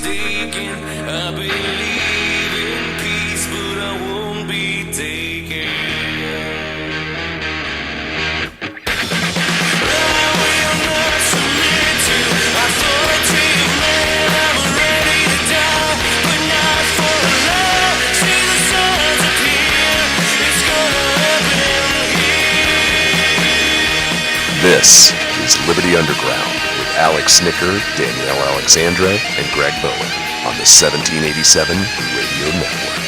mistaken. I believe in peace, but I won't be taken. I will not submit to authoritative man. I'm ready to die, but not for love. See the signs appear. It's gonna happen here. This is Liberty Underground with Alex Snicker, Danielle Alexandra, and Greg Bowen on the 1787 Radio Network.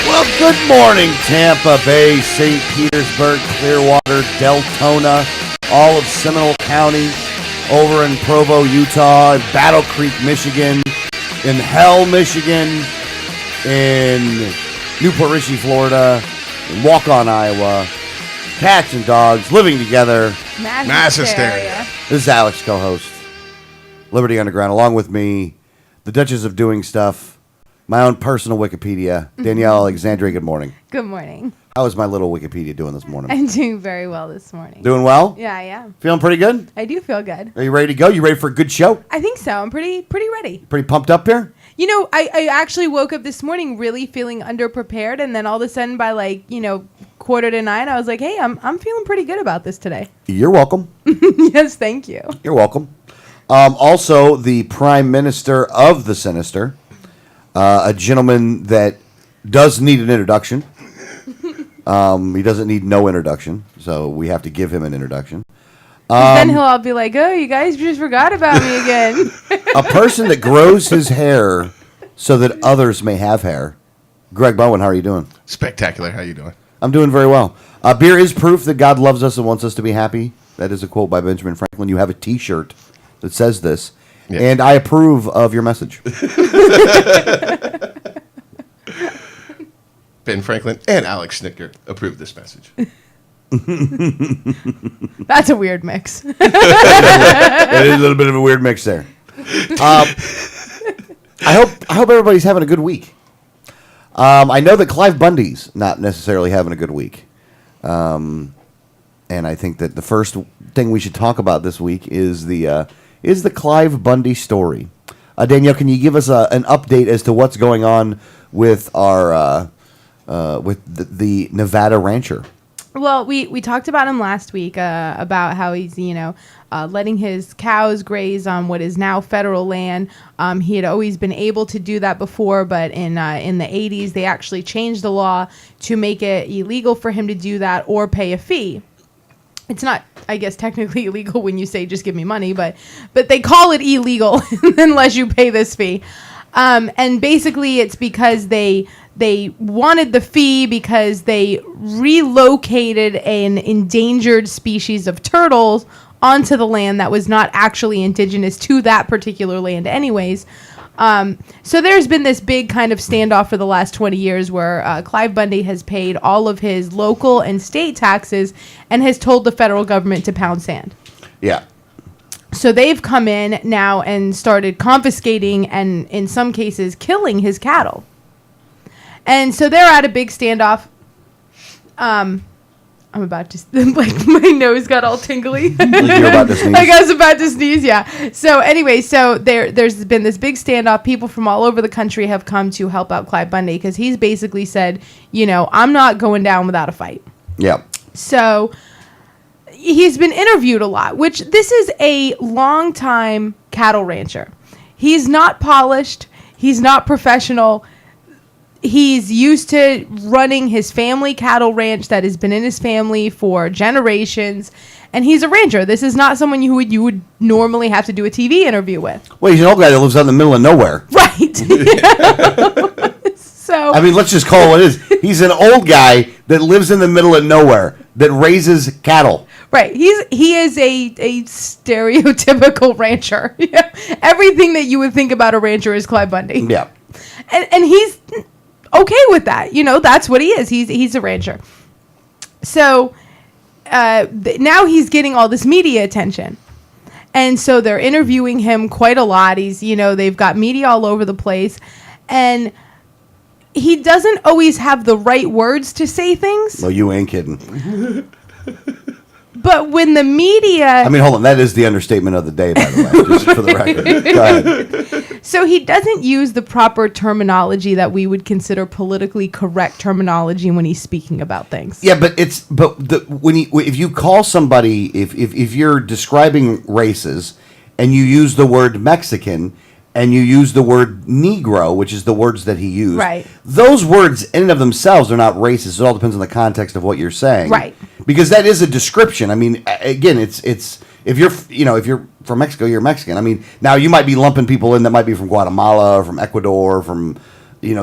Well, good morning, Tampa Bay, St. Petersburg, Clearwater, Deltona, all of Seminole County, over in Provo, Utah, in Battle Creek, Michigan, in Hell, Michigan, in Newport Richey, Florida, in Waukon, Iowa. Cats and dogs living together. Mass hysteria. This is Alex, co-host. Liberty Underground, along with me, the Duchess of Doing Stuff, my own personal Wikipedia, Danielle Alexandria. Good morning. Good morning. How is my little Wikipedia doing this morning? I'm doing very well this morning. Doing well? Yeah, I am. Feeling pretty good? I do feel good. Are you ready to go? You ready for a good show? I think so. I'm pretty ready. Pretty pumped up here? You know, I actually woke up this morning really feeling underprepared, and then all of a sudden by 8:45, I was like, hey, I'm feeling pretty good about this today. You're welcome. Yes, thank you. You're welcome. Also, the Prime Minister of the Sinister, a gentleman that does need an introduction. He doesn't need no introduction, so we have to give him an introduction. Then he'll all be like, oh, you guys just forgot about me again. A person that grows his hair so that others may have hair. Greg Bowen, how are you doing? Spectacular. How you doing? I'm doing very well. Beer is proof that God loves us and wants us to be happy. That is a quote by Benjamin Franklin. You have a T-shirt that says this, and I approve of your message. Ben Franklin and Alex Snicker approve this message. That's a weird mix. That is a little bit of a weird mix there. I hope everybody's having a good week. I know that Clive Bundy's not necessarily having a good week. And I think that the first thing we should talk about this week is the Clive Bundy story. Danielle, can you give us an update as to what's going on with our the Nevada rancher? Well, we talked about him last week, about how he's, letting his cows graze on what is now federal land. He had always been able to do that before, but in the 80s, they actually changed the law to make it illegal for him to do that or pay a fee. It's not, I guess, technically illegal when you say just give me money, but they call it illegal unless you pay this fee. And basically, it's because they wanted the fee because they relocated an endangered species of turtles onto the land that was not actually indigenous to that particular land anyways. So there's been this big kind of standoff for the last 20 years where Clive Bundy has paid all of his local and state taxes and has told the federal government to pound sand. Yeah. So they've come in now and started confiscating and, in some cases, killing his cattle. And so they're at a big standoff. I'm about to, my nose got all tingly. You're about to sneeze. Like I was about to sneeze, yeah. So anyway, there's been this big standoff. People from all over the country have come to help out Clive Bundy because he's basically said, I'm not going down without a fight. Yeah. So he's been interviewed a lot, which this is a long-time cattle rancher. He's not polished. He's not professional. He's used to running his family cattle ranch that has been in his family for generations, and he's a rancher. This is not someone you would normally have to do a TV interview with. Well, he's an old guy that lives out in the middle of nowhere. Right. So I mean, let's just call it what it is. He's an old guy that lives in the middle of nowhere that raises cattle. Right. He is a stereotypical rancher. Everything that you would think about a rancher is Clive Bundy. Yeah. And he's okay with that. That's what he is. He's a rancher. So now he's getting all this media attention. And so they're interviewing him quite a lot. They've got media all over the place. And he doesn't always have the right words to say things. Well, you ain't kidding. But when the media... I mean, hold on. That is the understatement of the day, by the way, just for the record. Go ahead. So he doesn't use the proper terminology that we would consider politically correct terminology when he's speaking about things. Yeah, but if you call somebody, if you're describing races and you use the word Mexican and you use the word Negro, which is the words that he used, Right. those words in and of themselves are not racist. It all depends on the context of what you're saying. Right. Because that is a description. I mean, again, it's if you're from Mexico, you're Mexican. I mean, now you might be lumping people in that might be from Guatemala or from Ecuador or from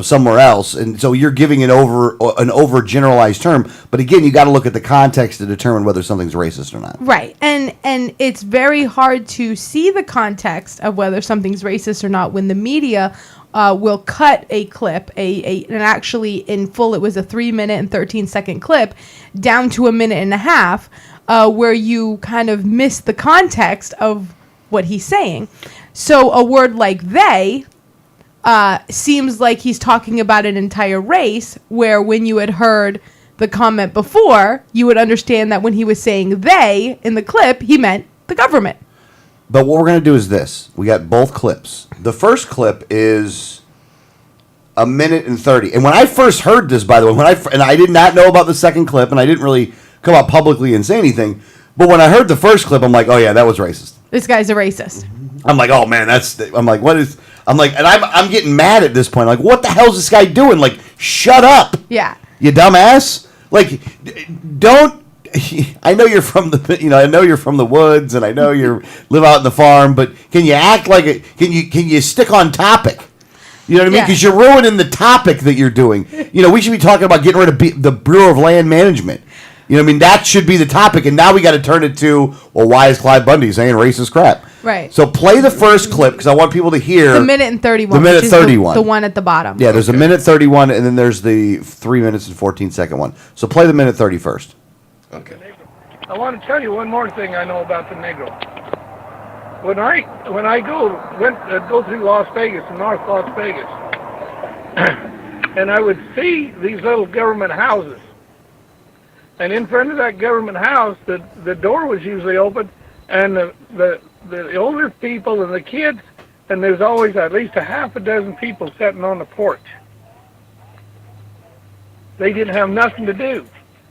somewhere else, and so you're giving an over generalized term. But again, you got to look at the context to determine whether something's racist or not. Right. And it's very hard to see the context of whether something's racist or not when the media will cut a clip, and actually in full it was a 3-minute and 13-second clip, down to a minute and a half, where you kind of miss the context of what he's saying. So a word like they seems like he's talking about an entire race, where when you had heard the comment before, you would understand that when he was saying they in the clip, he meant the government. But what we're going to do is this. We got both clips. The first clip is a minute and 30. And when I first heard this, by the way, and I did not know about the second clip, and I didn't really come out publicly and say anything, but when I heard the first clip, I'm like, oh yeah, that was racist. This guy's a racist. I'm like, oh man, I'm like, I'm getting mad at this point. Like, what the hell's this guy doing? Like, shut up. Yeah. You dumbass. Like, don't. I know you're from I know you're from the woods, and I know you live out in the farm. But can you act like it? Can you stick on topic? You know what I mean? Yeah. Because you're ruining the topic that you're doing. We should be talking about getting rid of the Bureau of Land Management. You know what I mean? That should be the topic, and now we got to turn it to, well, why is Clyde Bundy saying racist crap? Right. So play the first clip because I want people to hear The minute and 31. The minute which is 31. The one at the bottom. Yeah, there's a minute 31, and then there's the 3 minutes and 14-second one. So play the minute 30 first. Okay. I want to tell you one more thing I know about the Negro. When I go through Las Vegas, North Las Vegas, and I would see these little government houses, and in front of that government house, the door was usually open, and the older people and the kids, and there's always at least a half a dozen people sitting on the porch. They didn't have nothing to do.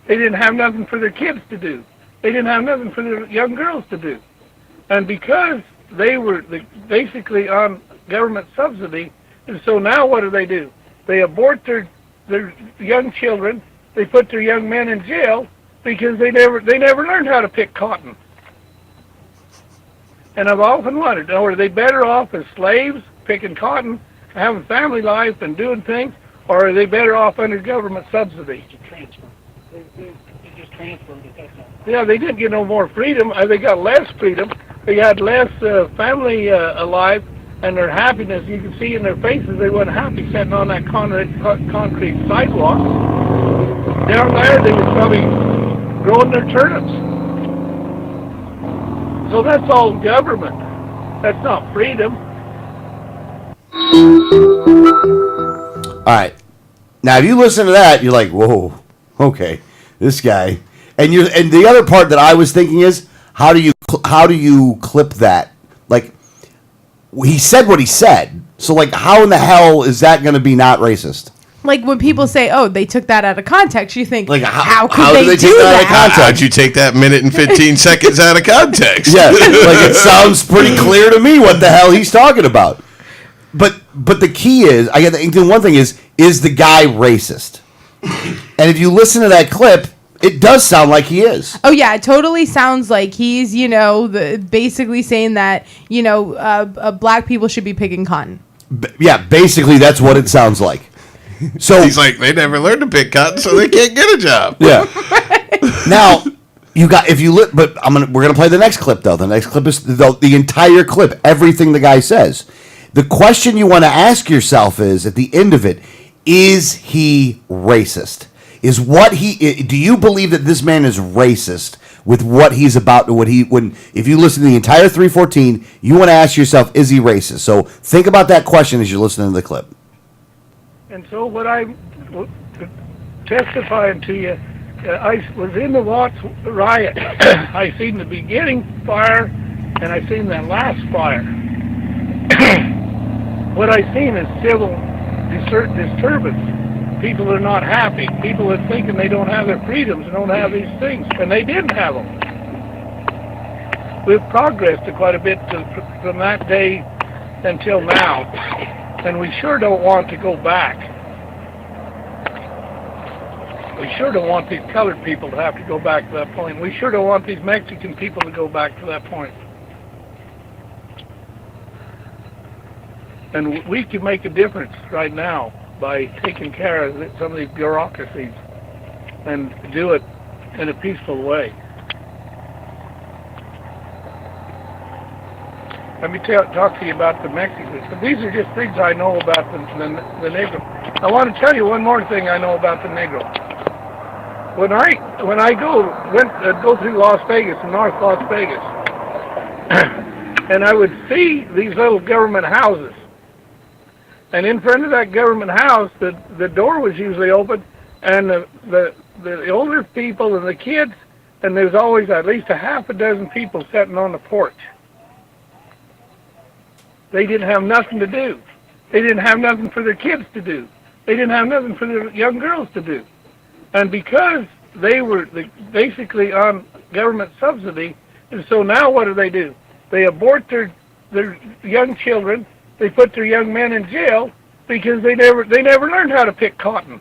They didn't have nothing for their kids to do. They didn't have nothing for their young girls to do. And because they were basically on government subsidy, and so now what do? They abort their young children. They put their young men in jail because they never learned how to pick cotton. And I've often wondered, are they better off as slaves picking cotton, having family life and doing things, or are they better off under government subsidy? They just transferred it. Yeah, they didn't get no more freedom. They got less freedom. They had less family alive, and their happiness, you can see in their faces, they weren't happy sitting on that concrete sidewalk. Down there, they were probably growing their turnips. So that's all government. That's not freedom. All right. Now, if you listen to that, you're like, whoa, okay, this guy. And the other part that I was thinking is, how do you clip that? Like, he said what he said. So, like, how in the hell is that going to be not racist? Like, when people say, oh, they took that out of context, you think, Like, how could how they did they do take that out of that? context? How'd you take that minute and 15 seconds out of context? Yeah, like, it sounds pretty clear to me what the hell he's talking about. But the key is, one thing is the guy racist? And if you listen to that clip, it does sound like he is. Oh, yeah, it totally sounds like he's, basically saying that, black people should be picking cotton. Yeah, basically that's what it sounds like. So He's like, they never learned to pick cotton, so they can't get a job. yeah. Now we're gonna play the next clip though. The next clip is the entire clip, everything the guy says. The question you want to ask yourself is, at the end of it, is he racist? Do you believe that this man is racist with what he's about to if you listen to the entire 314, you want to ask yourself, is he racist? So think about that question as you're listening to the clip. And so what I'm testifying to you, I was in the Watts riot. I seen the beginning fire, and I seen that last fire. What I've seen is civil disturbance. People are not happy. People are thinking they don't have their freedoms and don't have these things, and they didn't have them. We've progressed quite a bit from that day until now, and we sure don't want to go back. We sure don't want these colored people to have to go back to that point. We sure don't want these Mexican people to go back to that point. And we can make a difference right now by taking care of some of these bureaucracies and do it in a peaceful way. Let me talk to you about the Mexicans. But these are just things I know about the Negro. I want to tell you one more thing I know about the Negro. When I go through Las Vegas, North Las Vegas, and I would see these little government houses, and in front of that government house, the door was usually open, and the older people and the kids, and there's always at least a half a dozen people sitting on the porch. They didn't have nothing to do. They didn't have nothing for their kids to do. They didn't have nothing for their young girls to do. And because they were basically on government subsidy, and so now what do? They abort their young children. They put their young men in jail because they never learned how to pick cotton.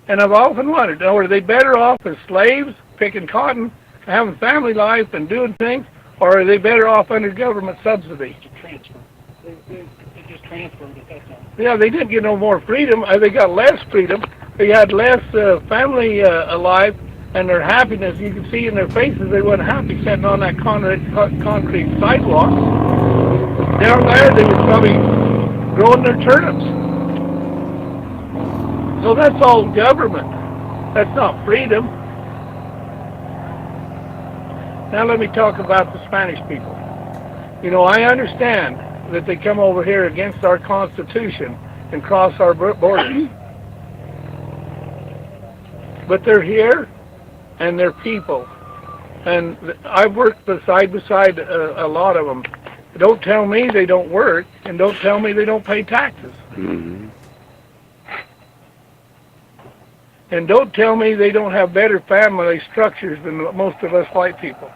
And I've often wondered, are they better off as slaves picking cotton, having family life and doing things, or are they better off under government subsidy? Transfer. They just transferred it, that's all. Yeah, they didn't get no more freedom. They got less freedom. They had less family alive, and their happiness, you can see in their faces, they weren't happy sitting on that concrete sidewalk. Down there, they were probably growing their turnips. So that's all government. That's not freedom. Now let me talk about the Spanish people. You know, I understand that they come over here against our Constitution and cross our borders. But they're here, and they're people. And I've worked side by side a lot of them. Don't tell me they don't work, and don't tell me they don't pay taxes. Mm-hmm. And don't tell me they don't have better family structures than most of us white people.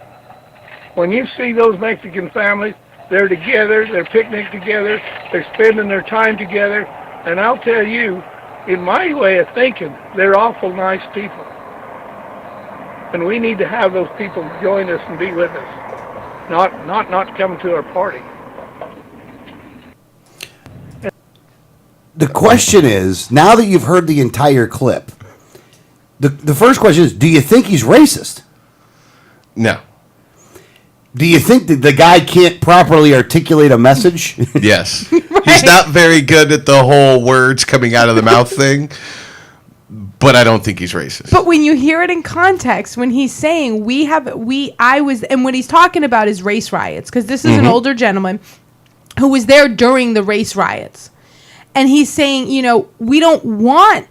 When you see those Mexican families, they're together, they're picnicking together, they're spending their time together, and I'll tell you, in my way of thinking, they're awful nice people. And we need to have those people join us and be with us, not come to our party. The question is, now that you've heard the entire clip, the first question is, do you think he's racist? No. Do you think that the guy can't properly articulate a message? Yes. He's not very good at the whole words coming out of the mouth thing, but I don't think he's racist. But when you hear it in context, when he's saying and what he's talking about is race riots, because this is an older gentleman who was there during the race riots. And he's saying, you know, we don't want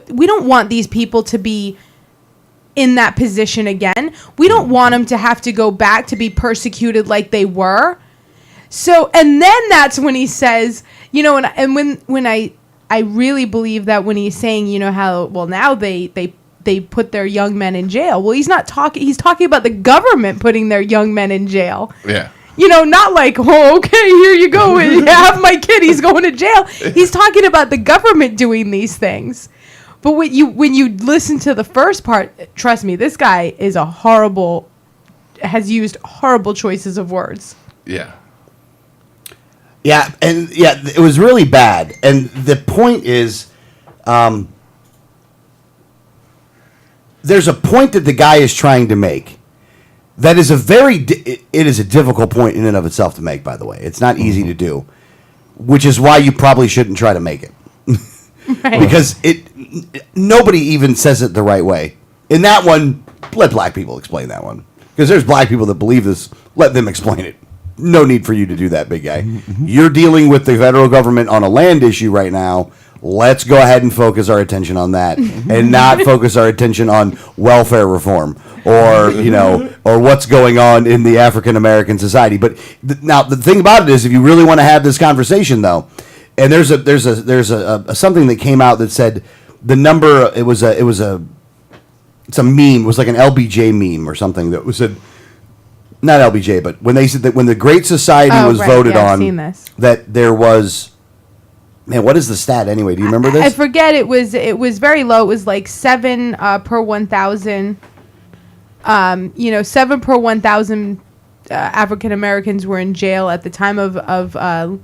we don't want these people to be in that position again. We don't want them to have to go back to be persecuted like they were. So, and then that's when he says, you know, and when I really believe that when he's saying, you know, how, well, now they put their young men in jail. Well, he's talking about the government putting their young men in jail. Yeah. You know, not like, oh, okay, here you go. Have my kid. He's going to jail. He's talking about the government doing these things. But when you listen to the first part, trust me, this guy is has used horrible choices of words. Yeah. Yeah, and yeah, it was really bad. And the point is, there's a point that the guy is trying to make. That is it is a difficult point in and of itself to make, by the way. It's not easy to do, which is why you probably shouldn't try to make it. Right. Because nobody even says it the right way. In that one, let black people explain that one. Because there's black people that believe this. Let them explain it. No need for you to do that, big guy. Mm-hmm. You're dealing with the federal government on a land issue right now. let's go ahead and focus our attention on that and not focus our attention on welfare reform or, or what's going on in the African American society. But now the thing about it is, if you really want to have this conversation, though, and there's a something that came out that said the number, it's a meme, it was like an LBJ meme or something that was said, not LBJ, but when they said that when the Great Society was voted on, I've seen this. That there was, man, what is the stat anyway? Do you remember this? I forget. It was very low. It was like 7 per 1,000. 7 per 1,000 African Americans were in jail at the time of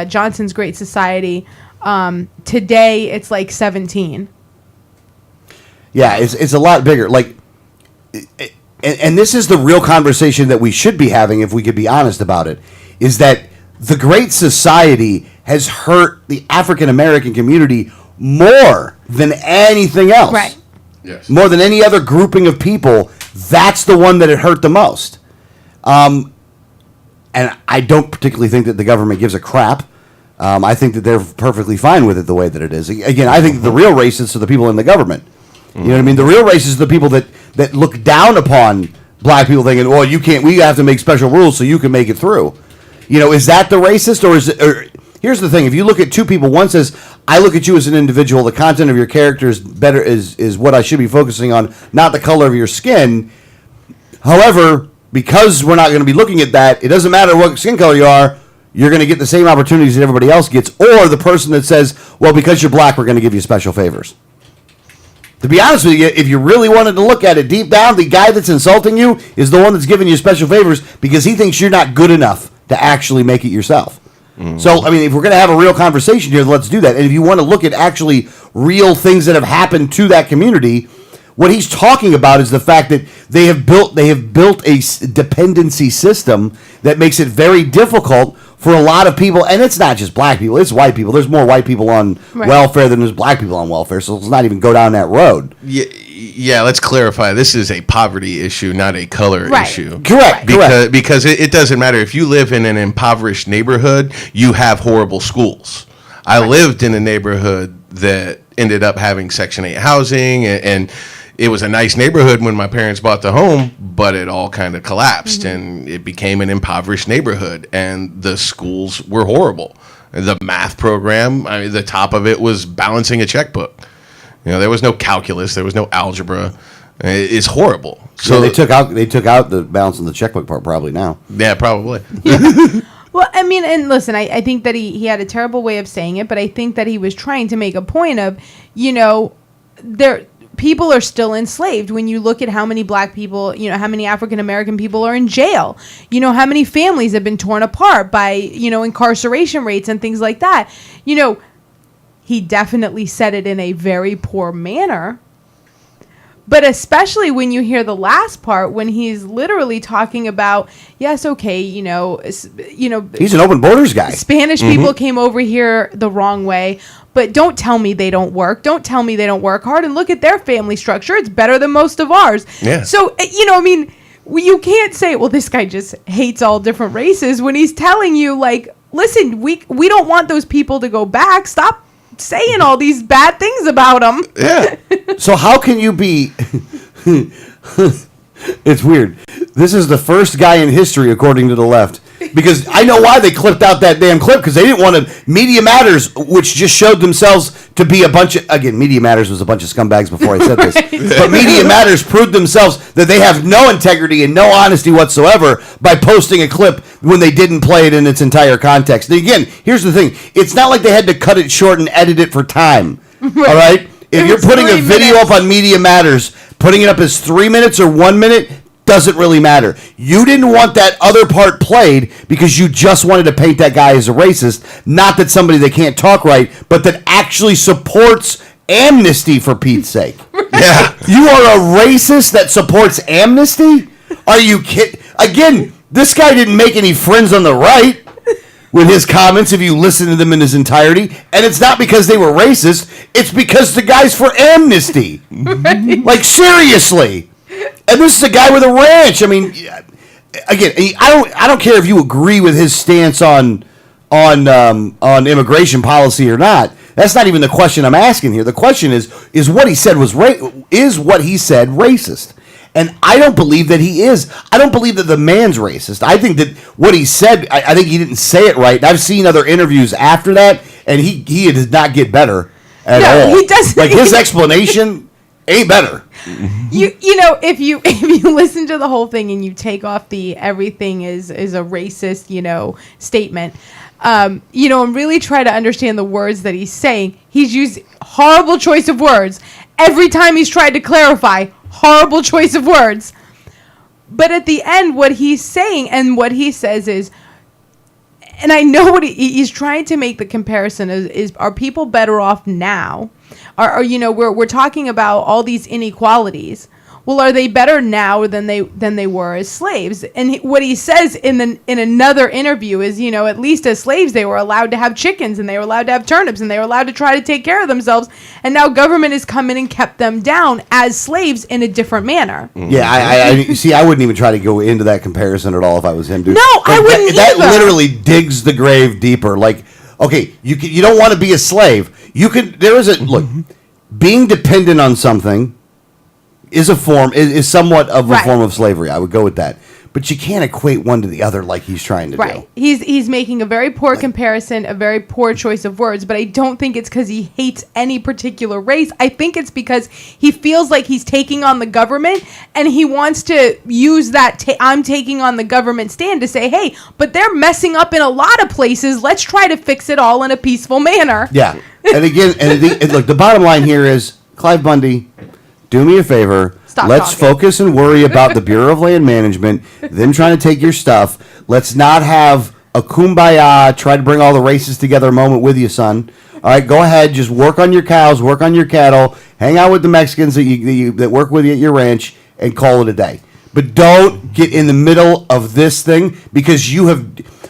Johnson's Great Society. Today, it's like 17. Yeah, it's a lot bigger. Like, and this is the real conversation that we should be having if we could be honest about it, is that the Great Society has hurt the African American community more than anything else. Right. Yes. More than any other grouping of people, that's the one that it hurt the most. And I don't particularly think that the government gives a crap. I think that they're perfectly fine with it the way that it is. Again, I think the real racists are the people in the government. You know what I mean? The real racists are the people that look down upon black people, thinking, "Well, you can't. We have to make special rules so you can make it through." Is that the racist, or is it? Or, here's the thing: if you look at two people, one says, "I look at you as an individual. The content of your character is better. Is what I should be focusing on, not the color of your skin." However, because we're not going to be looking at that, it doesn't matter what skin color you are. You're going to get the same opportunities that everybody else gets, or the person that says, "Well, because you're black, we're going to give you special favors." To be honest with you, if you really wanted to look at it deep down, the guy that's insulting you is the one that's giving you special favors because he thinks you're not good enough to actually make it yourself. So, I mean, if we're going to have a real conversation here, let's do that. And if you want to look at actually real things that have happened to that community, what he's talking about is the fact that they have built a dependency system that makes it very difficult for a lot of people, and it's not just black people, it's white people. There's more white people on welfare than there's black people on welfare, so let's not even go down that road. Yeah, let's clarify. This is a poverty issue, not a color issue. Correct. Because it doesn't matter. If you live in an impoverished neighborhood, you have horrible schools. I lived in a neighborhood that ended up having Section 8 housing, and it was a nice neighborhood when my parents bought the home, but it all kind of collapsed, and it became an impoverished neighborhood, and the schools were horrible. The math program, the top of it was balancing a checkbook. There was no calculus, there was no algebra. It's horrible. So they took out the balancing the checkbook part probably now. Yeah, probably. Well, I mean, and listen, I think that he had a terrible way of saying it, but I think that he was trying to make a point of, people are still enslaved. When you look at how many black people, how many African American people are in jail, how many families have been torn apart by, incarceration rates and things like that. He definitely said it in a very poor manner. But especially when you hear the last part, when he's literally talking about, yes, okay, he's an open borders guy. Spanish people came over here the wrong way, but don't tell me they don't work. Don't tell me they don't work hard. And look at their family structure; it's better than most of ours. Yeah. So you can't say, well, this guy just hates all different races when he's telling you, like, listen, we don't want those people to go back. Stop saying all these bad things about them. Yeah. So how can you be... It's weird. This is the first guy in history, according to the left. Because I know why they clipped out that damn clip, because they didn't want to... Media Matters, which just showed themselves to be a bunch of... Again, Media Matters was a bunch of scumbags before I said this. But Media Matters proved themselves that they have no integrity and no honesty whatsoever by posting a clip when they didn't play it in its entire context. And again, here's the thing. It's not like they had to cut it short and edit it for time. All right? If you're putting a video up on Media Matters, putting it up as 3 minutes or 1 minute doesn't really matter. You didn't want that other part played because you just wanted to paint that guy as a racist, not that somebody that can't talk right, but that actually supports amnesty, for Pete's sake. Yeah. You are a racist that supports amnesty? Are you kidding? Again, this guy didn't make any friends on the right with his comments if you listen to them in his entirety. And it's not because they were racist. It's because the guy's for amnesty. Right. Like, seriously. And this is a guy with a ranch. I mean, again, I don't care if you agree with his stance on immigration policy or not. That's not even the question I'm asking here. The question is what he said is what he said racist? And I don't believe that he is. I don't believe that the man's racist. I think that what he said, I think he didn't say it right. And I've seen other interviews after that, and he did not get better at all. He doesn't. Like, his explanation ain't better. You know, if you listen to the whole thing and you take off the everything is a racist, statement, and really try to understand the words that he's saying, he's used horrible choice of words every time he's tried to clarify. Horrible choice of words. But at the end, what he's saying and what he says is, and I know what he's trying to make the comparison is are people better off now? We're talking about all these inequalities. Well, are they better now than they were as slaves? And what he says in another interview is, at least as slaves they were allowed to have chickens and they were allowed to have turnips and they were allowed to try to take care of themselves. And now government has come in and kept them down as slaves in a different manner. Yeah, I see. I wouldn't even try to go into that comparison at all if I was him, dude. No, I wouldn't That either. literally digs the grave deeper. Like, okay, you don't want to be a slave. You could. There is a look. Being dependent on something is somewhat of a form of slavery. I would go with that. But you can't equate one to the other like he's trying to do. He's making a very poor comparison, a very poor choice of words, but I don't think it's because he hates any particular race. I think it's because he feels like he's taking on the government and he wants to use that I'm taking on the government stand to say, hey, but they're messing up in a lot of places. Let's try to fix it all in a peaceful manner. Yeah. And again, look, the bottom line here is, Clive Bundy, do me a favor. Let's focus and worry about the Bureau of Land Management, them trying to take your stuff. Let's not have a kumbaya, try to bring all the races together moment with you, son. All right, go ahead. Just work on your cows, work on your cattle, hang out with the Mexicans that work with you at your ranch, and call it a day. But don't get in the middle of this thing, because you have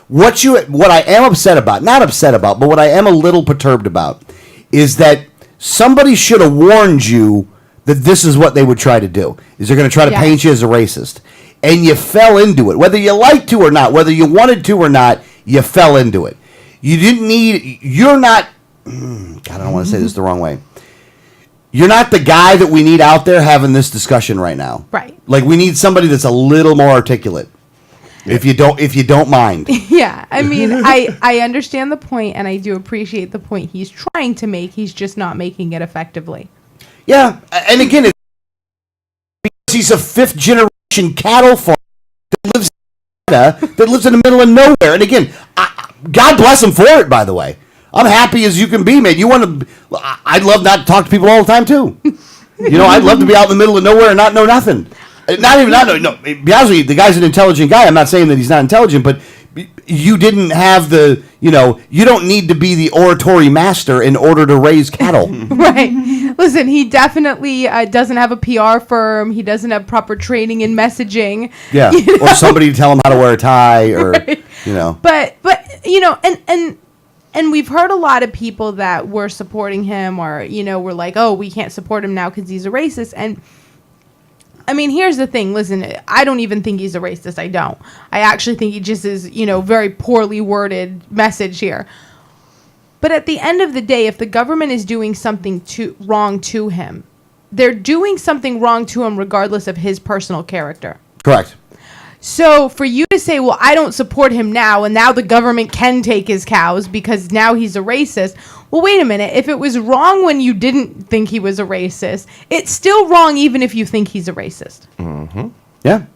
what I am upset about, not upset about, but what I am a little perturbed about is that somebody should have warned you that this is what they would try to do, is they're going to try to paint you as a racist. And you fell into it. Whether you like to or not, whether you wanted to or not, you fell into it. You're not, God, I don't want to say this the wrong way. You're not the guy that we need out there having this discussion right now. Right. Like, we need somebody that's a little more articulate. If you don't mind. Yeah, I mean, I understand the point, and I do appreciate the point he's trying to make. He's just not making it effectively. Yeah, and again, it's because he's a fifth-generation cattle farmer that lives in the middle of nowhere. And again, God bless him for it, by the way. I'm happy as you can be, man. I'd love not to talk to people all the time, too. I'd love to be out in the middle of nowhere and not know nothing. Not even not know. No, to be honest with you, the guy's an intelligent guy. I'm not saying that he's not intelligent, but you didn't have you don't need to be the oratory master in order to raise cattle. Right. Listen, he definitely doesn't have a PR firm. He doesn't have proper training in messaging. Yeah. Or somebody to tell him how to wear a tie or, But and we've heard a lot of people that were supporting him or, were like, oh, we can't support him now because he's a racist. And I mean, here's the thing. Listen, I don't even think he's a racist. I don't. I actually think he just is, very poorly worded message here. But at the end of the day, if the government is doing something wrong to him, they're doing something wrong to him regardless of his personal character. Correct. So for you to say, well, I don't support him now, and now the government can take his cows because now he's a racist. Well, wait a minute. If it was wrong when you didn't think he was a racist, it's still wrong even if you think he's a racist. Mm-hmm. Yeah.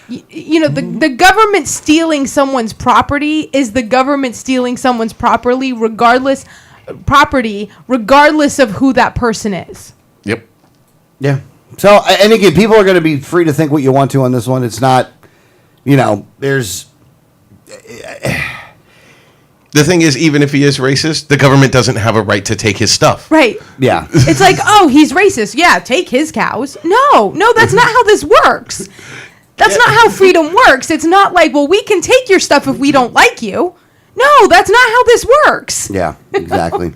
The government stealing someone's property is the government stealing someone's property regardless of who that person is. Yep. Yeah. So, and again, people are going to be free to think what you want to on this one. It's not, there's... The thing is, even if he is racist, the government doesn't have a right to take his stuff. Right. Yeah. It's like, oh, he's racist. Yeah, take his cows. No, that's not how this works. That's not how freedom works. It's not like, well, we can take your stuff if we don't like you. No, that's not how this works. Yeah, exactly.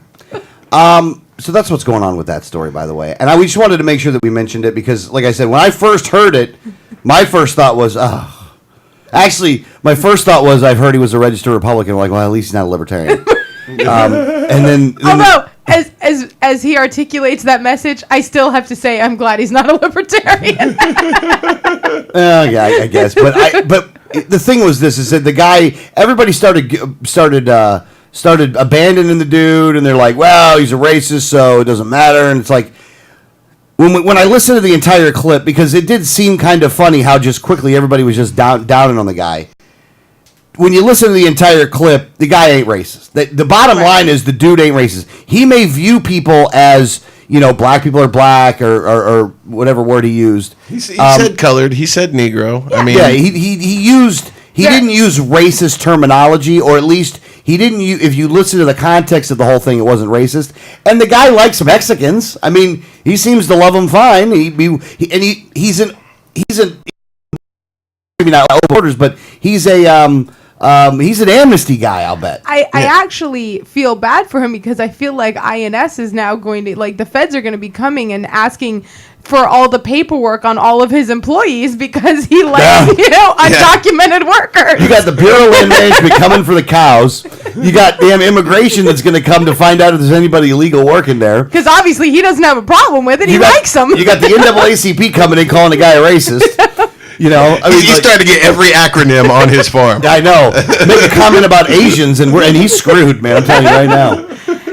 So that's what's going on with that story, by the way. And we just wanted to make sure that we mentioned it because, like I said, when I first heard it, my first thought was, actually, my first thought was I've heard he was a registered Republican. I'm like, well, at least he's not a libertarian. And then although as he articulates that message, I still have to say I'm glad he's not a libertarian. Yeah, I guess. But the thing was this: is that the guy, everybody started abandoning the dude, and they're like, "Well, he's a racist, so it doesn't matter." And it's like, when I listened to the entire clip, because it did seem kind of funny how just quickly everybody was just downing on the guy. When you listen to the entire clip, the guy ain't racist. The bottom line is the dude ain't racist. He may view people as, black people are black or whatever word he used. He said colored. He said Negro. I mean, yeah, he didn't use racist terminology, or at least he didn't. If you listen to the context of the whole thing, it wasn't racist. And the guy likes Mexicans. I mean, he seems to love them fine. He's maybe not all borders, but he's an amnesty guy, I'll bet. I actually feel bad for him because I feel like INS is now going to, like, the feds are going to be coming and asking for all the paperwork on all of his employees because he let undocumented workers. You got the Bureau of Land Management coming for the cows. You got damn immigration that's going to come to find out if there's anybody illegal working there. Because obviously he doesn't have a problem with it. He likes them. You got the NAACP coming in calling the guy a racist. He's trying to get every acronym on his farm. I know. Make a comment about Asians, and he's screwed, man. I'm telling you right now.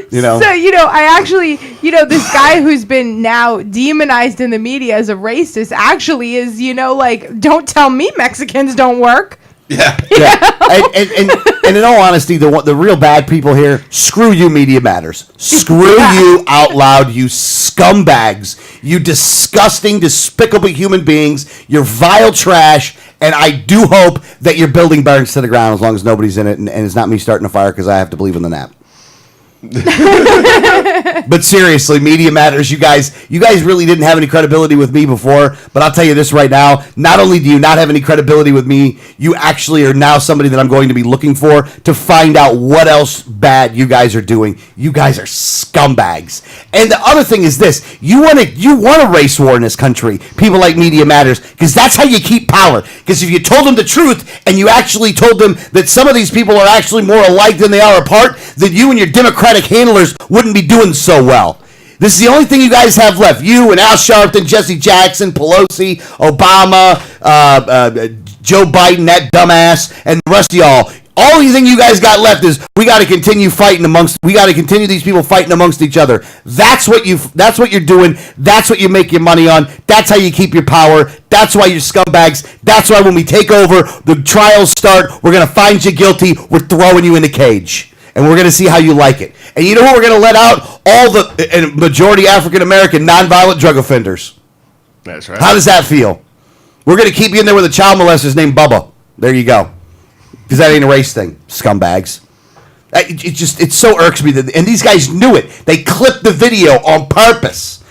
So, I actually, this guy who's been now demonized in the media as a racist actually is, don't tell me Mexicans don't work. Yeah. And in all honesty, the real bad people here, screw you, Media Matters. Screw you out loud, you scumbags. You disgusting, despicable human beings. You're vile trash. And I do hope that your building burns to the ground as long as nobody's in it and it's not me starting a fire because I have to believe in the nap. But seriously, Media Matters, you guys really didn't have any credibility with me before, but I'll tell you this right now, not only do you not have any credibility with me, you actually are now somebody that I'm going to be looking for to find out what else bad you guys are doing. You guys are scumbags. And the other thing is this, you want a race war in this country, people like Media Matters, because that's how you keep power. Because if you told them the truth and you actually told them that some of these people are actually more alike than they are apart, then you and your Democratic handlers wouldn't be doing so well. This is the only thing you guys have left. You and Al Sharpton, Jesse Jackson, Pelosi, Obama, Joe Biden, that dumbass, and the rest of y'all. All the thing you guys got left is we got to continue these people fighting amongst each other. That's what you're doing. That's what you make your money on. That's how you keep your power. That's why you're scumbags. That's why when we take over, the trials start, we're going to find you guilty. We're throwing you in a cage. And we're going to see how you like it. And you know what? We're going to let out all the majority African-American nonviolent drug offenders. That's right. How does that feel? We're going to keep you in there with a child molester named Bubba. There you go. Because that ain't a race thing, scumbags. It so irks me. And these guys knew it. They clipped the video on purpose.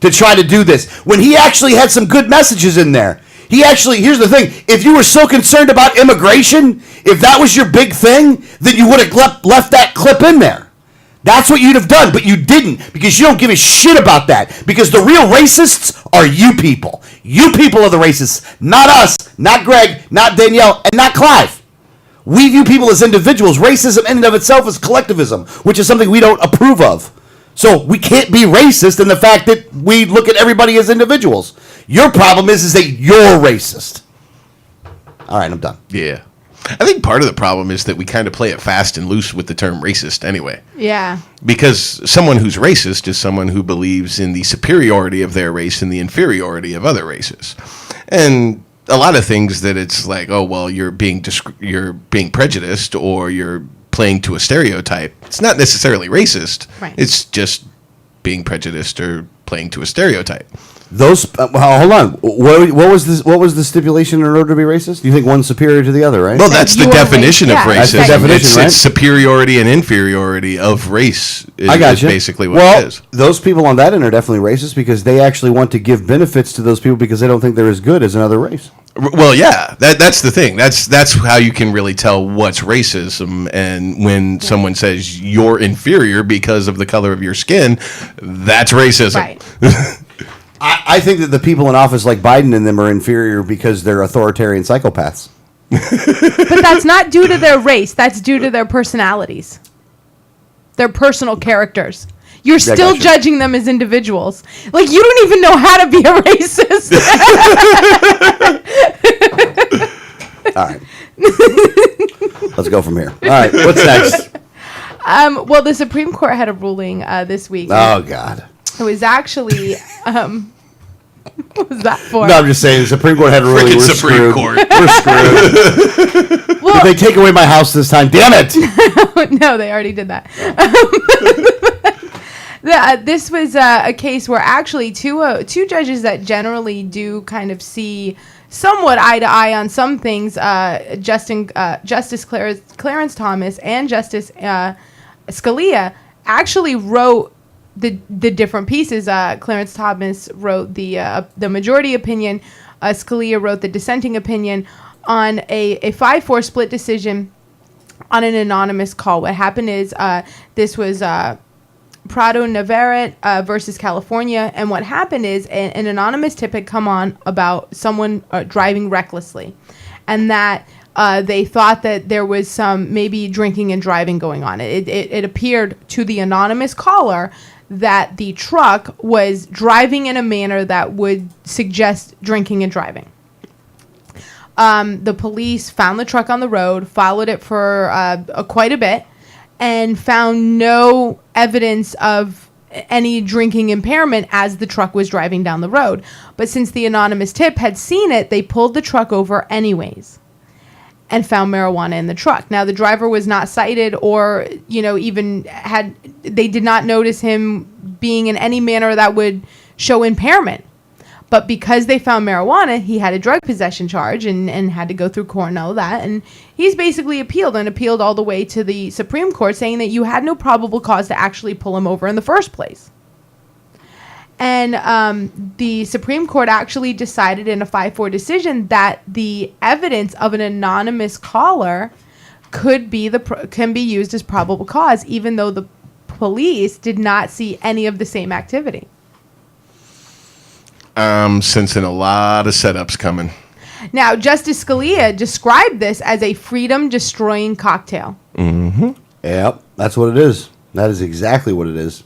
To try to do this. When he actually had some good messages in there. Here's the thing. If you were so concerned about immigration, if that was your big thing, then you would have left that clip in there. That's what you'd have done, but you didn't because you don't give a shit about that. Because the real racists are you people. You people are the racists, not us, not Greg, not Danielle, and not Clive. We view people as individuals. Racism in and of itself is collectivism, which is something we don't approve of. So we can't be racist in the fact that we look at everybody as individuals. Your problem is that you're racist. All right, I'm done. Yeah. I think part of the problem is that we kind of play it fast and loose with the term racist anyway. Yeah. Because someone who's racist is someone who believes in the superiority of their race and the inferiority of other races. And a lot of things that it's like, oh, well, you're being prejudiced or you're playing to a stereotype. It's not necessarily racist. Right. It's just being prejudiced or playing to a stereotype. Those hold on. What was this? What was the stipulation in order to be racist? You think one's superior to the other, right? Well, that's the definition of racism. That's the definition, right? It's superiority and inferiority of race. I got you. Basically what it is. Those people on that end are definitely racist because they actually want to give benefits to those people because they don't think they're as good as another race. Well, yeah, that's the thing. That's how you can really tell what's racism. And when someone says you're inferior because of the color of your skin, that's racism. Right. I think that the people in office like Biden and them are inferior because they're authoritarian psychopaths. But that's not due to their race. That's due to their personalities. They're personal characters. You're Yeah, still gotcha. judging them as individuals. Like, you don't even know how to be a racist. All right. Let's go from here. All right. What's next? Well, the Supreme Court had a ruling this week. Oh, God. It was actually, what was that for? No, I'm just saying the Supreme Court had a ruling. Frickin' We're Supreme screwed. Court. We're screwed. Did they take away my house this time? Damn it. No, they already did that. This was a case where actually two judges that generally do kind of see somewhat eye to eye on some things, Justice Clarence Thomas and Justice Scalia, actually wrote the different pieces. Clarence Thomas wrote the majority opinion. Scalia wrote the dissenting opinion on a 5-4 split decision on an anonymous call. What happened is this was Prado Navarrete versus California, and what happened is an anonymous tip had come on about someone driving recklessly, and that they thought that there was some maybe drinking and driving going on. It appeared to the anonymous caller that the truck was driving in a manner that would suggest drinking and driving. The police found the truck on the road, followed it for quite a bit, and found no evidence of any drinking impairment as the truck was driving down the road. But since the anonymous tip had seen it, they pulled the truck over anyways and found marijuana in the truck. Now, the driver was not cited or, they did not notice him being in any manner that would show impairment. But because they found marijuana, he had a drug possession charge and had to go through court and all that. And he's basically appealed all the way to the Supreme Court, saying that you had no probable cause to actually pull him over in the first place. And the Supreme Court actually decided in a 5-4 decision that the evidence of an anonymous caller can be used as probable cause, even though the police did not see any of the same activity. Sensing a lot of setups coming. Now, Justice Scalia described this as a freedom-destroying cocktail. Yep, that's what it is. That is exactly what it is.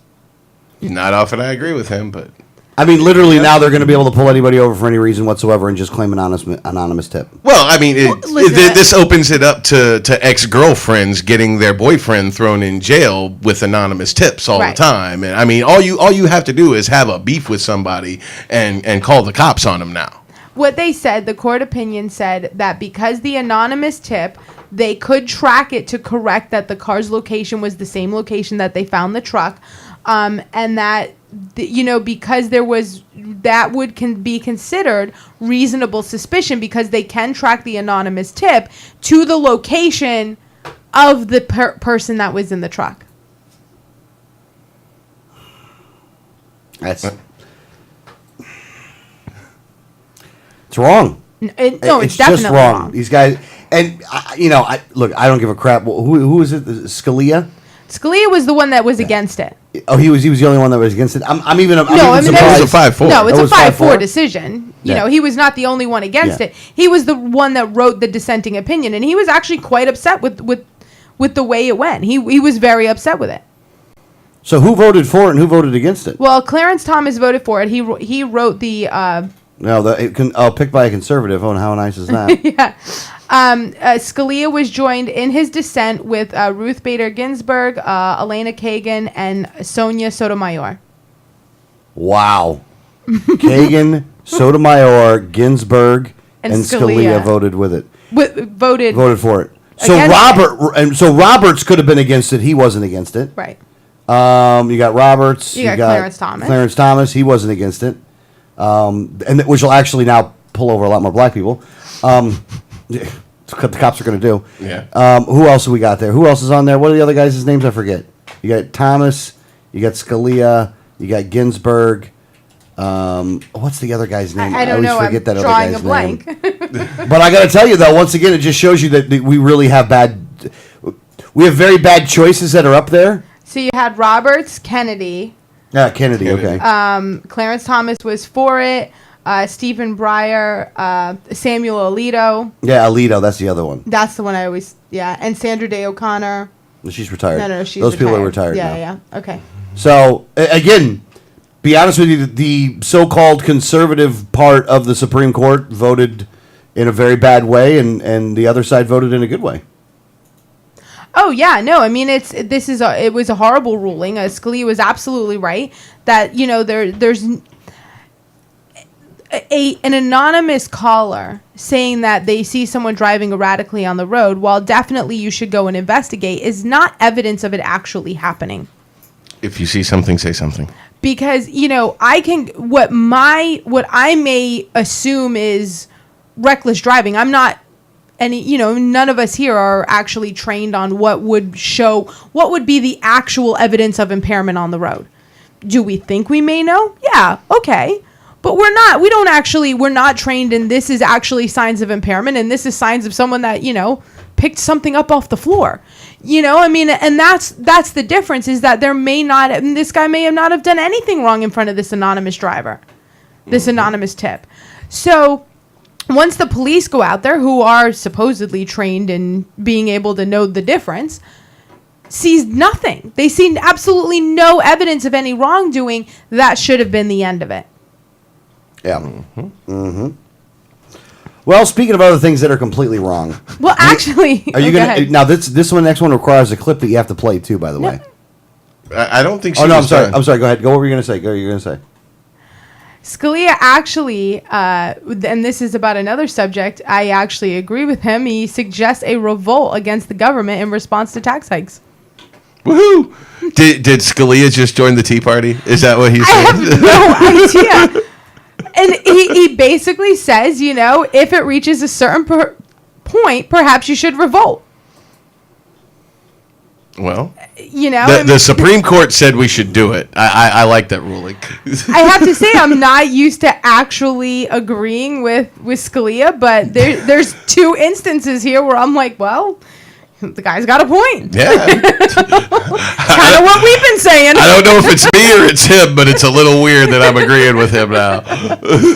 Not often I agree with him, but I mean, literally now they're going to be able to pull anybody over for any reason whatsoever and just claim an anonymous tip. well, I mean, listen, this opens it up to ex-girlfriends getting their boyfriend thrown in jail with anonymous tips all Right. the time. And I mean, all you have to do is have a beef with somebody and call the cops on them now. What they said, the court opinion said that because the anonymous tip, they could track it to correct that the car's location was the same location that they found the truck, and that because there was that can be considered reasonable suspicion because they can track the anonymous tip to the location of the person that was in the truck. It's wrong. It's It's definitely just wrong. These guys, and I don't give a crap. Who is it? Scalia? Scalia was the one that was against it. Oh, he was the only one that was against it. I'm even It was a surprised. 5-4. No, it's That a was 5-4 5-4? decision. Yeah. He was not the only one against Yeah. it. He was the one that wrote the dissenting opinion, and he was actually quite upset with the way it went. He was very upset with it. So who voted for it and who voted against it? Well, Clarence Thomas voted for it. He wrote the Picked by a conservative. Oh, and how nice is that? Scalia was joined in his dissent with Ruth Bader Ginsburg, Elena Kagan, and Sonia Sotomayor. Wow. Kagan, Sotomayor, Ginsburg, And and Scalia voted with it. Voted For it. So Against Roberts could have been against it. He wasn't against it. right. You got Roberts. You got Clarence Thomas. Clarence Thomas. He wasn't against it. Which will actually now pull over a lot more black people. It's what the cops are going to do. Yeah. Who else have we got there? Who else is on there? What are the other guys' names? I forget. You got Thomas. You got Scalia. You got Ginsburg. What's the other guy's name? I don't know. Always forget I'm that drawing other a guy's blank. name. But I got to tell you, though, once again, it just shows you that we really have we have very bad choices that are up there. So you had Roberts, Kennedy. Yeah, Kennedy. Okay. Clarence Thomas was for it. Stephen Breyer, Samuel Alito. Yeah, Alito. That's the other one. That's the one I always, and Sandra Day O'Connor. She's retired. No, she's Those people are retired. retired now. Yeah. Okay. So, again, be honest with you, the so-called conservative part of the Supreme Court voted in a very bad way, and the other side voted in a good way. Oh yeah, no. I mean, it was a horrible ruling. Scalia was absolutely right that there's an anonymous caller saying that they see someone driving erratically on the road. While definitely you should go and investigate, is not evidence of it actually happening. If you see something, say something. Because what I may assume is reckless driving. I'm not. None of us here are actually trained on what would be the actual evidence of impairment on the road. Do we think we may know? Yeah, okay. But we're not trained in this is actually signs of impairment and this is signs of someone that, picked something up off the floor. And that's the difference is that this guy may not have done anything wrong in front of this anonymous driver, this anonymous tip. So once the police go out there, who are supposedly trained in being able to know the difference, sees nothing. They see absolutely no evidence of any wrongdoing. That should have been the end of it. Yeah. Well, speaking of other things that are completely wrong. Well, actually, are you gonna now? This next one requires a clip that you have to play too. By the way. I don't think. I'm sorry. I'm sorry. Go ahead. Go. What were you gonna say? Go. You're gonna say. Scalia actually, and this is about another subject, I actually agree with him. He suggests a revolt against the government in response to tax hikes. Woohoo! Did Scalia just join the Tea Party? Is that what he's saying? I have no idea. And he basically says, if it reaches a certain point, perhaps you should revolt. Well, the Supreme Court said we should do it. I like that ruling. I have to say I'm not used to actually agreeing with Scalia, but there's two instances here where I'm like, well, the guy's got a point. Yeah. Kind of what we've been saying. I don't know if it's me or it's him, but it's a little weird that I'm agreeing with him now.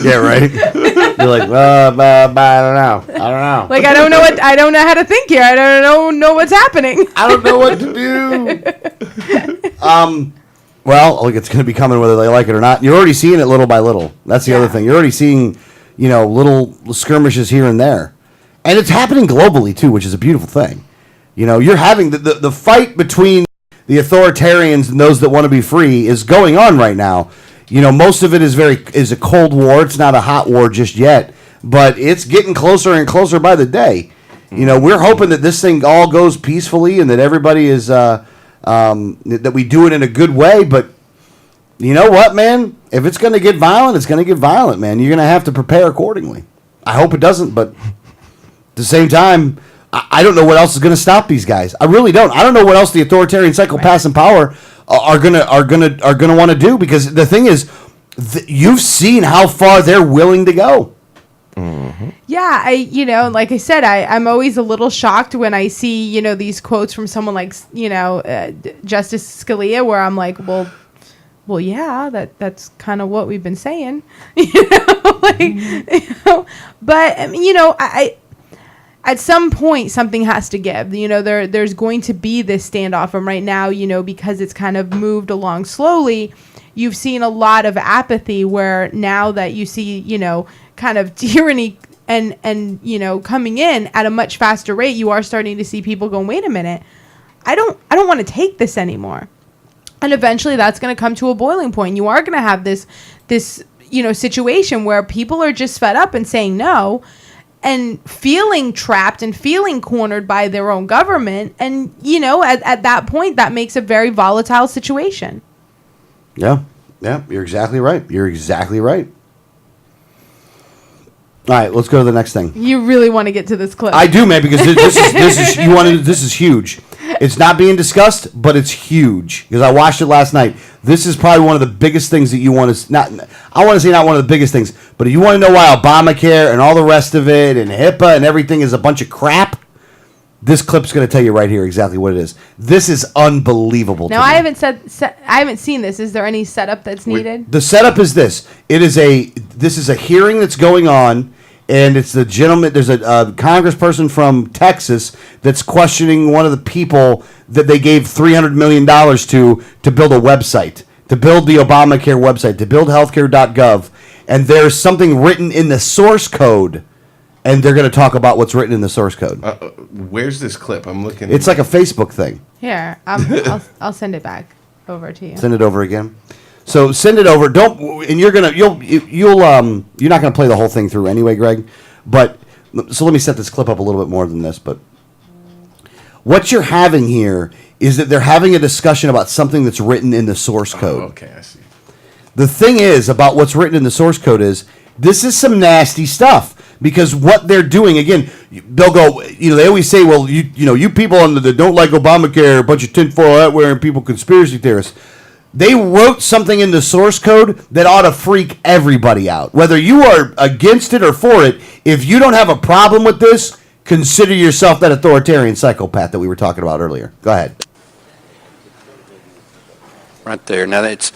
Yeah, right. You're like, I don't know. Like I don't know how to think here. I don't know what's happening. I don't know what to do. Well, look, it's going to be coming whether they like it or not. You're already seeing it little by little. That's the other thing. You're already seeing, little skirmishes here and there, and it's happening globally too, which is a beautiful thing. You're having the fight between the authoritarians and those that want to be free is going on right now. Most of it is a cold war. It's not a hot war just yet, but it's getting closer and closer by the day. We're hoping that this thing all goes peacefully and that everybody is that we do it in a good way. But you know what, man? If it's going to get violent, it's going to get violent, man. You're going to have to prepare accordingly. I hope it doesn't, but at the same time, I don't know what else is going to stop these guys. I really don't. I don't know what else the authoritarian psychopaths in power are gonna want to do, because the thing is, you've seen how far they're willing to go. Mm-hmm. Yeah, like I said, I'm always a little shocked when I see these quotes from someone like Justice Scalia, where I'm like, well, yeah, that's kind of what we've been saying, But I at some point, something has to give. There's going to be this standoff. And right now, because it's kind of moved along slowly, you've seen a lot of apathy where now that you see, kind of tyranny and coming in at a much faster rate, you are starting to see people going, wait a minute, I don't want to take this anymore. And eventually that's going to come to a boiling point. You are going to have this situation where people are just fed up and saying no, and feeling trapped and feeling cornered by their own government. And, at that point, that makes a very volatile situation. Yeah, you're exactly right. All right, let's go to the next thing. You really want to get to this clip. I do, man, because this is huge. It's not being discussed, but it's huge, because I watched it last night. This is probably one of the biggest things that you want to I want to say not one of the biggest things, but if you want to know why Obamacare and all the rest of it and HIPAA and everything is a bunch of crap, this clip's going to tell you right here exactly what it is. This is unbelievable. Now, I haven't seen this. Is there any setup that's needed? The setup is this. This is a hearing that's going on. and it's the gentleman. There's a congressperson from Texas that's questioning one of the people that they gave $300 million to build a website, to build the Obamacare website, to build healthcare.gov, and there's something written in the source code, and they're going to talk about what's written in the source code. Where's this clip? I'm looking. It's like a Facebook thing. Here, I'll send it back over to you. Send it over again. So send it over. Don't, and you're not gonna play the whole thing through anyway, Greg. But so let me set this clip up a little bit more than this. But what you're having here is that they're having a discussion about something that's written in the source code. Okay, I see. The thing is about what's written in the source code is this is some nasty stuff. Because what they're doing, again, they'll go, they always say, well, you people that don't like Obamacare, a bunch of tinfoil hat wearing people, conspiracy theorists. They wrote something in the source code that ought to freak everybody out. Whether you are against it or for it, if you don't have a problem with this, consider yourself that authoritarian psychopath that we were talking about earlier. Go ahead. Right there. Now, that's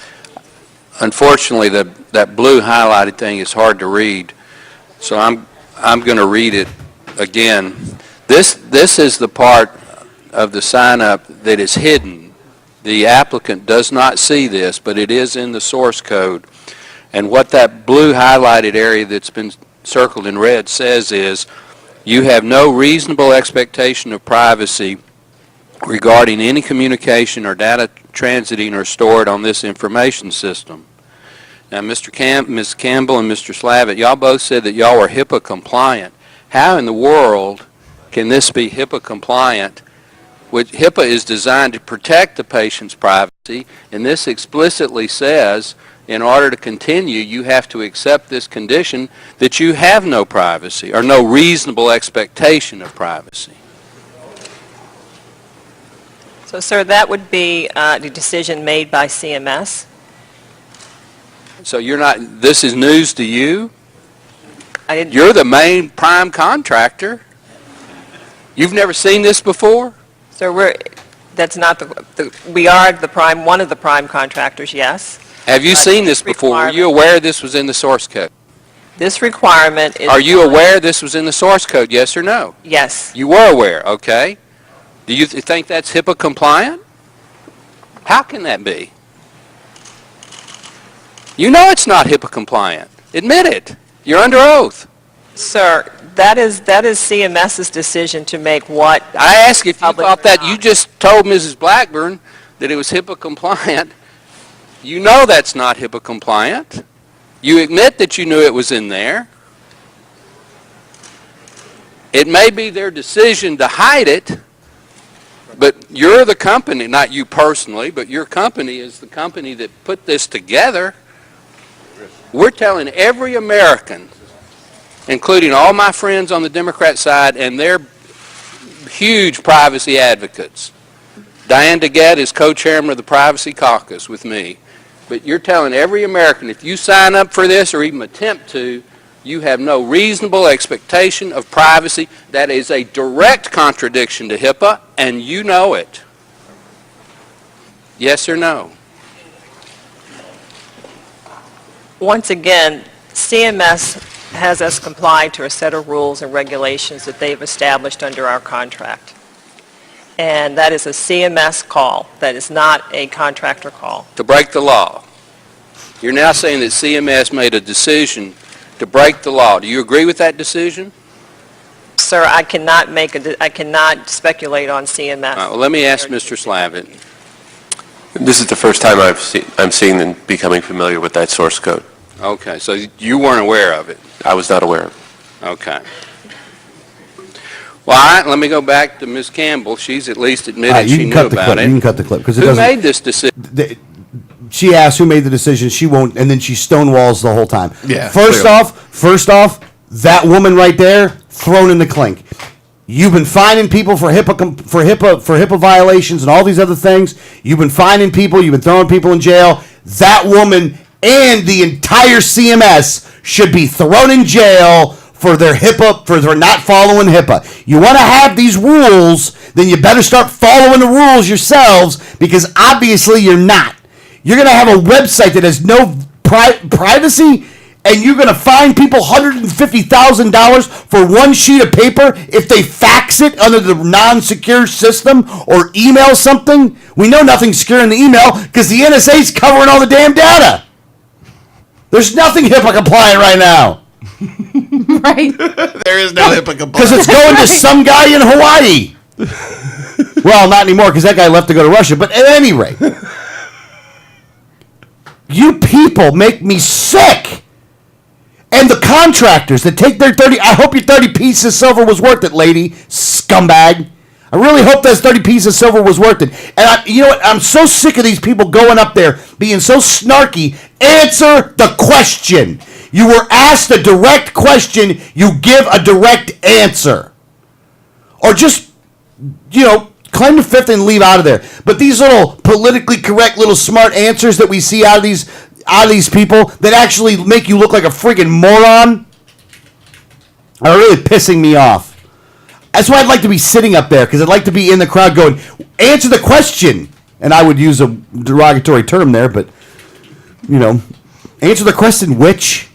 unfortunately that blue highlighted thing is hard to read, so I'm going to read it again. This is the part of the sign-up that is hidden. The applicant does not see this, but it is in the source code. And what that blue highlighted area that's been circled in red says is, you have no reasonable expectation of privacy regarding any communication or data transiting or stored on this information system. Now, Ms. Campbell and Mr. Slavitt, y'all both said that y'all were HIPAA compliant. How in the world can this be HIPAA compliant? Which HIPAA is designed to protect the patient's privacy, and this explicitly says, in order to continue, you have to accept this condition that you have no privacy or no reasonable expectation of privacy. So, sir, that would be the decision made by CMS. So this is news to you? I didn't. You're the main prime contractor. You've never seen this before? So that's not we are one of the prime contractors, yes. Have you seen this before? Were you aware this was in the source code? This requirement is... Are you aware this was in the source code, yes or no? Yes. You were aware, okay. Do you think that's HIPAA compliant? How can that be? You know it's not HIPAA compliant. Admit it. You're under oath. Sir, that is CMS's decision to make what... I asked if you thought that. You just told Mrs. Blackburn that it was HIPAA compliant. You know that's not HIPAA compliant. You admit that you knew it was in there. It may be their decision to hide it, but you're the company, not you personally, but your company is the company that put this together. We're telling every American, including all my friends on the Democrat side, and they're huge privacy advocates. Diane DeGette is co-chairman of the Privacy Caucus with me. But you're telling every American, if you sign up for this or even attempt to, you have no reasonable expectation of privacy. That is a direct contradiction to HIPAA, and you know it. Yes or no? Once again, CMS has us comply to a set of rules and regulations that they've established under our contract. And that is a CMS call. That is not a contractor call. To break the law. You're now saying that CMS made a decision to break the law. Do you agree with that decision? Sir, I cannot speculate on CMS. All right, well, let me ask Mr. Slavitt. This is the first time I'm seeing them becoming familiar with that source code. Okay, so you weren't aware of it. I was not aware of it. Okay. Well, all right, let me go back to Ms. Campbell. She's at least admitted she knew about it. You can cut the clip. Who made this decision? She asked who made the decision. She won't, and then she stonewalls the whole time. Yeah. First off, that woman right there, thrown in the clink. You've been fining people for HIPAA violations and all these other things. You've been fining people. You've been throwing people in jail. That woman and the entire CMS should be thrown in jail for their not following HIPAA. You want to have these rules, then you better start following the rules yourselves, because obviously you're not. You're going to have a website that has no privacy. And you're going to fine people $150,000 for one sheet of paper if they fax it under the non-secure system or email something? We know nothing's secure in the email because the NSA's covering all the damn data. There's nothing HIPAA compliant right now. Right. There is no HIPAA compliant. Because it's going to some guy in Hawaii. Well, not anymore because that guy left to go to Russia. But at any rate, you people make me sick. And the contractors that take their 30, I hope your 30 pieces of silver was worth it, lady, scumbag. I really hope those 30 pieces of silver was worth it. And you know what? I'm so sick of these people going up there being so snarky. Answer the question. You were asked a direct question. You give a direct answer. Or just, claim the fifth and leave out of there. But these little politically correct little smart answers that we see out of these people that actually make you look like a friggin' moron are really pissing me off. That's why I'd like to be sitting up there, because I'd like to be in the crowd going, answer the question. And I would use a derogatory term there, but, answer the question, witch.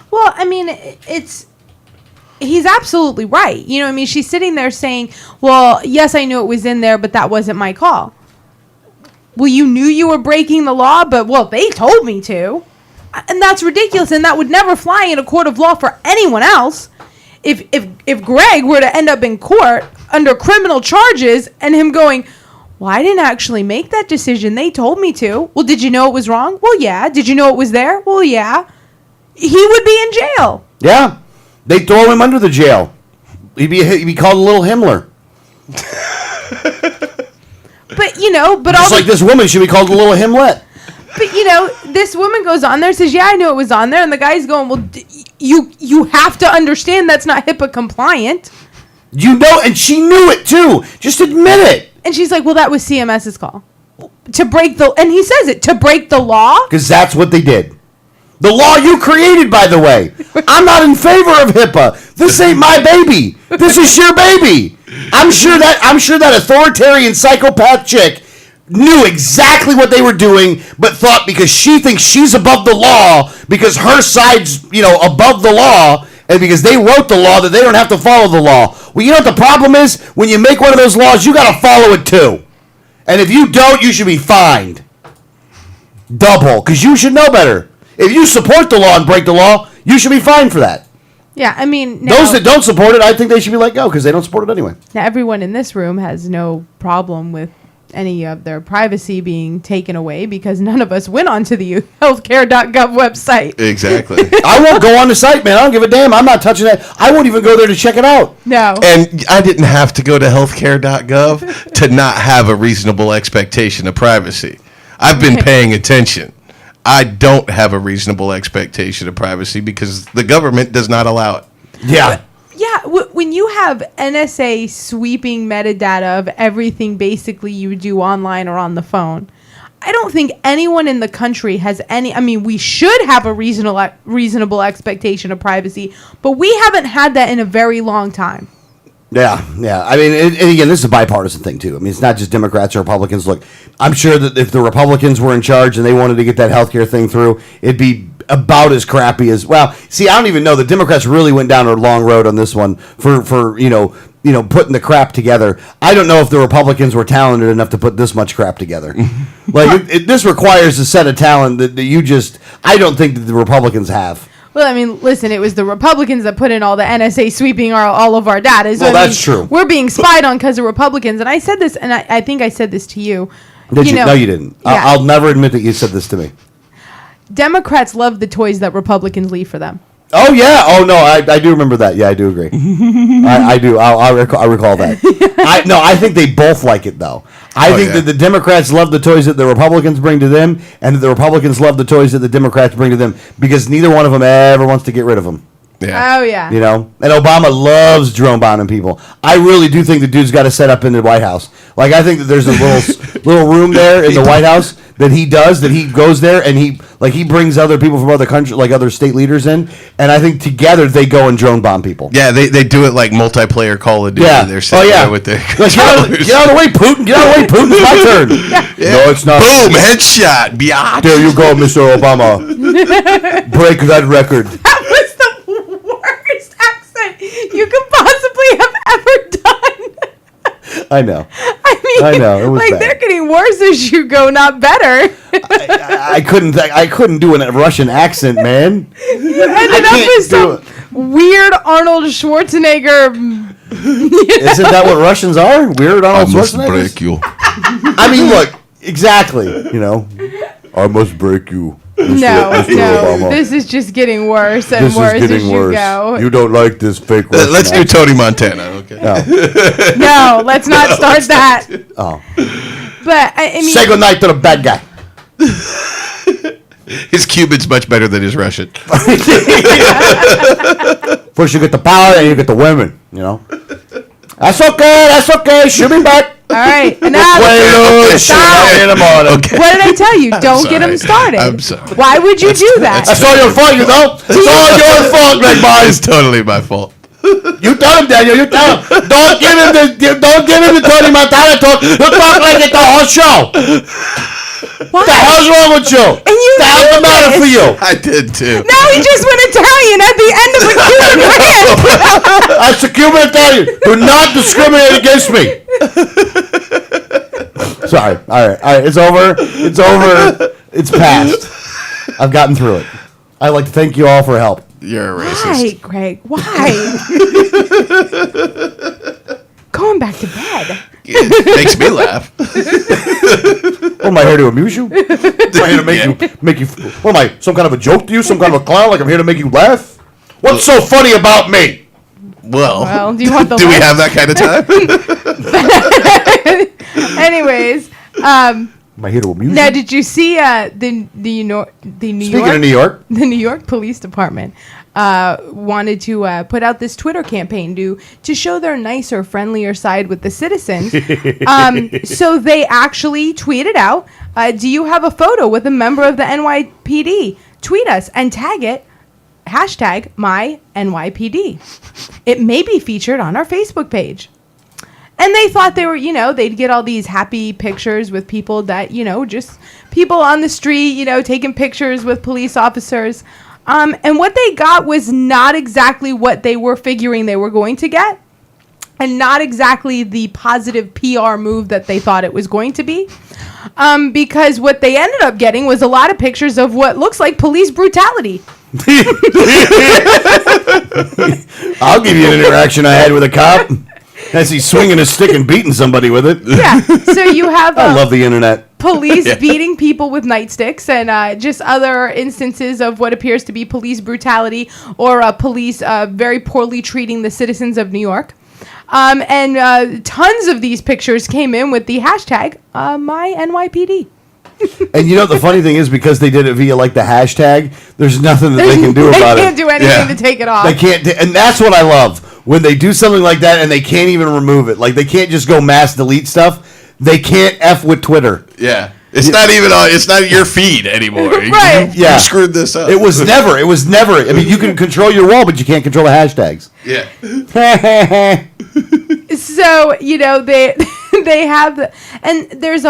Well, I mean, he's absolutely right. She's sitting there saying, well, yes, I knew it was in there, but that wasn't my call. Well, you knew you were breaking the law, but, they told me to. And that's ridiculous, and that would never fly in a court of law for anyone else. If Greg were to end up in court under criminal charges and him going, well, I didn't actually make that decision. They told me to. Well, did you know it was wrong? Well, yeah. Did you know it was there? Well, yeah. He would be in jail. Yeah. They'd throw him under the jail. He'd be called a little Himmler. But, just like this woman should be called a little Himlet. But, this woman goes on there and says, yeah, I knew it was on there. And the guy's going, well, you have to understand that's not HIPAA compliant. And she knew it, too. Just admit it. And she's like, well, that was CMS's call. And he says it, to break the law? Because that's what they did. The law you created, by the way. I'm not in favor of HIPAA. This ain't my baby. This is your baby. I'm sure that authoritarian psychopath chick knew exactly what they were doing, but thought because she thinks she's above the law, because her side's, above the law, and because they wrote the law, that they don't have to follow the law. Well, you know what the problem is? When you make one of those laws, you got to follow it too. And if you don't, you should be fined. Double, because you should know better. If you support the law and break the law, you should be fined for that. Yeah, I mean... Those that don't support it, I think they should be let go, because they don't support it anyway. Now, everyone in this room has no problem with any of their privacy being taken away, because none of us went onto the healthcare.gov website. Exactly. I won't go on the site, man. I don't give a damn. I'm not touching that. I won't even go there to check it out. No. And I didn't have to go to healthcare.gov to not have a reasonable expectation of privacy. I've been paying attention. I don't have a reasonable expectation of privacy because the government does not allow it. Yeah. Yeah, when you have NSA sweeping metadata of everything basically you do online or on the phone, I don't think anyone in the country has any... I mean, we should have a reasonable expectation of privacy, but we haven't had that in a very long time. Yeah. I mean, and again, this is a bipartisan thing, too. I mean, it's not just Democrats or Republicans. Look, I'm sure that if the Republicans were in charge and they wanted to get that healthcare thing through, it'd be about as crappy as... Well, see, I don't even know. The Democrats really went down a long road on this one for putting the crap together. I don't know if the Republicans were talented enough to put this much crap together. This requires a set of talent that you just... I don't think that the Republicans have. Well, I mean, listen, it was the Republicans that put in all the NSA sweeping all of our data. So, well, that's true. We're being spied on because of Republicans. And I said this, and I think I said this to you. Did you? No, you didn't. Yeah. I'll never admit that you said this to me. Democrats love the toys that Republicans leave for them. Oh, yeah. Oh, no, I do remember that. Yeah, I do agree. I do. I recall that. I think they both like it, though. I think that the Democrats love the toys that the Republicans bring to them, and that the Republicans love the toys that the Democrats bring to them, because neither one of them ever wants to get rid of them. Yeah. Oh yeah. You know, and Obama loves drone bombing people. I really do think the dude's got to set up in the White House. Like, I think that there's a little room there in the White House that he goes there and he brings other people from other countries, like other state leaders in, and I think together they go and drone bomb people. Yeah, they do it like multiplayer Call of Duty. Yeah. They're sitting there with their Like, get out of the way, Putin. Get out of the way, Putin. It's my turn. Yeah. No, it's not. Boom, headshot, biatch. There you go, Mr. Obama. Break that record. That was the worst accent you could possibly have ever done. I know. I mean, I know, it was like bad. they're getting worse as you go, not better. I couldn't do a Russian accent, man. You ended up with some weird Arnold Schwarzenegger. Isn't that what Russians are? Weird Arnold Schwarzenegger? break you. I mean, look, exactly. You know, I must break you. No, Mr. Obama. this is just getting worse and This worse is as getting you worse. go. You don't like this fake Russian Let's do accent. Tony Montana, okay? No. No, let's not start that. Oh. But I mean, Say goodnight to the bad guy. His Cuban's much better than his Russian. First you get the power, and you get the women. You know. That's okay. Shoot me back. all right, enough. Stop. In the morning. Okay. What did I tell you? Don't get him sorry. started. I'm sorry. Why would you do that? That's all your fault, you know. It's all your fault, Greg It's Barnes. totally my fault. You tell him, Daniel. You tell him. Don't give him the Tony Montana talk. You talk like it's the whole show. Why? What the hell's wrong with you? And you the hell's the knew matter this. for you? I did too. Now he just went Italian at the end of a Cuban rant. That's a Cuban Italian. Do not discriminate against me. Sorry. All right. It's over. It's past. I've gotten through it. I'd like to thank you all for help. You're a Why, racist. Greg? Why? Going back to bed. It makes me laugh. What am I here to amuse you? Am I here to make you? What am I? Some kind of a joke to you? Some kind of a clown? Like I'm here to make you laugh? What's so funny about me? Well, Do you want the do we list? have that kind of time? Anyways, Am I here to amuse now you? did you see the New York Speaking of New York, the New York Police Department wanted to put out this Twitter campaign to show their nicer, friendlier side with the citizens. So they actually tweeted out, do you have a photo with a member of the NYPD? Tweet us and tag it, hashtag my NYPD. It may be featured on our Facebook page. And they thought they were, they'd get all these happy pictures with people that, just people on the street, taking pictures with police officers. And what they got was not exactly what they were figuring they were going to get. And not exactly the positive PR move that they thought it was going to be. Because what they ended up getting was a lot of pictures of what looks like police brutality. I'll give you an interaction I had with a cop as he's swinging a stick and beating somebody with it. Yeah. So you have... I love the internet. police beating people with nightsticks and just other instances of what appears to be police brutality or police very poorly treating the citizens of New York. And tons of these pictures came in with the hashtag MyNYPD. And the funny thing is, because they did it via like the hashtag, there's nothing that they can do about They it. can't do anything to take it off. They can't, and that's what I love when they do something like that and they can't even remove it. Like they can't just go mass delete stuff. They can't F with Twitter. Yeah. It's not even on. It's not your feed anymore. Right. You screwed this up. It was never. I mean, you can control your wall, but you can't control the hashtags. Yeah. So they have, and there's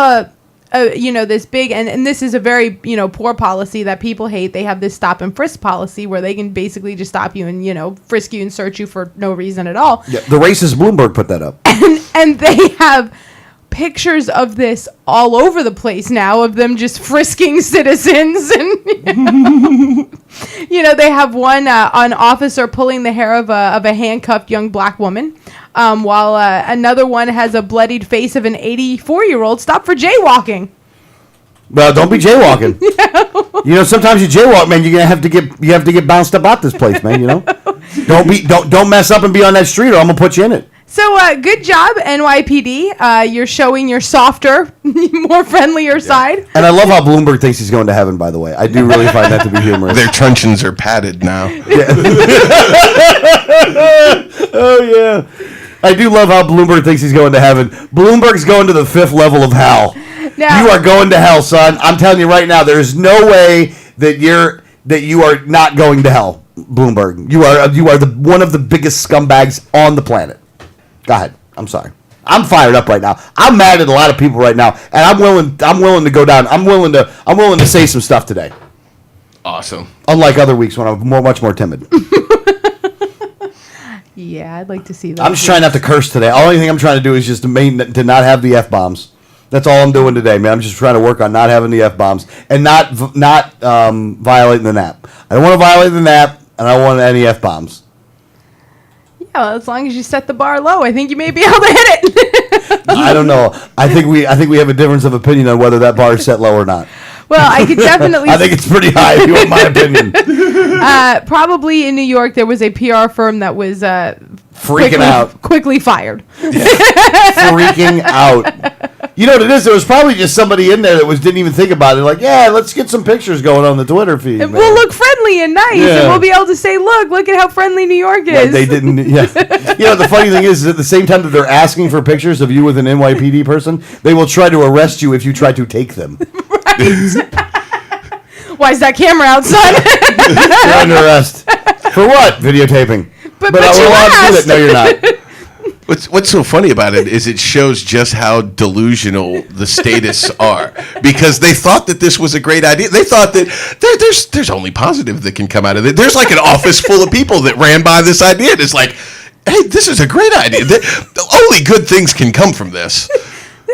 this big, and this is a very poor policy that people hate. They have this stop and frisk policy where they can basically just stop you and frisk you and search you for no reason at all. Yeah, the racist Bloomberg put that up. And they have pictures of this all over the place now of them just frisking citizens and they have one an officer pulling the hair of a handcuffed young black woman while another one has a bloodied face of an 84-year-old stopped for jaywalking. Well, don't be jaywalking. Sometimes you jaywalk, man. You're gonna have to get bounced up out this place, man. Don't mess up and be on that street, or I'm gonna put you in it. So good job, NYPD. You're showing your softer, more friendlier side. And I love how Bloomberg thinks he's going to heaven, by the way. I do really find that to be humorous. Their truncheons are padded now. Oh, yeah. I do love how Bloomberg thinks he's going to heaven. Bloomberg's going to the 5th level of hell. Now, You are going to hell, son. I'm telling you right now, there is no way that you are not going to hell, Bloomberg. You are one of the biggest scumbags on the planet. Go ahead. I'm sorry. I'm fired up right now. I'm mad at a lot of people right now, and I'm willing to go down. I'm willing to say some stuff today. Awesome. Unlike other weeks when I'm much more timid. yeah, I'd like to see that. I'm just trying not to curse today. Only thing I'm trying to do is just to not have the F-bombs. That's all I'm doing today, man. I'm just trying to work on not having the F-bombs and not violating the NAP. I don't want to violate the NAP, and I don't want any F-bombs. Yeah, well, as long as you set the bar low, I think you may be able to hit it. I don't know. I think we have a difference of opinion on whether that bar is set low or not. Well, I could definitely. I think it's pretty high, if you want my opinion. Probably in New York, there was a PR firm that was quickly fired. Freaking out. You know what it is? There was probably just somebody in there that didn't even think about it. Like, yeah, let's get some pictures going on the Twitter feed. We'll look friendly and nice, and we'll be able to say, look at how friendly New York is. Like they didn't. Yeah. You know, the funny thing is at the same time that they're asking for pictures of you with an NYPD person, they will try to arrest you if you try to take them. Why is that camera out, son? You're under arrest. For what? Videotaping. But we're you allowed to do asked. that. No, you're not. What's so funny about it is it shows just how delusional the statists are, because they thought that this was a great idea. They thought that there's only positive that can come out of it. There's like an office full of people that ran by this idea, and it's like, hey, this is a great idea. Only good things can come from this.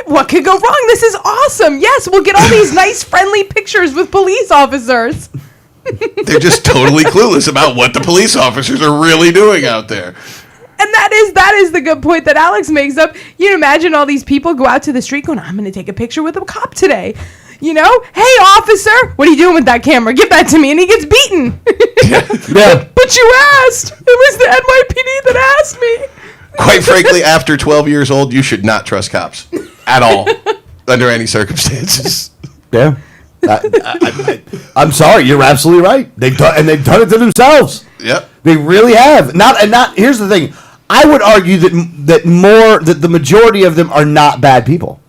What could go wrong? This is awesome. Yes, we'll get all these nice, friendly pictures with police officers. They're just totally clueless about what the police officers are really doing out there. And that is the good point that Alex makes up. You imagine all these people go out to the street going, I'm going to take a picture with a cop today. You know, hey, officer, what are you doing with that camera? Give that to me. And he gets beaten. Yeah. But you asked. It was the NYPD that asked me. Quite frankly, after 12 years old, you should not trust cops at all, under any circumstances. Yeah. I'm sorry. You're absolutely right. They've done it to themselves. Yep. They really have. Here's the thing. I would argue that the majority of them are not bad people.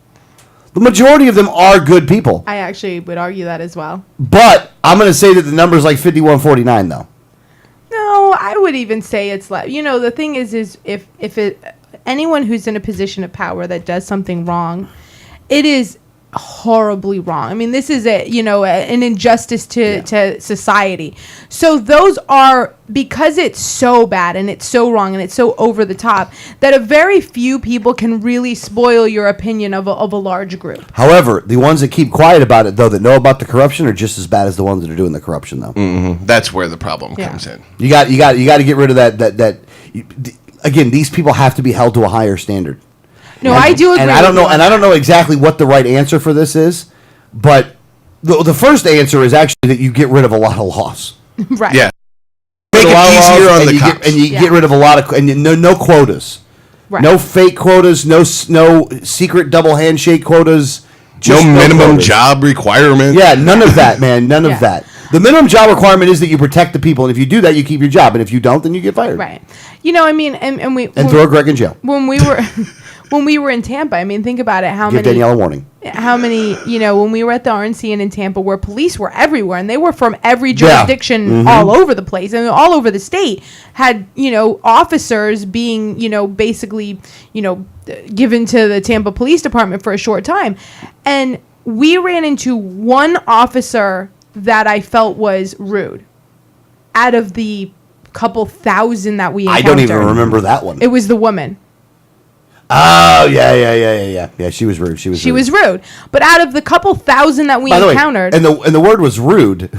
The majority of them are good people. I actually would argue that as well. But I'm going to say that the number is like 51-49, though. No, I would even say it's less. You know, the thing is if anyone who's in a position of power that does something wrong, it is horribly wrong. I mean, this is an injustice to society. So those are, because it's so bad and it's so wrong and it's so over the top, that a very few people can really spoil your opinion of a large group. However, the ones that keep quiet about it, though, that know about the corruption, are just as bad as the ones that are doing the corruption, though. Mm-hmm. That's where the problem comes in. You got to get rid of that. Again, these people have to be held to a higher standard. No, I do agree. And I don't know exactly what the right answer for this is, but the first answer is actually that you get rid of a lot of laws. Right. Yeah. Make it easier on the cops. And you get rid of a lot of no quotas. Right. No fake quotas, no secret double handshake quotas. No minimum quotas. job requirement. Yeah, none of that, man. None of that. The minimum job requirement is that you protect the people, and if you do that, you keep your job, and if you don't, then you get fired. Right. You know, I mean, and throw Greg in jail. When we were in Tampa, I mean, think about it. Give Danielle a warning. How many, when we were at the RNC and in Tampa, where police were everywhere, and they were from every jurisdiction all over the place, and all over the state, had, officers being, basically, given to the Tampa Police Department for a short time. And we ran into one officer that I felt was rude out of the couple thousand that we encountered. I don't even remember that one. It was the woman. Oh, yeah. Yeah, she was rude. She was rude. But out of the couple thousand that we encountered. And the word was rude.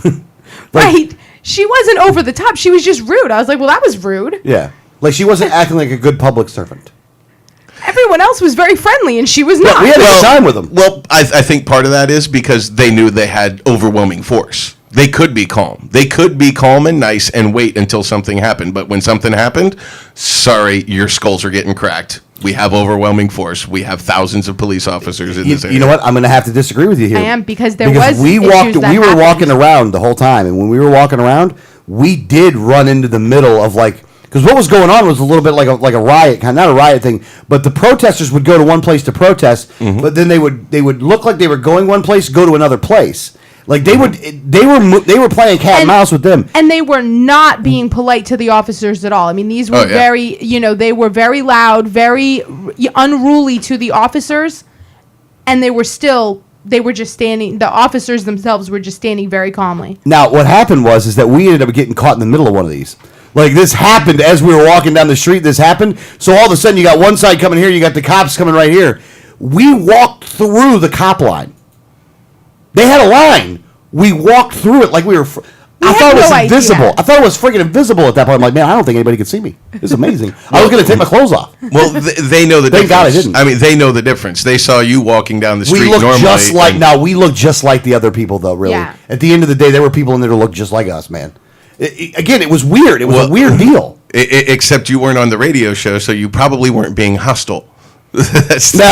Right. She wasn't over the top. She was just rude. I was like, well, that was rude. Yeah. Like, she wasn't acting like a good public servant. Everyone else was very friendly, and she was not. We had a good time with them. Well, I think part of that is because they knew they had overwhelming force. They could be calm. They could be calm and nice and wait until something happened. But when something happened, sorry, your skulls are getting cracked. We have overwhelming force. We have thousands of police officers in this area. You know what? I'm going to have to disagree with you here. I am, because we were walking around the whole time, and when we were walking around, we did run into the middle of because what was going on was a little bit like a riot, not a riot thing, but the protesters would go to one place to protest, but then they would look like they were going one place, go to another place. Like they were playing cat and mouse with them, and they were not being polite to the officers at all. I mean, these were very, they were very loud, very unruly to the officers, and they were just standing. The officers themselves were just standing very calmly. Now, what happened was that we ended up getting caught in the middle of one of these. Like, this happened as we were walking down the street. This happened, so all of a sudden you got one side coming here, you got the cops coming right here. We walked through the cop line. They had a line. We walked through it like we were. I thought it was invisible. I thought it was freaking invisible at that point. I'm like, man, I don't think anybody could see me. It's amazing. I was going to take my clothes off. Well, they know the difference. Thank God I didn't. I mean, they know the difference. They saw you walking down the street we looked normally. We looked just like the other people, though, really. Yeah. At the end of the day, there were people in there who looked just like us, man. Again, it was weird. It was a weird deal. Except you weren't on the radio show, so you probably weren't being hostile. That's true.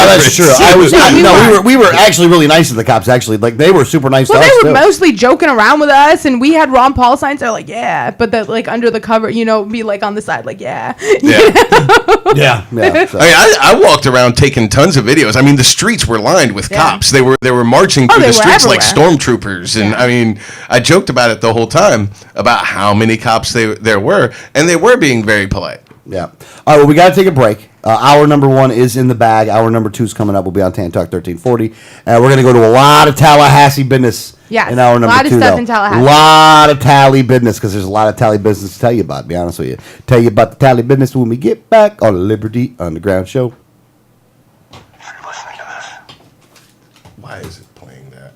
We were actually really nice to the cops. Actually, like they were super nice to us. Well, they were too. mostly joking around with us, and we had Ron Paul signs. They're like, yeah, but that like under the cover, be like on the side, like, yeah. Yeah. So. I walked around taking tons of videos. I mean, the streets were lined with cops. They were marching through the streets like stormtroopers, and I mean, I joked about it the whole time about how many cops there were, and they were being very polite. Yeah. All right, well, we got to take a break. Hour number 1 is in the bag. Hour number 2 is coming up. We'll be on Tan Talk 1340. We're going to go to a lot of Tallahassee business in hour number 2. A lot of stuff in Tallahassee. A lot of Tally business, because there's a lot of Tally business to tell you about, to be honest with you. Tell you about the Tally business when we get back on the Liberty Underground Show. Listening to this. Why is it playing that?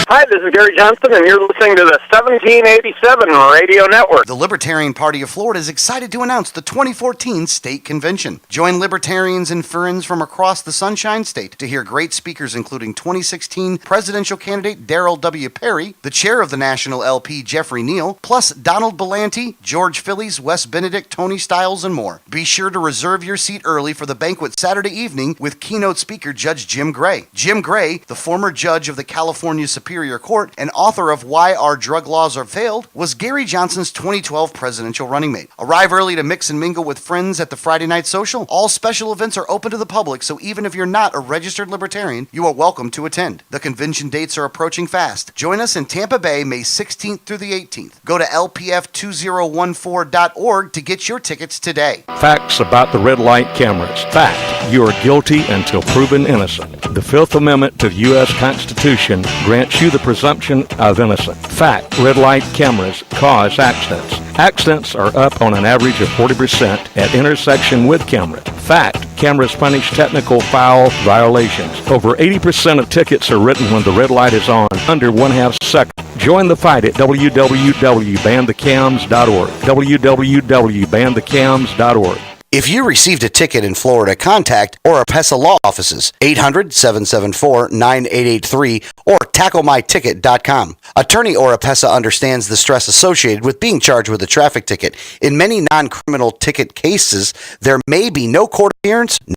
Hi, this is Gary Johnson, and you're listening to the 1787 Radio Network. The Libertarian Party of Florida is excited to announce the 2014 State Convention. Join libertarians and friends from across the Sunshine State to hear great speakers including 2016 presidential candidate Darrell W. Perry, the chair of the National LP Jeffrey Neal, plus Donald Belanti, George Phillies, Wes Benedict, Tony Stiles, and more. Be sure to reserve your seat early for the banquet Saturday evening with keynote speaker Judge Jim Gray. Jim Gray, the former judge of the California Superior Court and author of Why Our Drug Laws Are Failed, was Gary Johnson's 2012 presidential running mate. Arrive early to mix and mingle with friends at the Friday Night Social. All special events are open to the public, so even if you're not a registered libertarian, you are welcome to attend. The convention dates are approaching fast. Join us in Tampa Bay, May 16th through the 18th. Go to lpf2014.org to get your tickets today. Facts about the red light cameras. Fact, you are guilty until proven innocent. The Fifth Amendment to the U.S. Constitution grants you the presumption of innocence. Fact, red light cameras cause accidents. Accidents are up on an average of 40% at intersection with cameras. Fact, cameras punish technical foul violations. Over 80% of tickets are written when the red light is on, under 1/2 second. Join the fight at www.banthecams.org. www.banthecams.org. If you received a ticket in Florida, contact Oropesa Law Offices, 800-774-9883 or tacklemyticket.com. Attorney Oropesa understands the stress associated with being charged with a traffic ticket. In many non-criminal ticket cases, there may be no court appearance, no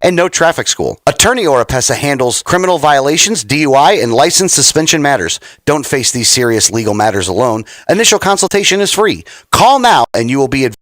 and no traffic school. Attorney Oropesa handles criminal violations, DUI, and license suspension matters. Don't face these serious legal matters alone. Initial consultation is free. Call now and you will be advised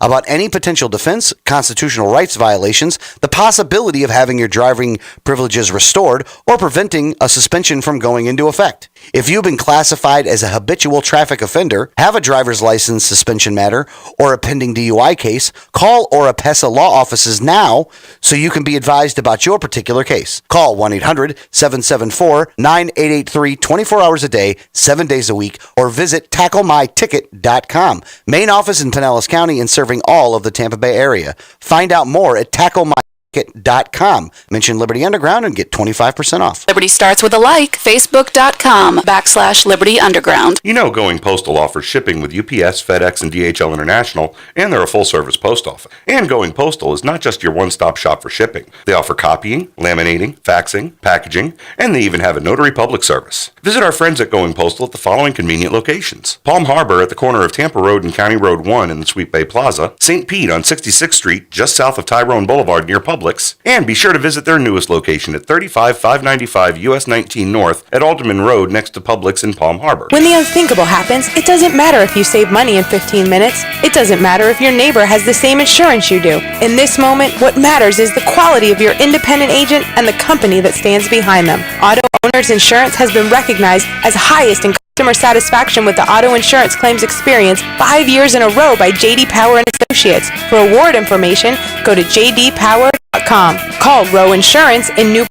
about any potential defense, constitutional rights violations, the possibility of having your driving privileges restored, or preventing a suspension from going into effect. If you've been classified as a habitual traffic offender, have a driver's license suspension matter, or a pending DUI case, call Oropesa Law Offices now so you can be advised about your particular case. Call 1-800-774-9883 24 hours a day, 7 days a week, or visit tacklemyticket.com. Main office in Pinellas County and serving all of the Tampa Bay area. Find out more at tacklemyticket.com. Mention Liberty Underground and get 25% off. Liberty starts with a like. Facebook.com/Liberty Underground. You know Going Postal offers shipping with UPS, FedEx, and DHL International, and they're a full-service post office. And Going Postal is not just your one-stop shop for shipping. They offer copying, laminating, faxing, packaging, and they even have a notary public service. Visit our friends at Going Postal at the following convenient locations: Palm Harbor at the corner of Tampa Road and County Road 1 in the Sweet Bay Plaza, St. Pete on 66th Street just south of Tyrone Boulevard near Publix, and be sure to visit their newest location at 35595 US 19 North at Alderman Road next to Publix in Palm Harbor. When the unthinkable happens, it doesn't matter if you save money in 15 minutes. It doesn't matter if your neighbor has the same insurance you do. In this moment, what matters is the quality of your independent agent and the company that stands behind them. Auto Owners Insurance has been recognized as highest in customer satisfaction with the auto insurance claims experience 5 years in a row by J.D. Power and Associates. For award information, go to jdpower.com. Call Row Insurance in New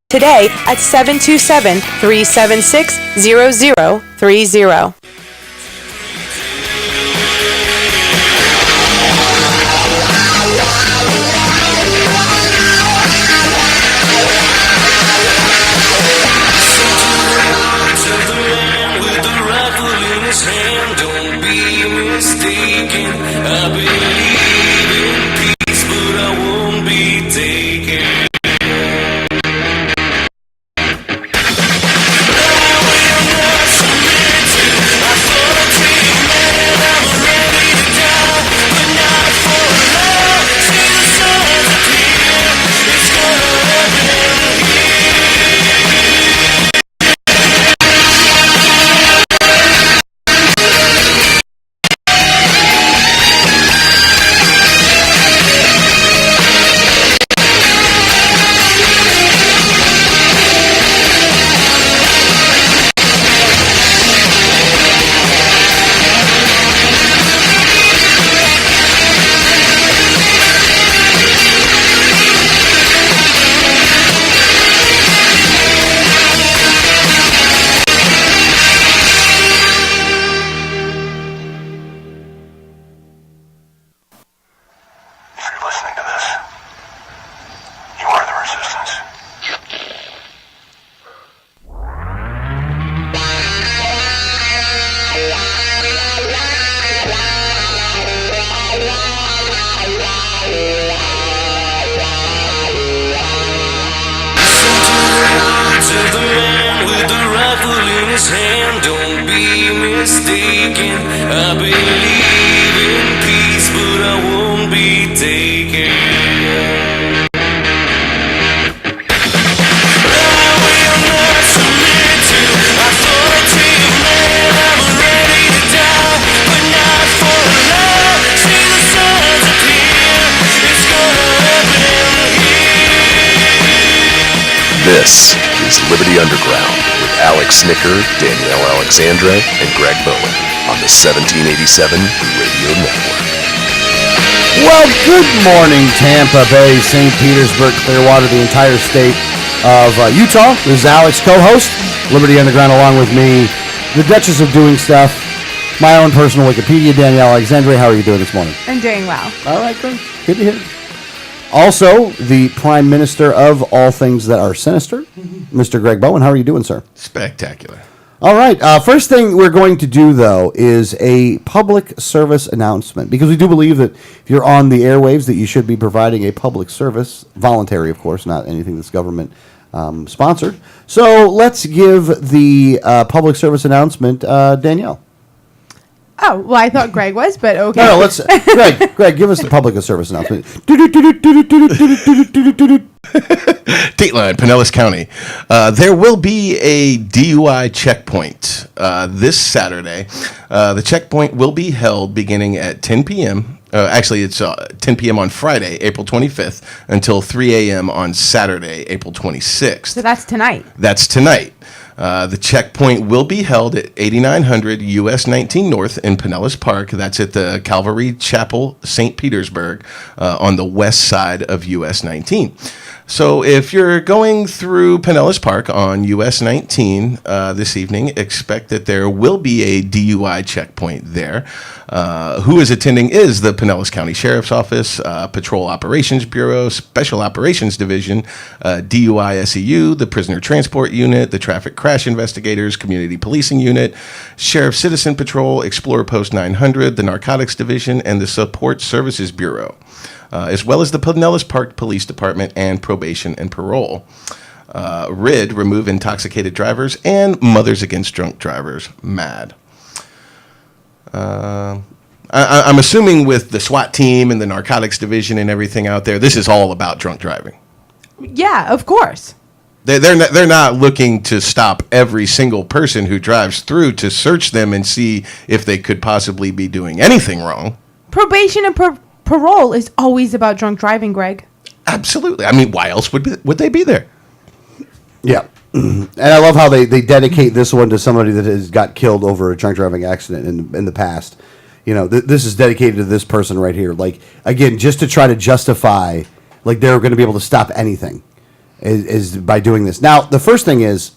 today at 727-376-0030. Don't be mistaken. I believe in peace, but I won't be taken. mistaken. I believe in peace, but I won't be taken. I will not submit to authority, man. I'm ready to die, but not for love. See the signs appear. It's gonna happen here. This is Liberty Underground with Alex Snicker, Danielle Alexandra, and Greg Bowen on the 1787 Radio Network. Well, good morning, Tampa Bay, St. Petersburg, Clearwater, the entire state of Utah. This is Alex, co-host, Liberty Underground, along with me, the Duchess of Doing Stuff, my own personal Wikipedia, Danielle Alexandra. How are you doing this morning? I'm doing well. All right, good. Good to hear. Also, the Prime Minister of all things that are sinister, Mr. Greg Bowen. How are you doing, sir? Spectacular. All right. First thing we're going to do, though, is a public service announcement, because we do believe that if you're on the airwaves, that you should be providing a public service, voluntary, of course, not anything that's government sponsored. So let's give the public service announcement, Danielle. Oh, well, I thought Greg was, but okay. No, let's Greg, give us the public service announcement. Dateline, Pinellas County. There will be a DUI checkpoint this Saturday. The checkpoint will be held beginning at 10 p.m. Actually, it's 10 p.m. on Friday, April 25th, until 3 a.m. on Saturday, April 26th. So that's tonight. That's tonight. The checkpoint will be held at 8900 US 19 North in Pinellas Park. That's at the Calvary Chapel, St. Petersburg, on the west side of US 19. So if you're going through Pinellas Park on US 19 this evening, expect that there will be a DUI checkpoint there. Who is attending is the Pinellas County Sheriff's Office, Patrol Operations Bureau, Special Operations Division, DUI SEU, the Prisoner Transport Unit, the Traffic Crash Investigators, Community Policing Unit, Sheriff Citizen Patrol, Explorer Post 900, the Narcotics Division, and the Support Services Bureau, as well as the Pinellas Park Police Department and Probation and Parole. RID, Remove Intoxicated Drivers, and Mothers Against Drunk Drivers, MAD. I'm assuming with the SWAT team and the Narcotics Division and everything out there, this is all about drunk driving. Yeah, of course. They're not looking to stop every single person who drives through to search them and see if they could possibly be doing anything wrong. Probation and parole is always about drunk driving, Greg. Absolutely. I mean, why else would they be there? Yeah. And I love how they dedicate this one to somebody that has got killed over a drunk driving accident in the past. You know, this is dedicated to this person right here. Like, again, just to try to justify, like, they're going to be able to stop anything is by doing this. Now, the first thing is,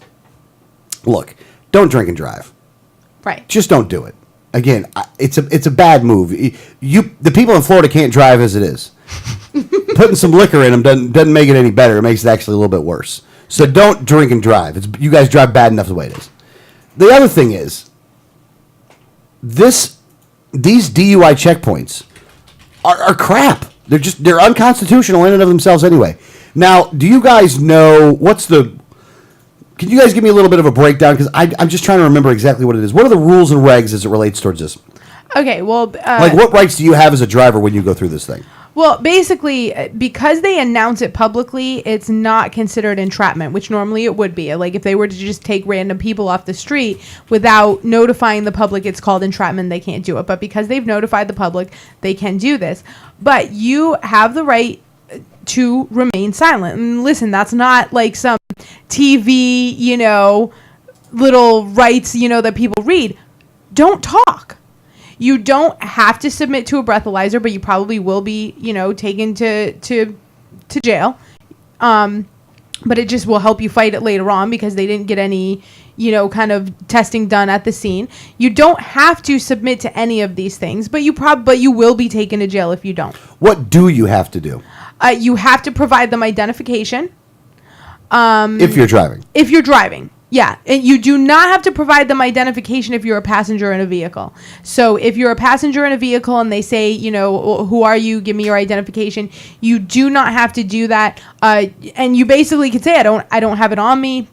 look, don't drink and drive. Right. Just don't do it. Again, it's a bad move. The people in Florida can't drive as it is. Putting some liquor in them doesn't make it any better. It makes it actually a little bit worse. So don't drink and drive. You guys drive bad enough the way it is. The other thing is, these DUI checkpoints are crap. They're unconstitutional in and of themselves anyway. Now, do you guys know can you guys give me a little bit of a breakdown? Because I'm just trying to remember exactly what it is. What are the rules and regs as it relates towards this? Okay, well... like, what rights do you have as a driver when you go through this thing? Well, basically, because they announce it publicly, it's not considered entrapment, which normally it would be. Like, if they were to just take random people off the street without notifying the public, it's called entrapment. They can't do it. But because they've notified the public, they can do this. But you have the right to remain silent. And listen, that's not like some TV, little rights, that people read. Don't talk. You don't have to submit to a breathalyzer, but you probably will be, taken to jail. But it just will help you fight it later on because they didn't get any, kind of testing done at the scene. You don't have to submit to any of these things, but you will be taken to jail if you don't. What do you have to do? You have to provide them identification. If you're driving. If you're driving. Yeah, and you do not have to provide them identification if you're a passenger in a vehicle. So if you're a passenger in a vehicle and they say, who are you? Give me your identification. You do not have to do that. And you basically could say, I don't have it on me.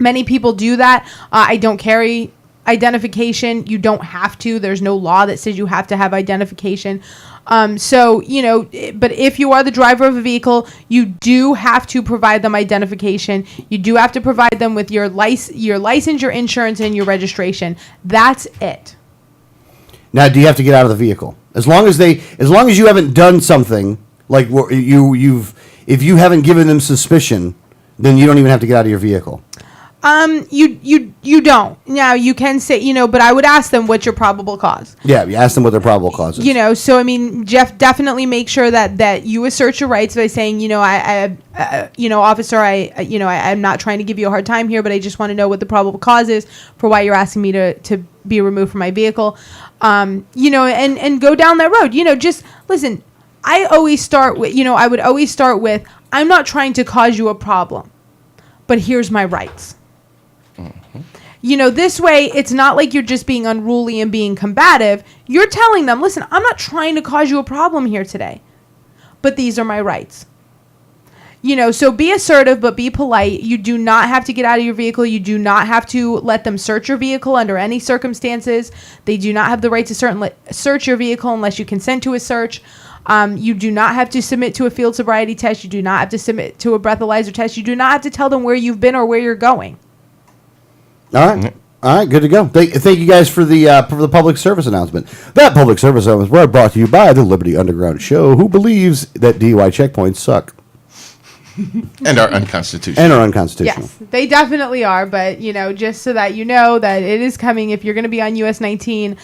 Many people do that. I don't carry identification. You don't have to. There's no law that says you have to have identification. But if you are the driver of a vehicle, you do have to provide them identification. You do have to provide them with your license, your insurance, and your registration. That's it. Now, do you have to get out of the vehicle? As long as you haven't done something like if you haven't given them suspicion, then you don't even have to get out of your vehicle. You don't. Now you can say, but I would ask them what's your probable cause. Yeah, you ask them what their probable cause is. So I mean, Jeff, definitely make sure that you assert your rights by saying, officer, I'm not trying to give you a hard time here, but I just want to know what the probable cause is for why you're asking me to be removed from my vehicle. And go down that road. Just listen. I always start with, I would always start with, I'm not trying to cause you a problem, but here's my rights. This way, it's not like you're just being unruly and being combative. You're telling them, listen, I'm not trying to cause you a problem here today, but these are my rights. So be assertive, but be polite. You do not have to get out of your vehicle. You do not have to let them search your vehicle under any circumstances. They do not have the right to search your vehicle unless you consent to a search. You do not have to submit to a field sobriety test. You do not have to submit to a breathalyzer test. You do not have to tell them where you've been or where you're going. All right. All right, good to go. Thank you guys for the public service announcement. That public service announcement was brought to you by the Liberty Underground Show, who believes that DUI checkpoints suck. And are unconstitutional. Yes, they definitely are. But, just so that you know that it is coming, if you're going to be on US 19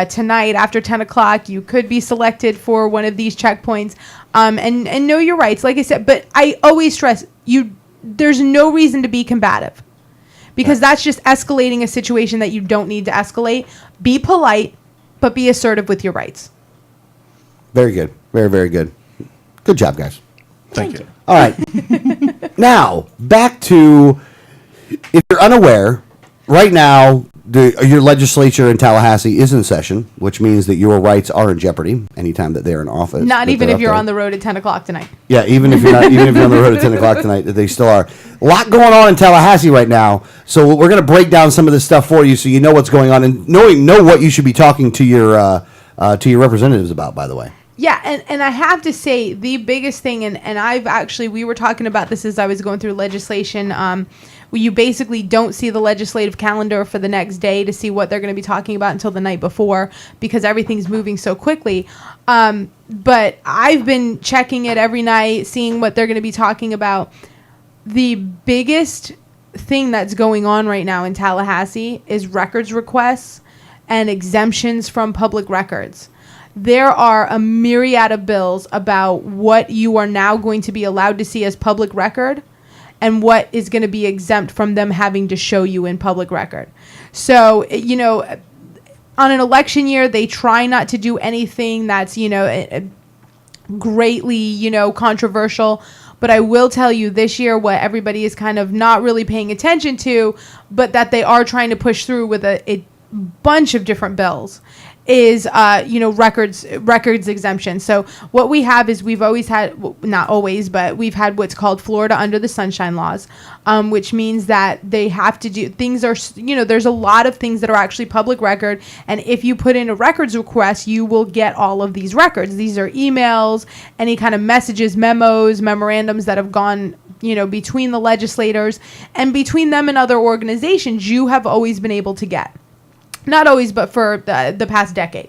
tonight after 10 o'clock, you could be selected for one of these checkpoints. And know your rights, like I said. But I always stress, there's no reason to be combative. Because that's just escalating a situation that you don't need to escalate. Be polite, but be assertive with your rights. Very good. Very, very good. Good job, guys. Thank you. All right. Now, back to, if you're unaware, right now, your legislature in Tallahassee is in session, which means that your rights are in jeopardy anytime that they're in office. Not even if you're on the road at 10 o'clock tonight. Yeah, even if you're on the road at 10 o'clock tonight, they still are. A lot going on in Tallahassee right now, so we're going to break down some of this stuff for you so you know what's going on and know what you should be talking to your representatives about, by the way. Yeah, and I have to say, the biggest thing, and we were talking about this as I was going through legislation, where you basically don't see the legislative calendar for the next day to see what they're going to be talking about until the night before because everything's moving so quickly. But I've been checking it every night, seeing what they're going to be talking about. The biggest thing that's going on right now in Tallahassee is records requests and exemptions from public records. There are a myriad of bills about what you are now going to be allowed to see as public record and what is going to be exempt from them having to show you in public record. So, on an election year, they try not to do anything that's, greatly, controversial. But I will tell you this year what everybody is kind of not really paying attention to, but that they are trying to push through with a bunch of different bills is, records exemption. So what we have is we've always had, not always, but we've had what's called Florida Under the Sunshine Laws, which means that they have to do, things are, there's a lot of things that are actually public record. And if you put in a records request, you will get all of these records. These are emails, any kind of messages, memos, memorandums that have gone between the legislators and between them and other organizations you have always been able to get. Not always, but for the past decade.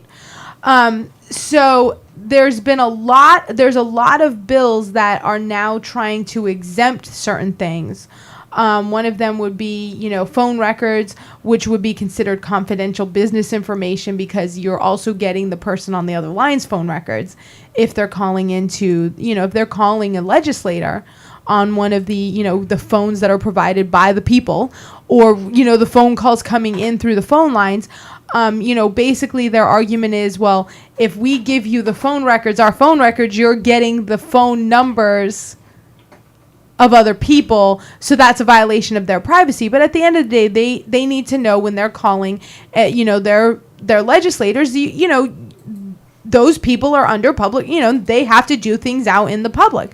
So there's a lot of bills that are now trying to exempt certain things. One of them would be, phone records, which would be considered confidential business information because you're also getting the person on the other line's phone records if they're calling if they're calling a legislator on one of the, the phones that are provided by the people or, the phone calls coming in through the phone lines. Basically their argument is, well, if we give you the phone records, our phone records, you're getting the phone numbers of other people, so that's a violation of their privacy. But at the end of the day, they need to know when they're calling, their legislators, those people are under public, they have to do things out in the public.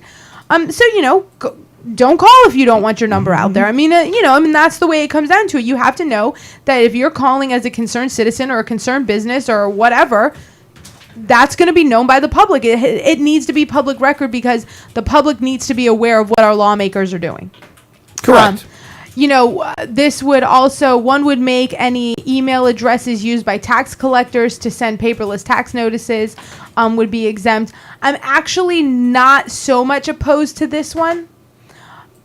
Don't call if you don't want your number out there. I mean, that's the way it comes down to it. You have to know that if you're calling as a concerned citizen or a concerned business or whatever, that's going to be known by the public. It needs to be public record because the public needs to be aware of what our lawmakers are doing. Correct. This would also, one would make any email addresses used by tax collectors to send paperless tax notices would be exempt. I'm actually not so much opposed to this one.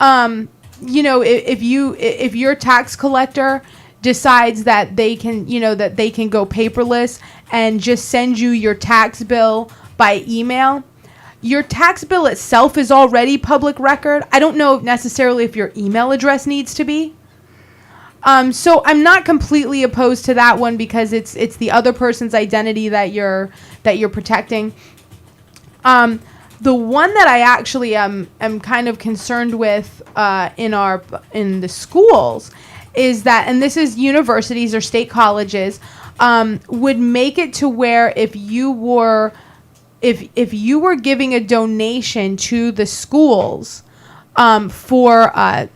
If your tax collector decides that they can, that they can go paperless and just send you your tax bill by email, your tax bill itself is already public record. I don't know necessarily if your email address needs to be. So I'm not completely opposed to that one because it's the other person's identity that you're protecting. The one that I actually am kind of concerned with in the schools is that, and this is universities or state colleges, would make it to where if you were giving a donation to the schools, for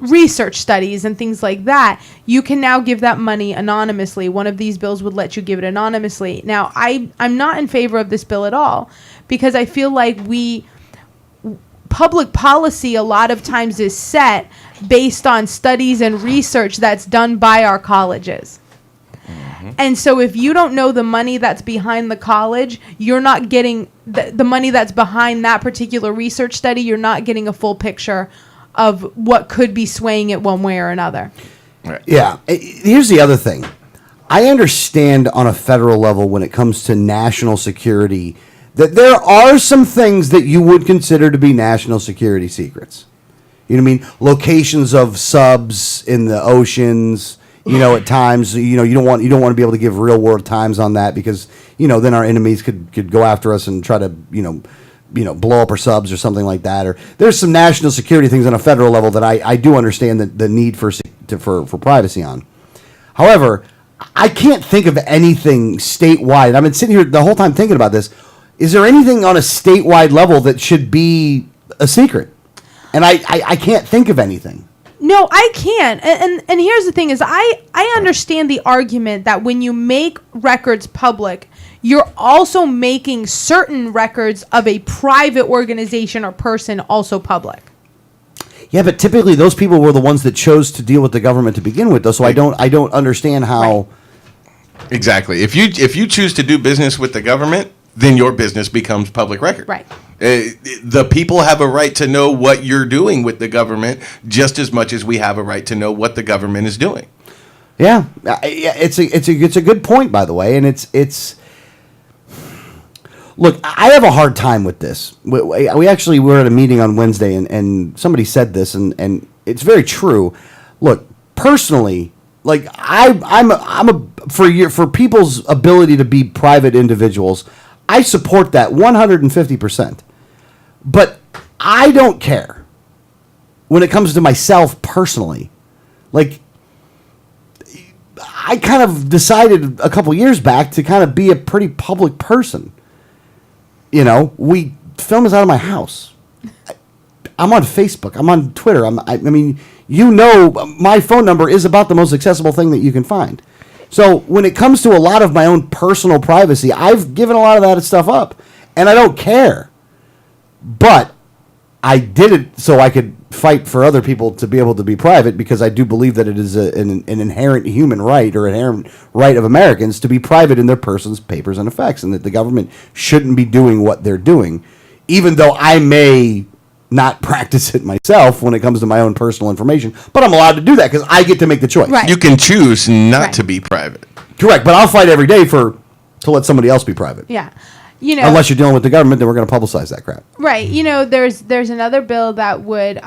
research studies and things like that, you can now give that money anonymously. One of these bills would let you give it anonymously. Now, I'm not in favor of this bill at all, because I feel like public policy a lot of times is set based on studies and research that's done by our colleges. And so if you don't know the money that's behind the college, you're not getting the money that's behind that particular research study. You're not getting a full picture of what could be swaying it one way or another. Right. Yeah. Here's the other thing. I understand on a federal level when it comes to national security that there are some things that you would consider to be national security secrets. You know what I mean? Locations of subs in the oceans. At times, you don't want to be able to give real world times on that, because then our enemies could go after us and try to blow up our subs or something like that. Or there's some national security things on a federal level that I do understand the need for privacy on. However, I can't think of anything statewide. I've been sitting here the whole time thinking about this. Is there anything on a statewide level that should be a secret? And I can't think of anything. No, I can't. And here's the thing is I understand the argument that when you make records public, you're also making certain records of a private organization or person also public. Yeah, but typically those people were the ones that chose to deal with the government to begin with, though. So I don't understand how. Right. Exactly. If you choose to do business with the government, then your business becomes public record. Right. The people have a right to know what you're doing with the government just as much as we have a right to know what the government is doing. Yeah, it's a good point, by the way, and it's. Look, I have a hard time with this. We actually were at a meeting on Wednesday, and somebody said this, and it's very true. Look, personally, like for people's ability to be private individuals, I support that 150%. But I don't care when it comes to myself personally. Like, I kind of decided a couple years back to kind of be a pretty public person. Film is out of my house. I'm on Facebook. I'm on Twitter. I mean, my phone number is about the most accessible thing that you can find. So when it comes to a lot of my own personal privacy, I've given a lot of that stuff up, and I don't care. But I did it so I could fight for other people to be able to be private, because I do believe that it is an inherent human right, or inherent right of Americans to be private in their persons, papers, and effects, and that the government shouldn't be doing what they're doing, even though I may not practice it myself when it comes to my own personal information. But I'm allowed to do that because I get to make the choice. Right. You can choose not to be private. Correct, but I'll fight every day to let somebody else be private. Yeah. Unless you're dealing with the government, then we're going to publicize that crap. Right. There's another bill that would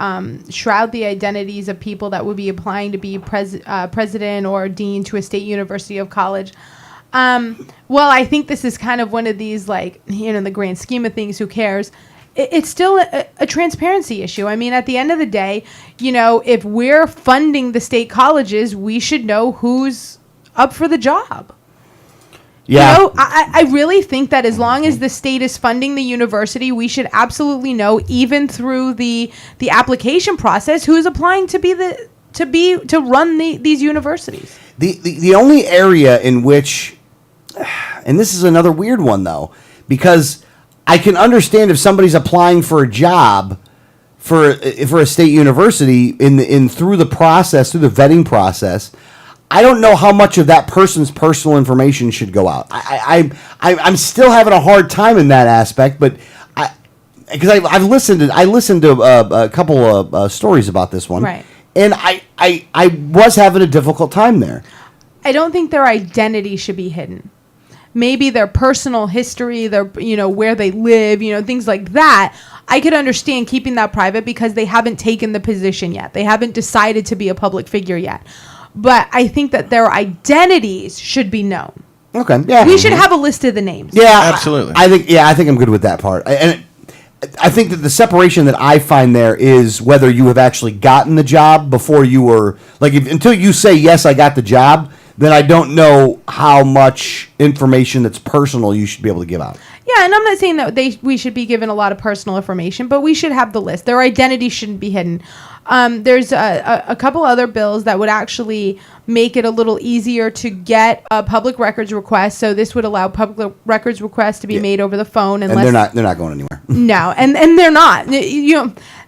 shroud the identities of people that would be applying to be president or dean to a state university of college. Well, I think this is kind of one of these, like, in the grand scheme of things, who cares? It's still a transparency issue. I mean, at the end of the day, if we're funding the state colleges, we should know who's up for the job. Yeah. I really think that as long as the state is funding the university, we should absolutely know, even through the application process, who's applying to run these universities. The only area in which, and this is another weird one though, because I can understand if somebody's applying for a job for a state university through the vetting process. I don't know how much of that person's personal information should go out. I'm still having a hard time in that aspect, but because I listened to a couple of stories about this one, right? And I was having a difficult time there. I don't think their identity should be hidden. Maybe their personal history, their where they live, things like that. I could understand keeping that private because they haven't taken the position yet. They haven't decided to be a public figure yet. But I think that their identities should be known. Okay. Yeah. We should have a list of the names. Yeah, absolutely. I think I'm good with that part. And I think that the separation that I find there is whether you have actually gotten the job before you were until you say yes, I got the job. then I don't know how much information that's personal you should be able to give out. Yeah, and I'm not saying that we should be given a lot of personal information, but we should have the list. Their identity shouldn't be hidden. There's a couple other bills that would actually make it a little easier to get a public records request. So this would allow public records requests to be made over the phone, and they're not going anywhere. No, and they're not.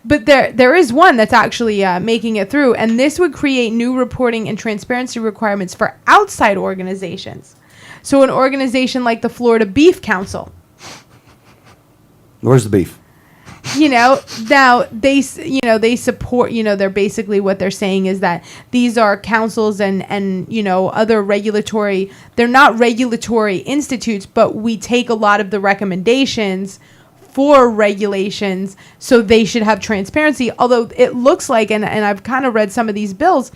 But there is one that's actually making it through, and this would create new reporting and transparency requirements for outside organizations. So an organization like the Florida Beef Council. Where's the beef? Now they support, they're basically what they're saying is that these are councils and other regulatory, they're not regulatory institutes, but we take a lot of the recommendations for regulations, so they should have transparency. Although it looks like, and I've kind of read some of these bills,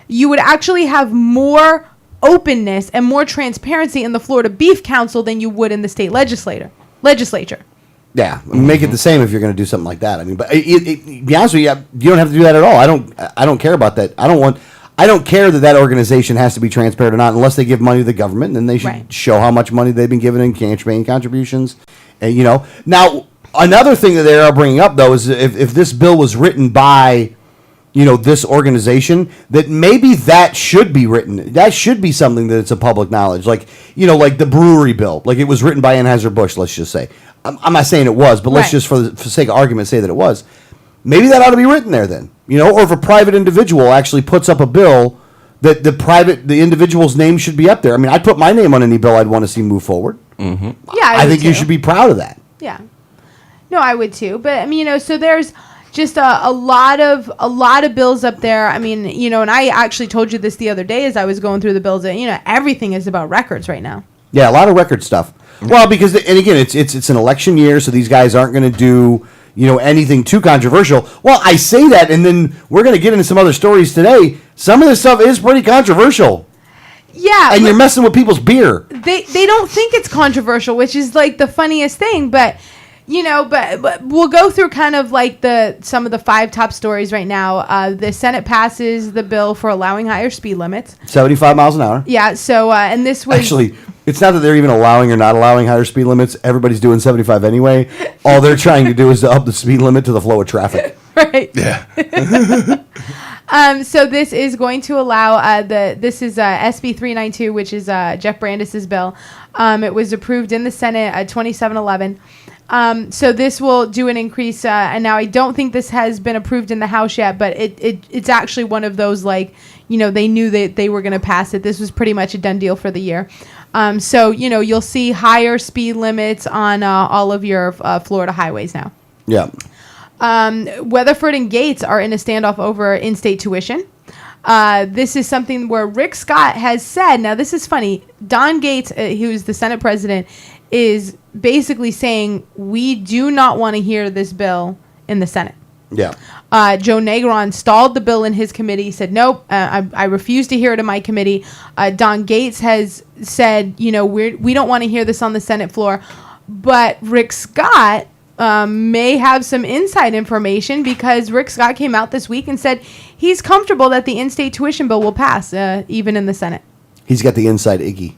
you would actually have more openness and more transparency in the Florida Beef Council than you would in the state legislature. Yeah, make it the same if you're going to do something like that. I mean, but be honest with you, you don't have to do that at all. I don't care about that. I don't care that organization has to be transparent or not, unless they give money to the government. Then they should show how much money they've been given in campaign contributions. And now another thing that they are bringing up though is if this bill was written by this organization, that maybe that should be written. That should be something that it's a public knowledge. Like the brewery bill, like it was written by Anheuser-Busch. Let's just say. I'm not saying it was, but let's just, for the sake of argument, say that it was. Maybe that ought to be written there then, or if a private individual actually puts up a bill, that the individual's name should be up there. I mean, I'd put my name on any bill I'd want to see move forward. Yeah, I think you should be proud of that. Yeah, no, I would too. But I mean, so there's just a lot of bills up there. I mean, and I actually told you this the other day as I was going through the bills. That everything is about records right now. Yeah, a lot of record stuff. Well, because and again, it's an election year, so these guys aren't going to do anything too controversial. Well, I say that, and then we're going to get into some other stories today. Some of this stuff is pretty controversial. Yeah, and you're messing with people's beer. They don't think it's controversial, which is like the funniest thing. But but we'll go through kind of like some of the 5 top stories right now. The Senate passes the bill for allowing higher speed limits, 75 miles an hour. Yeah. So and this was actually. It's not that they're even allowing or not allowing higher speed limits. Everybody's doing 75 anyway. All they're trying to do is to up the speed limit to the flow of traffic. Right. Yeah. So this is going to allow this is SB 392, which is Jeff Brandis's bill. It was approved in the Senate 2711. So this will do an increase. And now I don't think this has been approved in the House yet, but it's actually one of those they knew that they were going to pass it. This was pretty much a done deal for the year. So, you'll see higher speed limits on all of your Florida highways now. Yeah. Weatherford and Gates are in a standoff over in-state tuition. This is something where Rick Scott has said, now this is funny, Don Gates, who's the Senate president, is basically saying, we do not want to hear this bill in the Senate. Yeah. Joe Negron stalled the bill in his committee. Said, nope, I refuse to hear it in my committee. Don Gates has said, we don't want to hear this on the Senate floor. But Rick Scott may have some inside information, because Rick Scott came out this week and said he's comfortable that the in-state tuition bill will pass, even in the Senate. He's got the inside Iggy.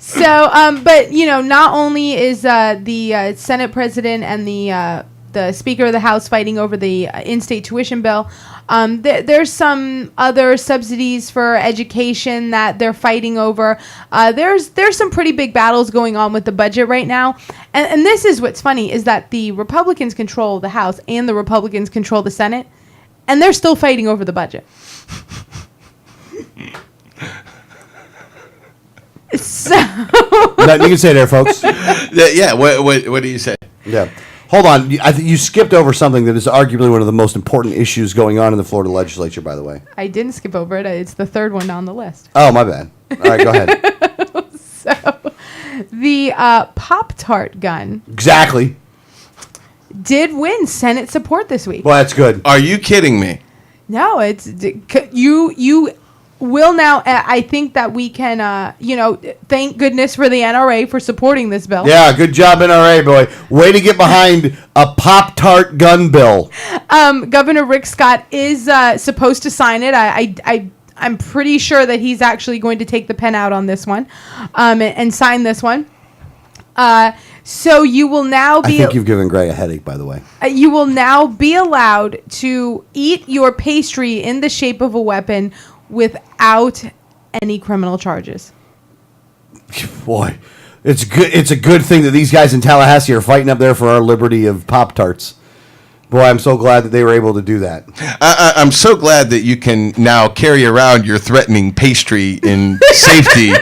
So, but not only is the Senate president and the Speaker of the House fighting over the in-state tuition bill, there's some other subsidies for education that they're fighting over. There's some pretty big battles going on with the budget right now, and this is what's funny, is that the Republicans control the House and the Republicans control the Senate, and they're still fighting over the budget. So Nothing you can say there, folks. Yeah. What do you say? Yeah. Hold on. I think you skipped over something that is arguably one of the most important issues going on in the Florida legislature, by the way. I didn't skip over it. It's the third one on the list. Oh, my bad. All right, go ahead. So, the Pop-Tart gun. Exactly. Did win Senate support this week. Well, that's good. Are you kidding me? No, it's you will now, I think that we can, thank goodness for the NRA for supporting this bill. Yeah, good job, NRA, boy. Way to get behind a Pop-Tart gun bill. Governor Rick Scott is supposed to sign it. I'm pretty sure that he's actually going to take the pen out on this one and sign this one. So you will now be... I think you've given Greg a headache, by the way. You will now be allowed to eat your pastry in the shape of a weapon without any criminal charges. Boy, it's good. It's a good thing that these guys in Tallahassee are fighting up there for our liberty of Pop-Tarts. Boy, I'm so glad that they were able to do that. I'm so glad that you can now carry around your threatening pastry in safety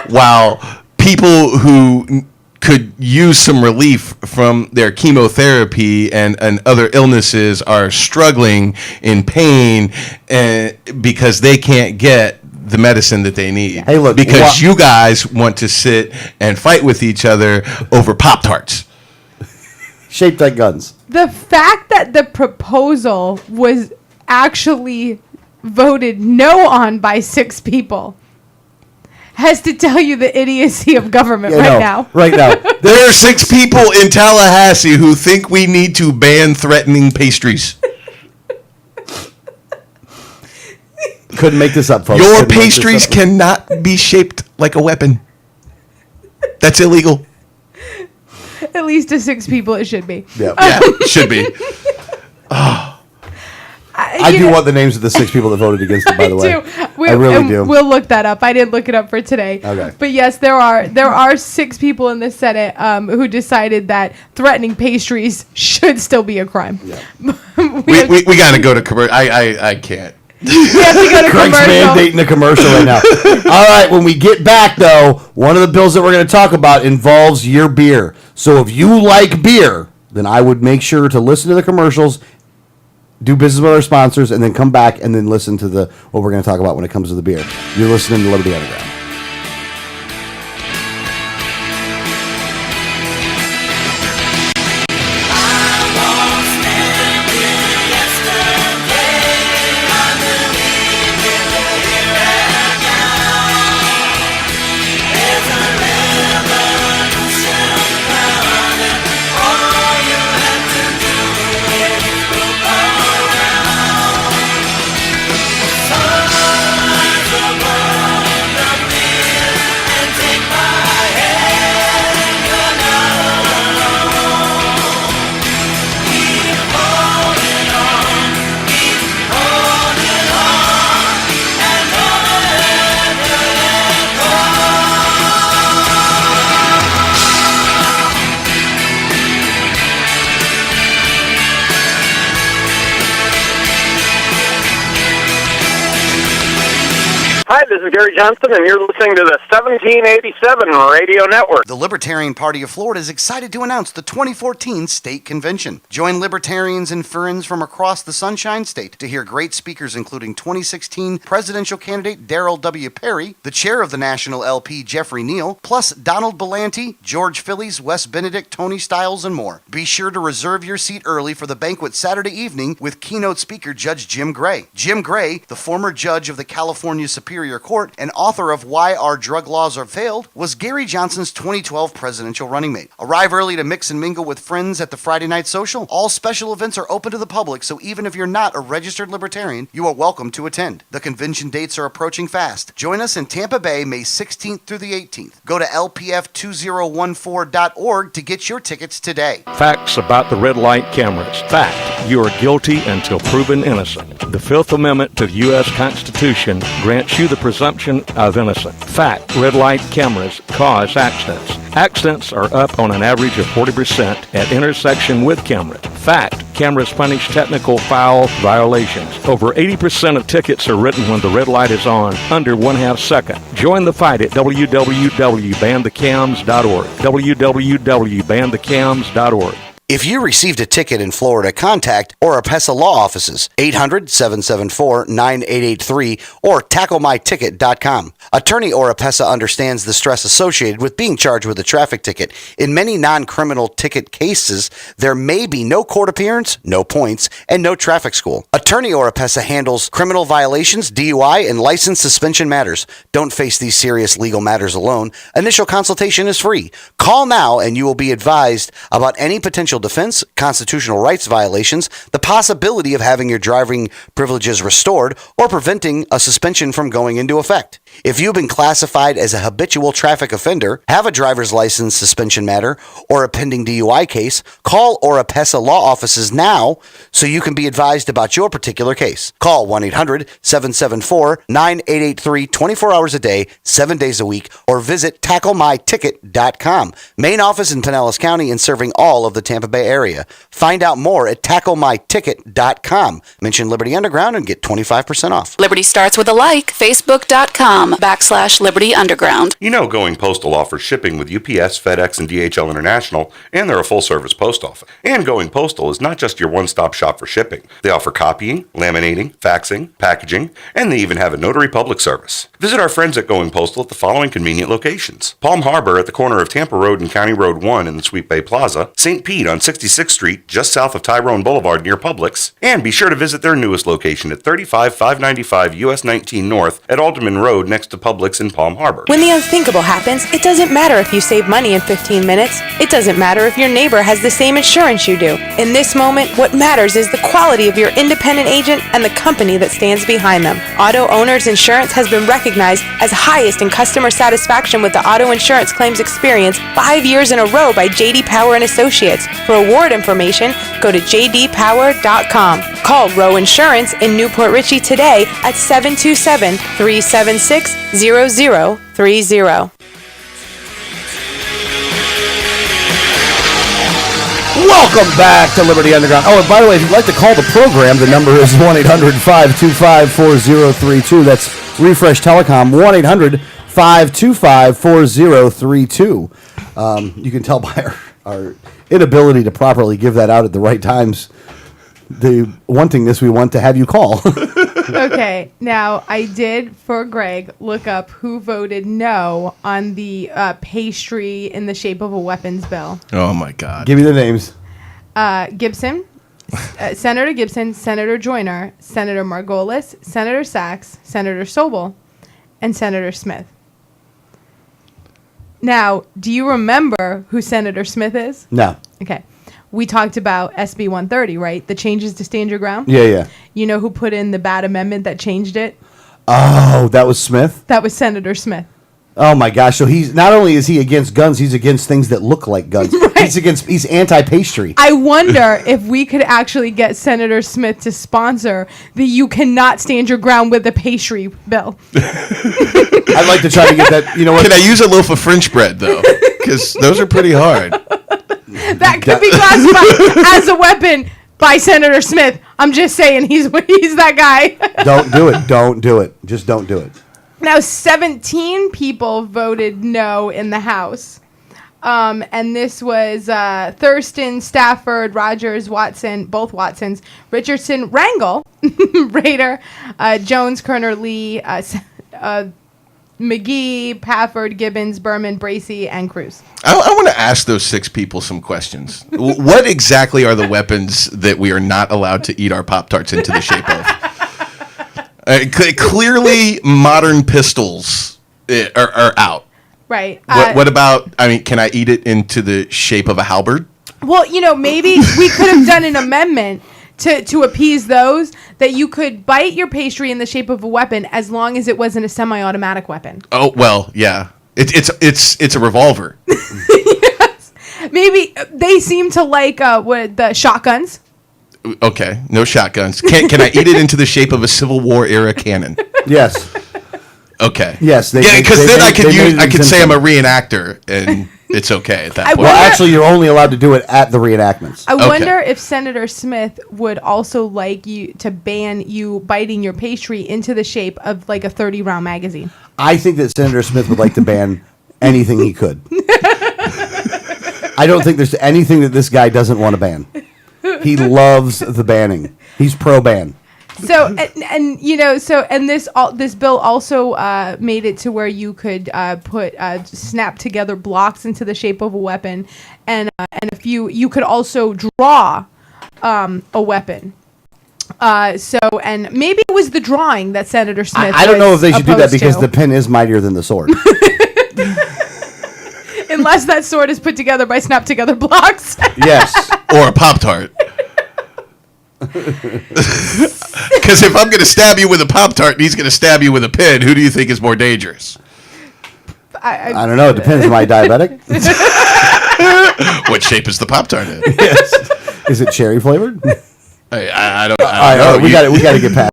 while people who could use some relief from their chemotherapy and other illnesses are struggling in pain because they can't get the medicine that they need. Hey, look, because you guys want to sit and fight with each other over Pop-Tarts. Shaped like guns. The fact that the proposal was actually voted no on by 6 people has to tell you the idiocy of government now. Right now. There are 6 people in Tallahassee who think we need to ban threatening pastries. Couldn't make this up, folks. Your pastries cannot be shaped like a weapon. That's illegal. At least to 6 people it should be. Yeah, it should be. I do want the names of the 6 people that voted against it, by the way. I really do. We'll look that up. I didn't look it up for today. Okay. But yes, there are 6 people in the Senate who decided that threatening pastries should still be a crime. Yeah. we got to go to commercial. I can't. We have to go to Craig's commercial. mandating the commercial right now. All right, when we get back, though, one of the bills that we're going to talk about involves your beer. So if you like beer, then I would make sure to listen to the commercials, do business with our sponsors, and then come back and then listen to what we're going to talk about when it comes to the beer. You're listening to Liberty Underground. Hi, this is Gary Johnson, and you're listening to the 1787 Radio Network. The Libertarian Party of Florida is excited to announce the 2014 State Convention. Join libertarians and friends from across the Sunshine State to hear great speakers including 2016 presidential candidate Darrell W. Perry, the chair of the National LP Jeffrey Neal, plus Donald Belanti, George Phillies, Wes Benedict, Tony Stiles, and more. Be sure to reserve your seat early for the banquet Saturday evening with keynote speaker Judge Jim Gray. Jim Gray, the former judge of the California Superior Court and author of Why Our Drug Laws Are Failed, was Gary Johnson's 2012 presidential running mate. Arrive early to mix and mingle with friends at the Friday Night Social. All special events are open to the public, so even if you're not a registered libertarian, you are welcome to attend. The convention dates are approaching fast. Join us in Tampa Bay, May 16th through the 18th. Go to lpf2014.org to get your tickets today. Facts about the red light cameras. Fact, you are guilty until proven innocent. The Fifth Amendment to the U.S. Constitution grants you the presumption of innocence. Fact, red light cameras cause accidents. Accidents are up on an average of 40% at intersection with cameras. Fact, cameras punish technical foul violations. Over 80% of tickets are written when the red light is on, under 1/2 second. Join the fight at www.banthecams.org. www.banthecams.org. If you received a ticket in Florida, contact Oropesa Law Offices, 800-774-9883 or tacklemyticket.com. Attorney Oropesa understands the stress associated with being charged with a traffic ticket. In many non-criminal ticket cases, there may be no court appearance, no points, and no traffic school. Attorney Oropesa handles criminal violations, DUI, and license suspension matters. Don't face these serious legal matters alone. Initial consultation is free. Call now and you will be advised about any potential defense, constitutional rights violations, the possibility of having your driving privileges restored, or preventing a suspension from going into effect. If you've been classified as a habitual traffic offender, have a driver's license suspension matter, or a pending DUI case, call Oropesa Law Offices now so you can be advised about your particular case. Call 1-800-774-9883 24 hours a day, 7 days a week, or visit tacklemyticket.com. Main office in Pinellas County and serving all of the Tampa Bay area. Find out more at tacklemyticket.com. Mention Liberty Underground and get 25% off. Liberty starts with a like. Facebook.com/Liberty Underground. You know Going Postal offers shipping with UPS, FedEx, and DHL International, and they're a full-service post office. And Going Postal is not just your one-stop shop for shipping. They offer copying, laminating, faxing, packaging, and they even have a notary public service. Visit our friends at Going Postal at the following convenient locations: Palm Harbor at the corner of Tampa Road and County Road 1 in the Sweet Bay Plaza, St. Pete on 66th Street just south of Tyrone Boulevard near Publix, and be sure to visit their newest location at 35595 US 19 North at Alderman Road next to Publix in Palm Harbor. When the unthinkable happens, it doesn't matter if you save money in 15 minutes. It doesn't matter if your neighbor has the same insurance you do. In this moment, what matters is the quality of your independent agent and the company that stands behind them. Auto Owners Insurance has been recognized as highest in customer satisfaction with the auto insurance claims experience 5 years in a row by J.D. Power and Associates. For award information, go to jdpower.com. Call Row Insurance in Newport Richey today at 727-376-0030. Welcome back to Liberty Underground. Oh, and by the way, if you'd like to call the program, the number is 1-800-525-4032. That's Refresh Telecom, 1-800-525-4032. You can tell by our inability to properly give that out at the right times, the wantingness we want to have you call. Okay, now I did, for Greg, look up who voted no on the pastry in the shape of a weapons bill. Oh, my God. Give me the names. Gibson, Senator Gibson, Senator Joyner, Senator Margolis, Senator Sachs, Senator Sobel, and Senator Smith. Now, do you remember who Senator Smith is? No. Okay. We talked about SB 130, right? The changes to Stand Your Ground? Yeah. You know who put in the bad amendment that changed it? Oh, that was Smith? That was Senator Smith. Oh my gosh! So he's not only is he against guns, he's against things that look like guns. Right. He's anti-pastry. I wonder if we could actually get Senator Smith to sponsor the "You Cannot Stand Your Ground with the Pastry" bill. I'd like to try to get that. You know what? Can I use a loaf of French bread though? Because those are pretty hard. That could be classified as a weapon by Senator Smith. I'm just saying he's that guy. Don't do it. Don't do it. Just don't do it. Now, 17 people voted no in the House. And this was Thurston, Stafford, Rogers, Watson, both Watsons, Richardson, Rangel, Rader, Jones, Kerner, Lee, McGee, Pafford, Gibbons, Berman, Bracey, and Cruz. I want to ask those 6 people some questions. What exactly are the weapons that we are not allowed to eat our Pop-Tarts into the shape of? Clearly, modern pistols are out. Right. What about, can I eat it into the shape of a halberd? Well, maybe we could have done an amendment to appease those, that you could bite your pastry in the shape of a weapon as long as it wasn't a semi-automatic weapon. Oh, well, yeah. It's a revolver. Yes. Maybe they seem to like the shotguns. Okay, no shotguns. Can I eat it into the shape of a Civil War era cannon? Yes. Okay. Yes. Because then I could say I'm a reenactor and it's okay at that point. Well, actually, you're only allowed to do it at the reenactments. I wonder if Senator Smith would also like you to ban you biting your pastry into the shape of like a 30-round magazine. I think that Senator Smith would like to ban anything he could. I don't think there's anything that this guy doesn't want to ban. He loves the banning. He's pro-ban. So and this bill also made it to where you could put snap together blocks into the shape of a weapon, and you could also draw a weapon. And maybe it was the drawing that Senator Smith. I don't know if they should do that because to. the pen is mightier than the sword. Unless that sword is put together by snap together blocks. Yes, or a Pop-Tart. Because if I'm going to stab you with a Pop-Tart and he's going to stab you with a pen, who do you think is more dangerous? I don't know. It depends. Am I diabetic? What shape is the Pop-Tart in? Yes. Is it cherry flavored? I don't know. We got to get past.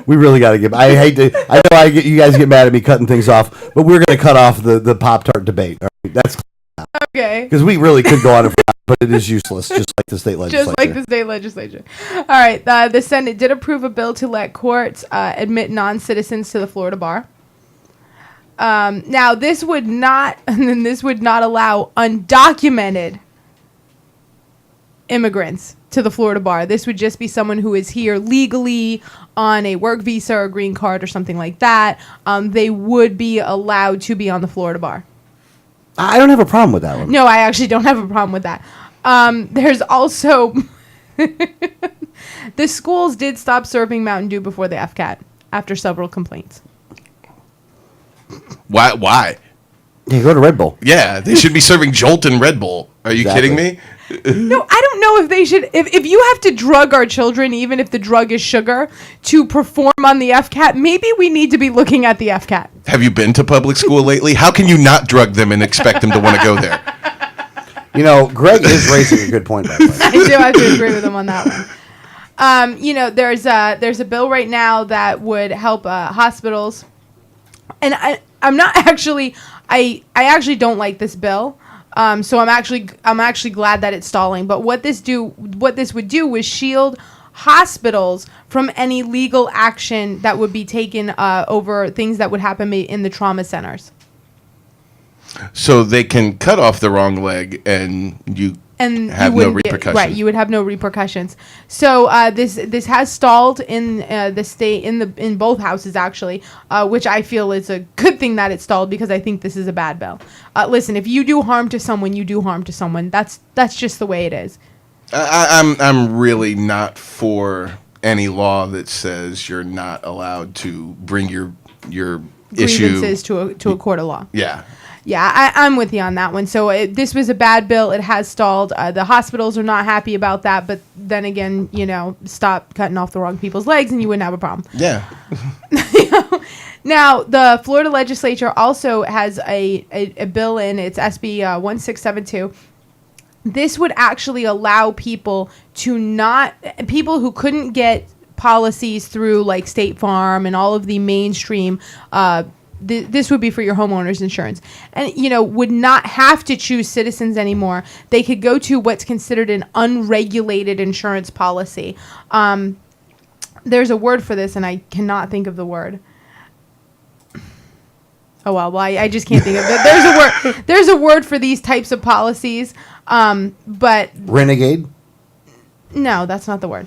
We really got to get. I hate to. I know you guys get mad at me cutting things off, but we're going to cut off the Pop-Tart debate. All right? That's okay. Because we really could go on, but it is useless, just like the state legislature. Just like the state legislature. All right. The Senate did approve a bill to let courts admit non-citizens to the Florida bar. Now, this would not allow undocumented immigrants to the Florida bar. This would just be someone who is here legally on a work visa or green card or something like that. They would be allowed to be on the Florida bar. I don't have a problem with that one. No, I actually don't have a problem with that. There's also the schools did stop serving Mountain Dew before the FCAT after several complaints. Why? Yeah, go to Red Bull. Yeah, they should be serving Jolt and Red Bull. Are you kidding me? No, I don't know if they should. If you have to drug our children, even if the drug is sugar, to perform on the FCAT, maybe we need to be looking at the FCAT. Have you been to public school lately? How can you not drug them and expect them to want to go there? You know, Greg is raising a good point, by the way. I do have to agree with him on that one. There's a bill right now that would help hospitals, and I'm not actually. I actually don't like this bill. So I'm actually glad that it's stalling. But what this would do was shield hospitals from any legal action that would be taken over things that would happen in the trauma centers. So they can cut off the wrong leg and you have no repercussions. Right, you would have no repercussions. So this has stalled in the state in both houses actually, which I feel is a good thing that it stalled because I think this is a bad bill. Listen, if you do harm to someone, you do harm to someone. That's just the way it is. I'm really not for any law that says you're not allowed to bring your grievances issue to a court of law. Yeah. Yeah, I'm with you on that one. So this was a bad bill. It has stalled. The hospitals are not happy about that. But then again, stop cutting off the wrong people's legs and you wouldn't have a problem. Yeah. Now, the Florida legislature also has a bill in. It's SB 1672. This would actually allow people who couldn't get policies through like State Farm and all of the mainstream this would be for your homeowner's insurance, and would not have to choose Citizens anymore. They could go to what's considered an unregulated insurance policy. There's a word for this and I cannot think of the word. Oh well, I just can't think of it. There's a word for these types of policies, but renegade. No, that's not the word.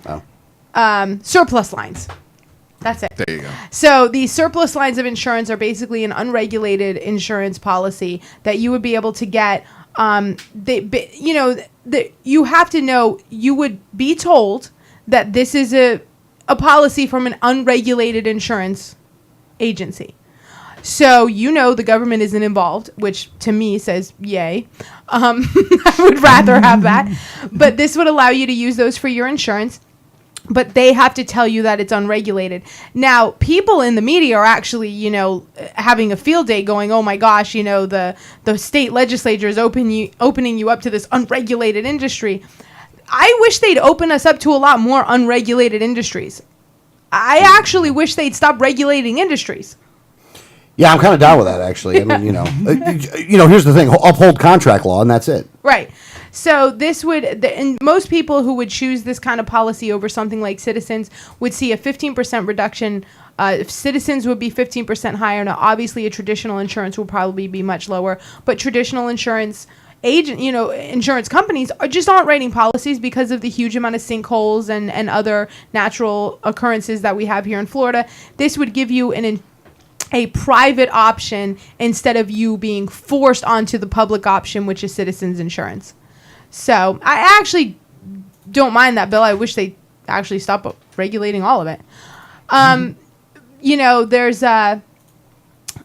Surplus lines. That's it. There you go. So the surplus lines of insurance are basically an unregulated insurance policy that you would be able to get. You have to know, you would be told that this is a policy from an unregulated insurance agency. So the government isn't involved, which to me says yay. I would rather have that. But this would allow you to use those for your insurance. But they have to tell you that it's unregulated. Now, people in the media are actually, having a field day going, oh my gosh, the state legislature is opening you up to this unregulated industry. I wish they'd open us up to a lot more unregulated industries. I actually wish they'd stop regulating industries. Yeah, I'm kind of down with that, actually. I mean, here's the thing. Uphold contract law, and that's it. Right. So this would, and most people who would choose this kind of policy over something like Citizens would see a 15% reduction. If Citizens would be 15% higher. Now, obviously, a traditional insurance will probably be much lower, but traditional insurance insurance companies aren't writing policies because of the huge amount of sinkholes and other natural occurrences that we have here in Florida. This would give you a private option instead of you being forced onto the public option, which is Citizens Insurance. So I actually don't mind that bill. I wish they actually stop regulating all of it. There's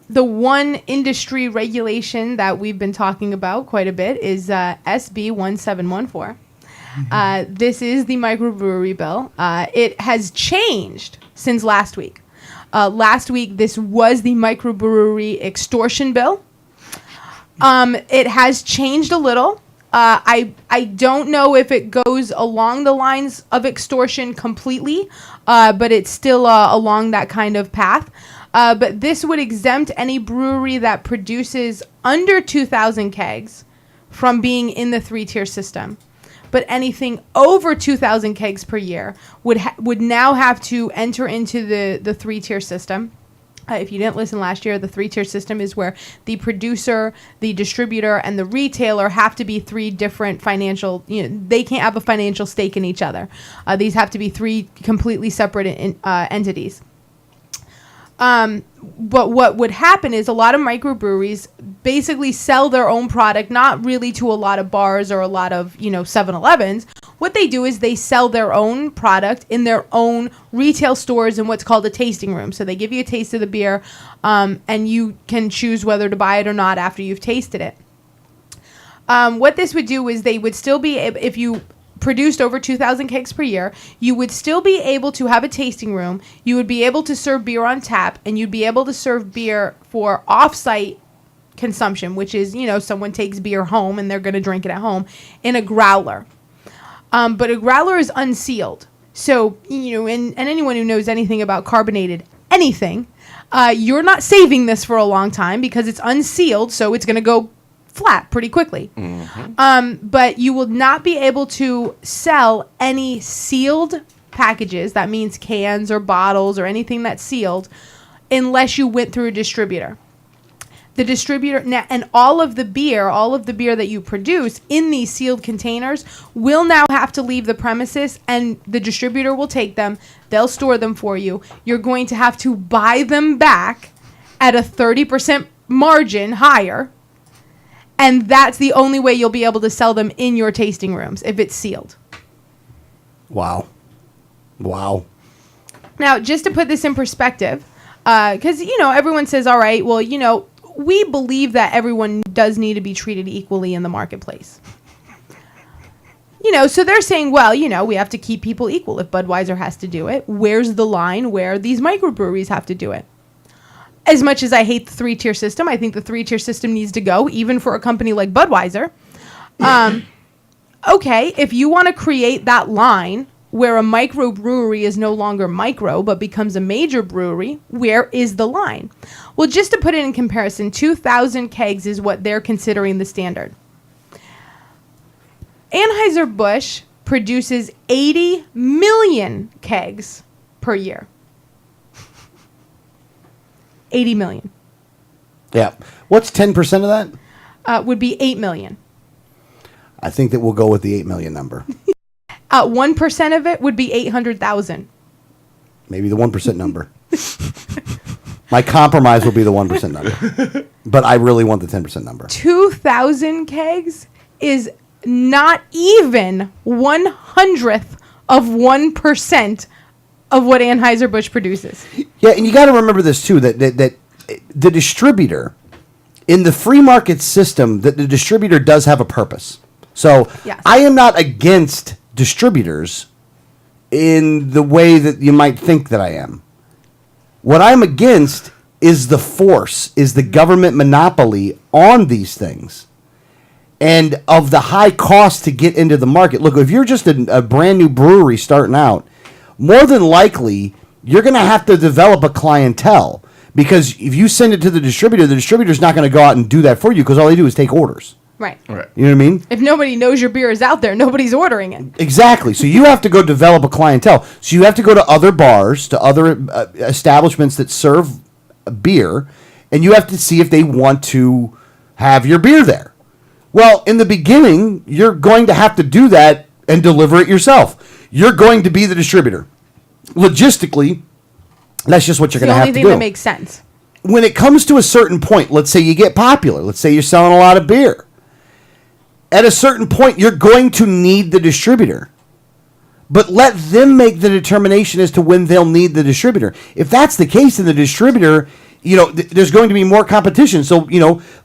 the one industry regulation that we've been talking about quite a bit is SB 1714. This is the microbrewery bill. It has changed since last week. Last week, this was the microbrewery extortion bill. It has changed a little. I don't know if it goes along the lines of extortion completely, but it's still along that kind of path. But this would exempt any brewery that produces under 2,000 kegs from being in the three-tier system. But anything over 2,000 kegs per year would now have to enter into the three-tier system. If you didn't listen last year, the three-tier system is where the producer, the distributor, and the retailer have to be three different financial, they can't have a financial stake in each other. These have to be three completely separate entities. But what would happen is a lot of microbreweries basically sell their own product, not really to a lot of bars or a lot of, 7-Elevens. What they do is they sell their own product in their own retail stores in what's called a tasting room. So they give you a taste of the beer, and you can choose whether to buy it or not after you've tasted it. What this would do is they would still be, if you produced over 2,000 kegs per year, you would still be able to have a tasting room. You would be able to serve beer on tap, and you'd be able to serve beer for off-site consumption, which is, someone takes beer home and they're going to drink it at home, in a growler. But a growler is unsealed. So, and anyone who knows anything about carbonated anything, you're not saving this for a long time because it's unsealed, so it's going to go flat pretty quickly. Mm-hmm. But you will not be able to sell any sealed packages, that means cans or bottles or anything that's sealed, unless you went through a distributor. The distributor, and all of the beer that you produce in these sealed containers will now have to leave the premises, and the distributor will take them. They'll store them for you. You're going to have to buy them back at a 30% margin higher. And that's the only way you'll be able to sell them in your tasting rooms, if it's sealed. Wow. Now, just to put this in perspective, because, everyone says, all right, well, we believe that everyone does need to be treated equally in the marketplace. So they're saying, well, we have to keep people equal. If Budweiser has to do it, where's the line where these microbreweries have to do it? As much as I hate the three-tier system, I think the three-tier system needs to go, even for a company like Budweiser. Okay, if you want to create that line where a microbrewery is no longer micro but becomes a major brewery, where is the line? Well, just to put it in comparison, 2,000 kegs is what they're considering the standard. Anheuser-Busch produces 80 million kegs per year. 80 million. Yeah. What's 10% of that? Would be 8 million. I think that we'll go with the 8 million number. 1% of it would be 800,000. Maybe the 1% number. My compromise will be the 1% number. But I really want the 10% number. 2,000 kegs is not even 1/100th of 1% of what Anheuser-Busch produces. Yeah, and you got to remember this too, that the distributor, in the free market system, that the distributor does have a purpose. So yes. I am not against distributors in the way that you might think that I am. What I'm against is the force, is the government monopoly on these things. And of the high cost to get into the market. Look, if you're just a brand new brewery starting out, more than likely, you're going to have to develop a clientele, because if you send it to the distributor's not going to go out and do that for you, because all they do is take orders. Right. You know what I mean? If nobody knows your beer is out there, nobody's ordering it. Exactly. So you have to go develop a clientele. So you have to go to other bars, to other establishments that serve beer, and you have to see if they want to have your beer there. Well, in the beginning, you're going to have to do that and deliver it yourself. You're going to be the distributor. Logistically, that's just what you're going to have to do. The only thing that makes sense. When it comes to a certain point, let's say you get popular. Let's say you're selling a lot of beer. At a certain point, you're going to need the distributor. But let them make the determination as to when they'll need the distributor. If that's the case, then the distributor, there's going to be more competition. So,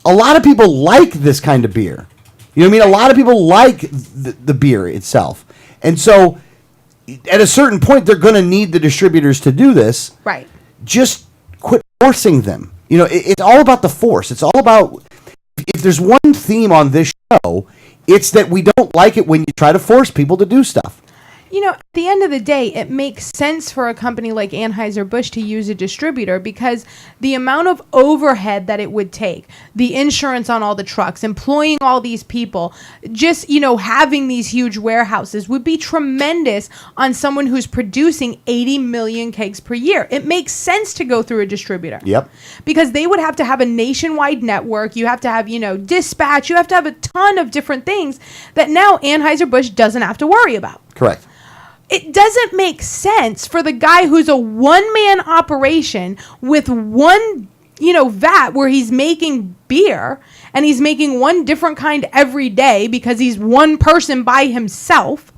a lot of people like this kind of beer. You know what I mean? A lot of people like the beer itself. And so, at a certain point, they're going to need the distributors to do this. Right. Just quit forcing them. It's all about the force. It's all about, if there's one theme on this show, it's that we don't like it when you try to force people to do stuff. At the end of the day, it makes sense for a company like Anheuser-Busch to use a distributor because the amount of overhead that it would take, the insurance on all the trucks, employing all these people, just, having these huge warehouses would be tremendous on someone who's producing 80 million kegs per year. It makes sense to go through a distributor. Yep. Because they would have to have a nationwide network. You have to have, dispatch. You have to have a ton of different things that now Anheuser-Busch doesn't have to worry about. Correct. It doesn't make sense for the guy who's a one-man operation with one, vat where he's making beer and he's making one different kind every day because he's one person by himself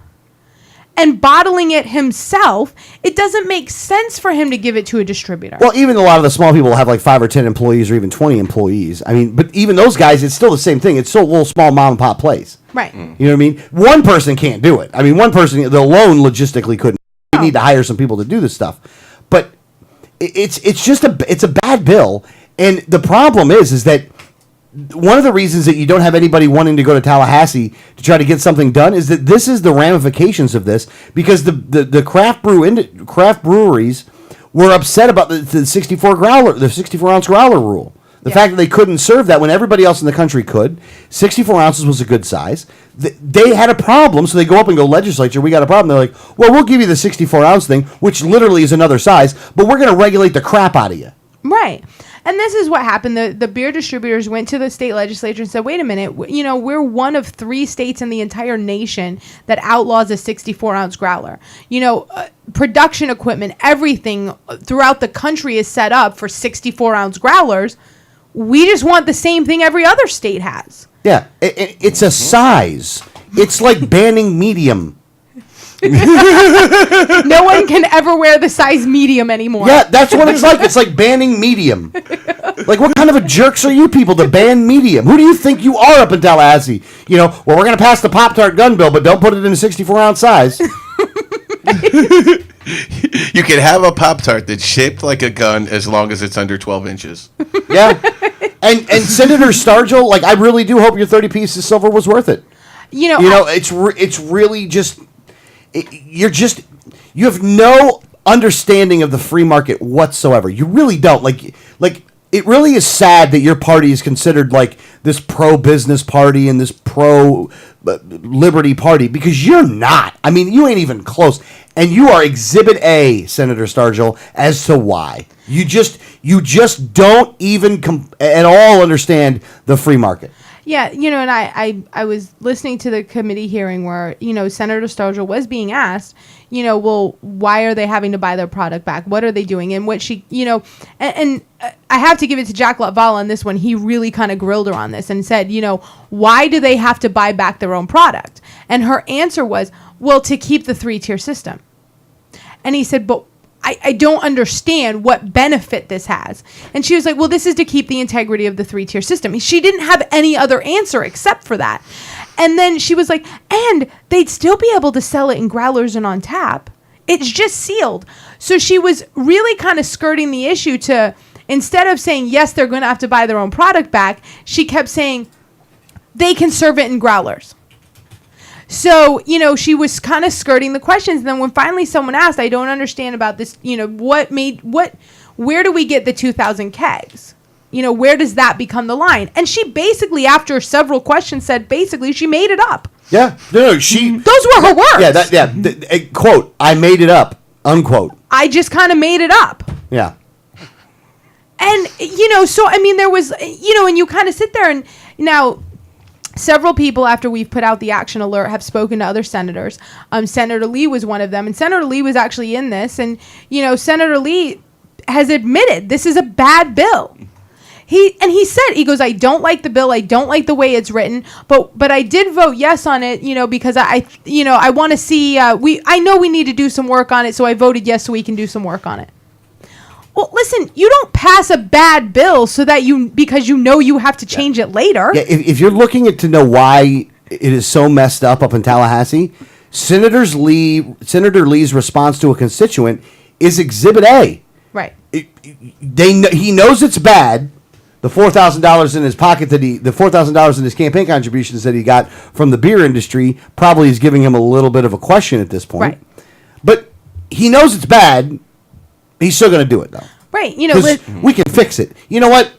and bottling it himself. It doesn't make sense for him to give it to a distributor. Well, even a lot of the small people have like 5 or 10 employees or even 20 employees. I mean, but even those guys, it's still the same thing. It's still a little small mom and pop place. Right. You know what I mean? One person can't do it. I mean, one person alone logistically couldn't. You need to hire some people to do this stuff. But it's just a bad bill. And the problem is that one of the reasons that you don't have anybody wanting to go to Tallahassee to try to get something done is that this is the ramifications of this, because the craft breweries were upset about the 64 ounce growler rule. The fact that they couldn't serve that when everybody else in the country could. 64 ounces was a good size. They had a problem, so they go up and go, legislature, we got a problem. They're like, well, we'll give you the 64 ounce thing, which literally is another size, but we're going to regulate the crap out of you. Right. And this is what happened. The beer distributors went to the state legislature and said, wait a minute, we're one of 3 states in the entire nation that outlaws a 64-ounce growler. Production equipment, everything throughout the country is set up for 64-ounce growlers. We just want the same thing every other state has. Yeah, it's a size. It's like banning medium. No one can ever wear the size medium anymore. Yeah, that's what it's like. It's like banning medium. Like, what kind of a jerks are you people to ban medium? Who do you think you are up in Tallahassee? Well, we're going to pass the Pop-Tart gun bill, but don't put it in a 64-ounce size. You can have a Pop-Tart that's shaped like a gun as long as it's under 12 inches. Yeah. And Senator Stargell, I really do hope your 30 pieces of silver was worth it. It's really just... You have no understanding of the free market whatsoever. You really don't. It really is sad that your party is considered like this pro-business party and this pro-liberty party, because you're not. I mean, you ain't even close. And you are Exhibit A, Senator Stargell, as to why. You just don't even at all understand the free market. Yeah, and I was listening to the committee hearing where, Senator Stargell was being asked, well, why are they having to buy their product back? What are they doing? And what she, and I have to give it to Jack Latvala on this one. He really kind of grilled her on this and said, why do they have to buy back their own product? And her answer was, well, to keep the 3-tier system. And he said, but I don't understand what benefit this has. And she was like, well, this is to keep the integrity of the 3-tier system. She didn't have any other answer except for that. And then she was like, and they'd still be able to sell it in growlers and on tap. It's just sealed. So she was really kind of skirting the issue to, instead of saying, yes, they're going to have to buy their own product back, she kept saying, they can serve it in growlers. So, she was kind of skirting the questions. And then when finally someone asked, I don't understand about this, where do we get the 2,000 kegs? Where does that become the line? And she basically, after several questions, said basically she made it up. Yeah. No, those were her words. Yeah, quote, I made it up, unquote. I just kind of made it up. Yeah. And, so, I mean, there was, and you kind of sit there and now several people, after we've put out the action alert, have spoken to other senators. Senator Lee was one of them, and Senator Lee was actually in this. And Senator Lee has admitted this is a bad bill. He said, he goes, I don't like the bill. I don't like the way it's written, but I did vote yes on it, because I want to see, I know we need to do some work on it. So I voted yes so we can do some work on it. Well, listen, you don't pass a bad bill because you have to change it later. Yeah, if you're looking to know why it is so messed up in Tallahassee, Senator Lee's response to a constituent is Exhibit A. Right. He knows it's bad. The $4,000 in his pocket the $4,000 in his campaign contributions that he got from the beer industry probably is giving him a little bit of a question at this point. Right. But he knows it's bad. He's still going to do it, though. Right. We can fix it. You know what?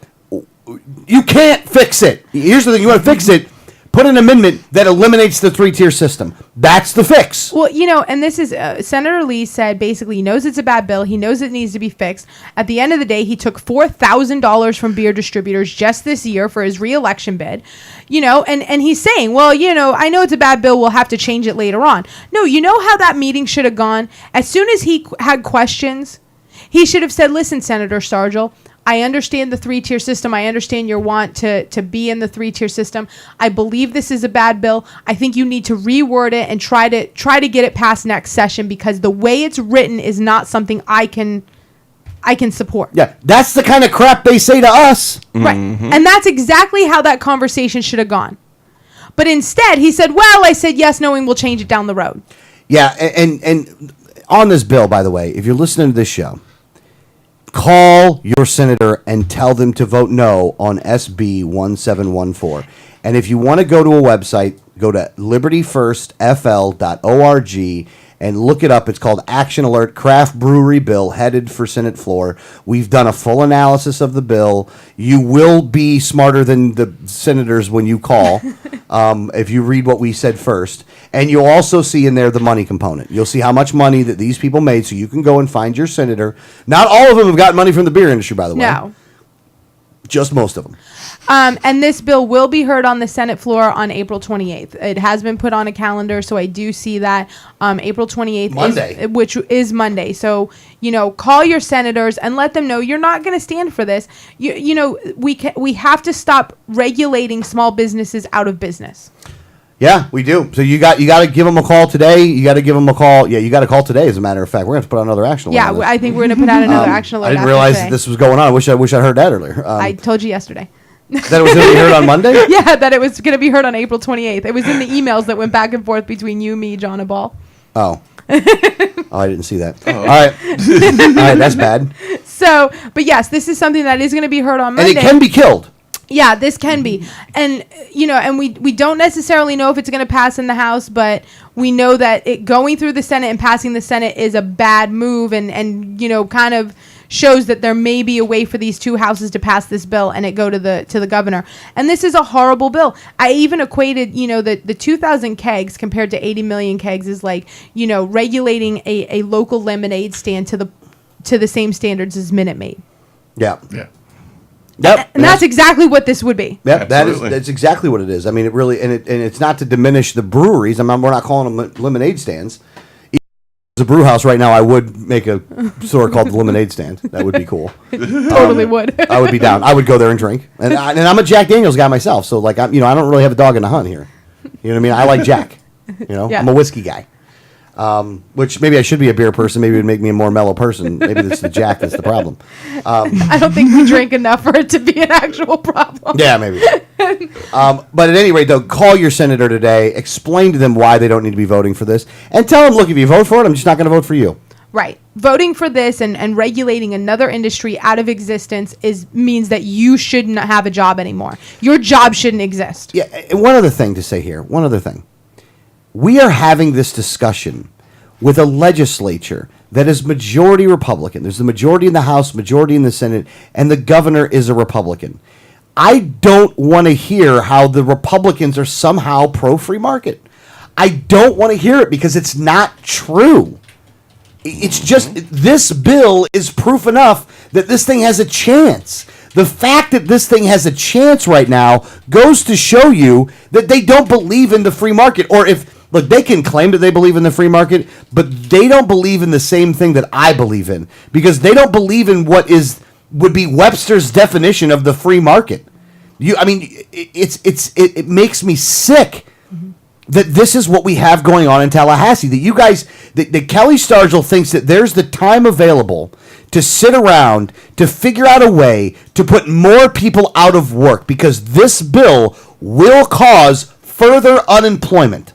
You can't fix it. Here's the thing. You want to fix it, put an amendment that eliminates the three-tier system. That's the fix. Well, and this is, Senator Lee said basically he knows it's a bad bill. He knows it needs to be fixed. At the end of the day, he took $4,000 from beer distributors just this year for his re-election bid. And he's saying, well, I know it's a bad bill. We'll have to change it later on. No, you know how that meeting should have gone? As soon as he had questions, he should have said, listen, Senator Stargell, I understand the three-tier system. I understand your want to be in the three-tier system. I believe this is a bad bill. I think you need to reword it and try to get it past next session because the way it's written is not something I can support. Yeah, that's the kind of crap they say to us. Right. Mm-hmm. And that's exactly how that conversation should have gone. But instead, he said, well, I said yes, knowing we'll change it down the road. Yeah, and on this bill, by the way, if you're listening to this show, call your senator and tell them to vote no on SB 1714. And if you want to go to a website, go to libertyfirstfl.org and look it up. It's called Action Alert Craft Brewery Bill headed for Senate floor. We've done a full analysis of the bill. You will be smarter than the senators when you call if you read what we said first. And you'll also see in there the money component. You'll see how much money that these people made so you can go and find your senator. Not all of them have gotten money from the beer industry, by the way. No. Just most of them. And this bill will be heard on the Senate floor on April 28th. It has been put on a calendar, so I do see that April 28th, Monday. which is Monday. So, call your senators and let them know you're not going to stand for this. We have to stop regulating small businesses out of business. Yeah, we do. So you got to give them a call today. You got to give them a call. Yeah, you got to call today. As a matter of fact, we're going to put out another action alert. Yeah, I think we're going to put out another action alert. I didn't realize that this was going on. I wish I heard that earlier. I told you yesterday. That it was going to be heard on Monday? Yeah, that it was going to be heard on April 28th. It was in the emails that went back and forth between you, me, John, and Ball. Oh. I didn't see that. Oh. All right. All right, that's bad. So, but yes, this is something that is going to be heard on Monday. And it can be killed. Yeah, this can be. And, and we don't necessarily know if it's going to pass in the House, but we know that it going through the Senate and passing the Senate is a bad move and kind of shows that there may be a way for these two houses to pass this bill and it go to the governor. And this is a horrible bill. I even equated, the 2,000 kegs compared to 80 million kegs is like, regulating a local lemonade stand to the same standards as Minute Maid. Yeah. Yeah. Yep. And that's exactly what this would be. Yep, that's exactly what it is. I mean, it really, and it's not to diminish the breweries. I mean, we're not calling them lemonade stands. As a brew house right now, I would make a store called the Lemonade Stand. That would be cool. Totally would. I would be down. I would go there and drink. And I'm a Jack Daniels guy myself, so like I don't really have a dog in the hunt here. You know what I mean? I like Jack. Yeah. I'm a whiskey guy. Which maybe I should be a beer person. Maybe it would make me a more mellow person. Maybe it's the Jack that's the problem. I don't think we drink enough for it to be an actual problem. Yeah, maybe. But at any rate, though, call your senator today. Explain to them why they don't need to be voting for this. And tell them, look, if you vote for it, I'm just not going to vote for you. Right. Voting for this and regulating another industry out of existence means that you shouldn't have a job anymore. Your job shouldn't exist. Yeah, and one other thing to say here. One other thing. We are having this discussion with a legislature that is majority Republican. There's the majority in the House, majority in the Senate, and the governor is a Republican. I don't want to hear how the Republicans are somehow pro-free market. I don't want to hear it because it's not true. It's just, this bill is proof enough that this thing has a chance. The fact that this thing has a chance right now goes to show you that they don't believe in the free market. Or look, they can claim that they believe in the free market, but they don't believe in the same thing that I believe in, because they don't believe in what would be Webster's definition of the free market. It makes me sick that this is what we have going on in Tallahassee. That you guys, that Kelly Stargell thinks that there's the time available to sit around to figure out a way to put more people out of work, because this bill will cause further unemployment.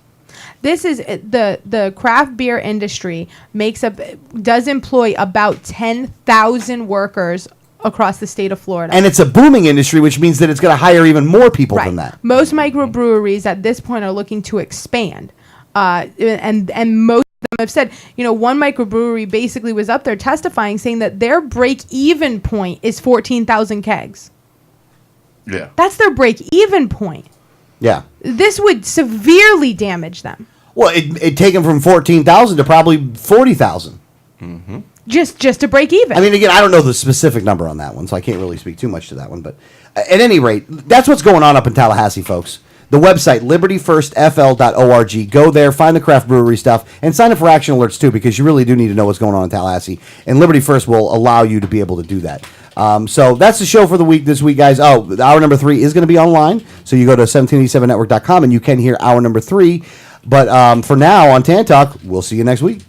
This is the craft beer industry does employ about 10,000 workers across the state of Florida. And it's a booming industry, which means that it's going to hire even more people than that. Most microbreweries at this point are looking to expand. And most of them have said, one microbrewery basically was up there testifying, saying that their break-even point is 14,000 kegs. Yeah. That's their break-even point. Yeah. This would severely damage them. Well, it'd take them from 14,000 to probably 40,000. Mm-hmm. Just to break even. I mean, again, I don't know the specific number on that one, so I can't really speak too much to that one. But at any rate, that's what's going on up in Tallahassee, folks. The website, libertyfirstfl.org. Go there, find the craft brewery stuff, and sign up for action alerts, too, because you really do need to know what's going on in Tallahassee. And Liberty First will allow you to be able to do that. So that's the show for the week this week, guys. Oh, hour number 3 is going to be online. So you go to 1787network.com, and you can hear hour number 3. But for now, on Tan Talk, we'll see you next week.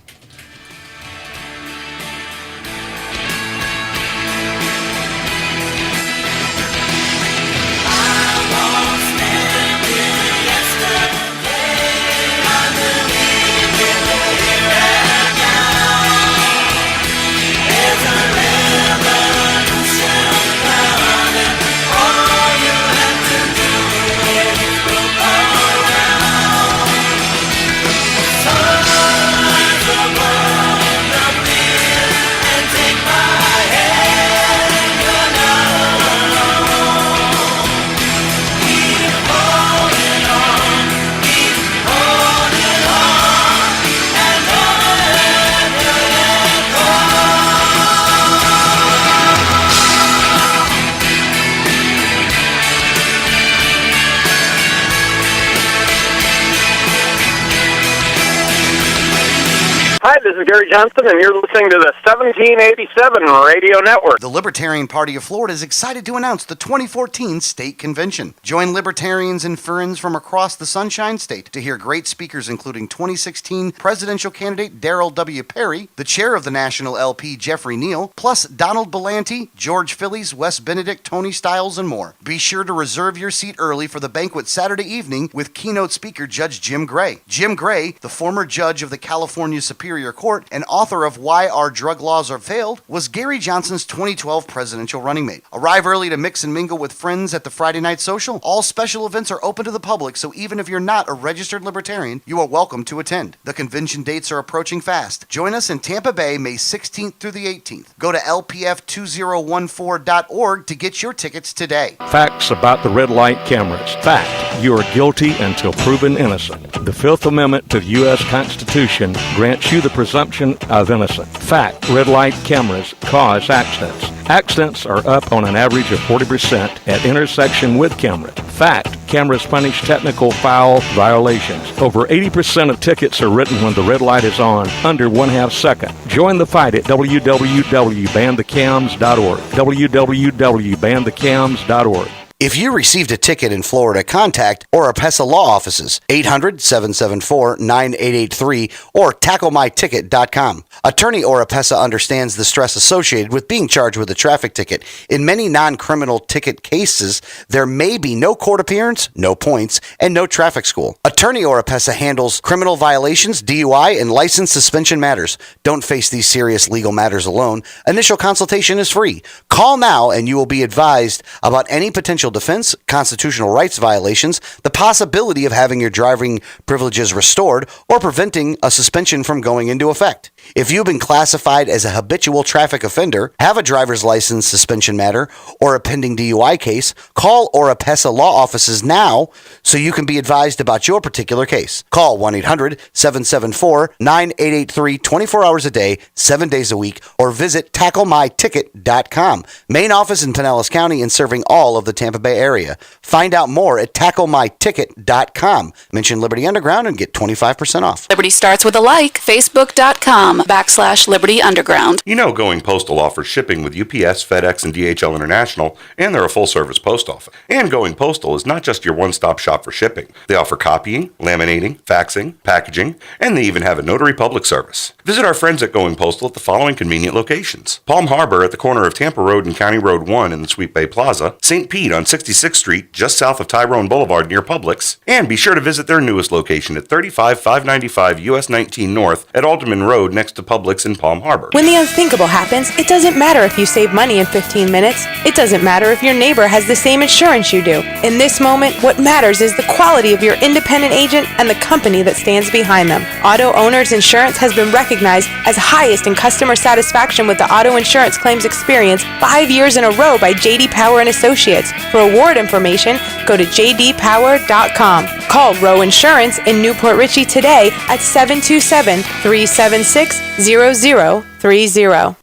Hi, this is Gary Johnson, and you're listening to the 1787 Radio Network. The Libertarian Party of Florida is excited to announce the 2014 State Convention. Join libertarians and friends from across the Sunshine State to hear great speakers including 2016 presidential candidate Darrell W. Perry, the chair of the National LP Jeffrey Neal, plus Donald Belanti, George Phillies, Wes Benedict, Tony Stiles, and more. Be sure to reserve your seat early for the banquet Saturday evening with keynote speaker Judge Jim Gray. Jim Gray, the former judge of the California Superior Court and author of Why Our Drug Laws Are Failed, was Gary Johnson's 2012 presidential running mate. Arrive early to mix and mingle with friends at the Friday Night Social. All special events are open to the public, so even if you're not a registered libertarian, you are welcome to attend. The convention dates are approaching fast. Join us in Tampa Bay, May 16th through the 18th. Go to lpf2014.org to get your tickets today. Facts about the red light cameras. Fact, you are guilty until proven innocent. The Fifth Amendment to the U.S. Constitution grants you the presumption of innocence. Fact, red light cameras cause accidents. Accidents are up on an average of 40% at intersection with cameras. Fact, cameras punish technical foul violations. Over 80% of tickets are written when the red light is on, under 1/2 second. Join the fight at www.banthecams.org. www.banthecams.org. If you received a ticket in Florida, contact Oropesa Law Offices, 800-774-9883 or tacklemyticket.com. Attorney Oropesa understands the stress associated with being charged with a traffic ticket. In many non-criminal ticket cases, there may be no court appearance, no points, and no traffic school. Attorney Oropesa handles criminal violations, DUI, and license suspension matters. Don't face these serious legal matters alone. Initial consultation is free. Call now and you will be advised about any potential substantial defense, constitutional rights violations, the possibility of having your driving privileges restored, or preventing a suspension from going into effect. If you've been classified as a habitual traffic offender, have a driver's license suspension matter, or a pending DUI case, call Oropesa Law Offices now so you can be advised about your particular case. Call 1-800-774-9883 24 hours a day, 7 days a week, or visit tacklemyticket.com. Main office in Pinellas County and serving all of the Tampa Bay area. Find out more at tacklemyticket.com. Mention Liberty Underground and get 25% off. Liberty starts with a like. Facebook.com/Liberty Underground. You know Going Postal offers shipping with UPS, FedEx, and DHL International, and they're a full-service post office. And Going Postal is not just your one-stop shop for shipping. They offer copying, laminating, faxing, packaging, and they even have a notary public service. Visit our friends at Going Postal at the following convenient locations: Palm Harbor at the corner of Tampa Road and County Road 1 in the Sweet Bay Plaza, St. Pete on 66th Street just south of Tyrone Boulevard near Publix, and be sure to visit their newest location at 35595 US 19 North at Alderman Road next to Publix in Palm Harbor. When the unthinkable happens, it doesn't matter if you save money in 15 minutes. It doesn't matter if your neighbor has the same insurance you do. In this moment, what matters is the quality of your independent agent and the company that stands behind them. Auto Owners Insurance has been recognized as highest in customer satisfaction with the auto insurance claims experience 5 years in a row by J.D. Power and Associates. For award information, go to jdpower.com. Call Row Insurance in Newport Richey today at 727-376-0030.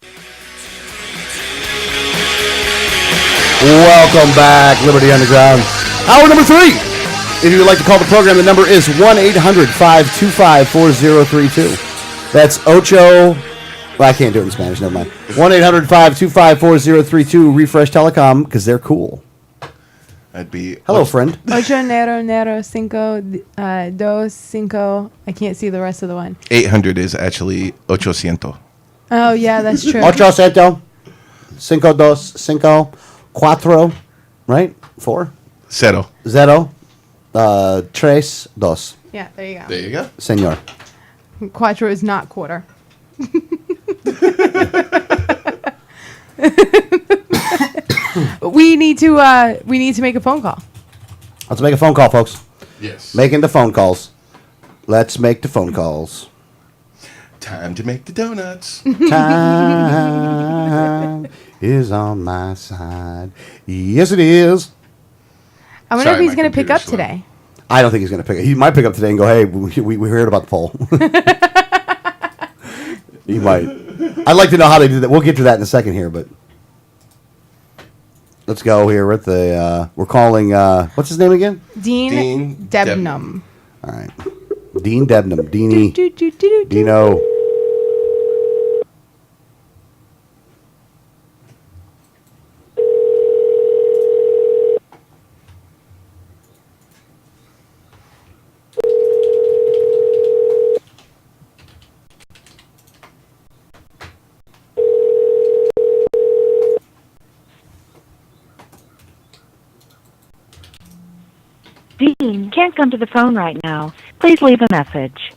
Welcome back, Liberty Underground. Hour number 3. If you would like to call the program, the number is 1-800-525-4032. That's Ocho. Well, I can't do it in Spanish. Never mind. 1-800-525-4032. Refresh Telecom because they're cool. That'd be. Hello, friend. Ocho nero cinco dos cinco. I can't see the rest of the one. 800 is actually 800. Oh yeah, that's true. 800 525 4, right? 4. Zero. 0 3 2. Yeah, there you go. There you go. Senor. Quattro is not quarter. We need to make a phone call. Let's make a phone call, folks. Yes. Making the phone calls. Let's make the phone calls. Time to make the donuts. Time is on my side. Yes, it is. I wonder if he's going to pick up today. I don't think he's going to pick up. He might pick up today and go, hey, we heard about the poll. He might. I'd like to know how they did that. We'll get to that in a second here, but let's go here with the, we're calling, what's his name again? Dean Debnam. All right. Dean Debnam. Deanie. Dino. Dean can't come to the phone right now. Please leave a message.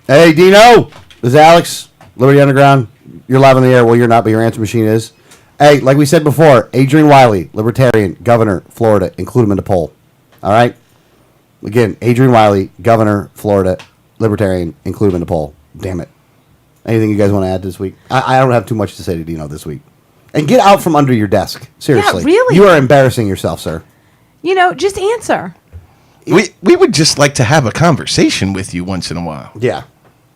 Hey, Dino. This is Alex, Liberty Underground. You're live on the air. Well, you're not, but your answer machine is. Hey, like we said before, Adrian Wiley, Libertarian, Governor, Florida. Include him in the poll. All right? Again, Adrian Wiley, Governor, Florida, Libertarian. Include him in the poll. Damn it. Anything you guys want to add this week? I don't have too much to say to Dino this week. And get out from under your desk. Seriously. Yeah, really? You are embarrassing yourself, sir. You know, just answer. We would just like to have a conversation with you once in a while. Yeah.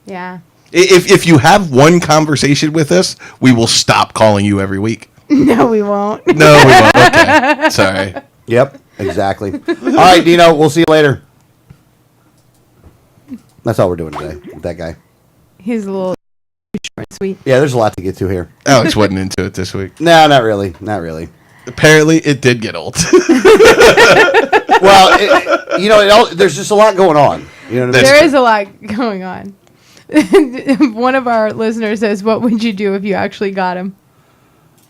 Yeah. If you have one conversation with us, we will stop calling you every week. No, we won't. No, we won't. Okay. Sorry. Yep, exactly. All right, Dino, we'll see you later. That's all we're doing today with that guy. He's a little short and sweet. Yeah, there's a lot to get to here. Alex wasn't into it this week. No, not really. Not really. Apparently, it did get old. Well, there's just a lot going on. You know what I mean? There is a lot going on. One of our listeners says, "What would you do if you actually got him?"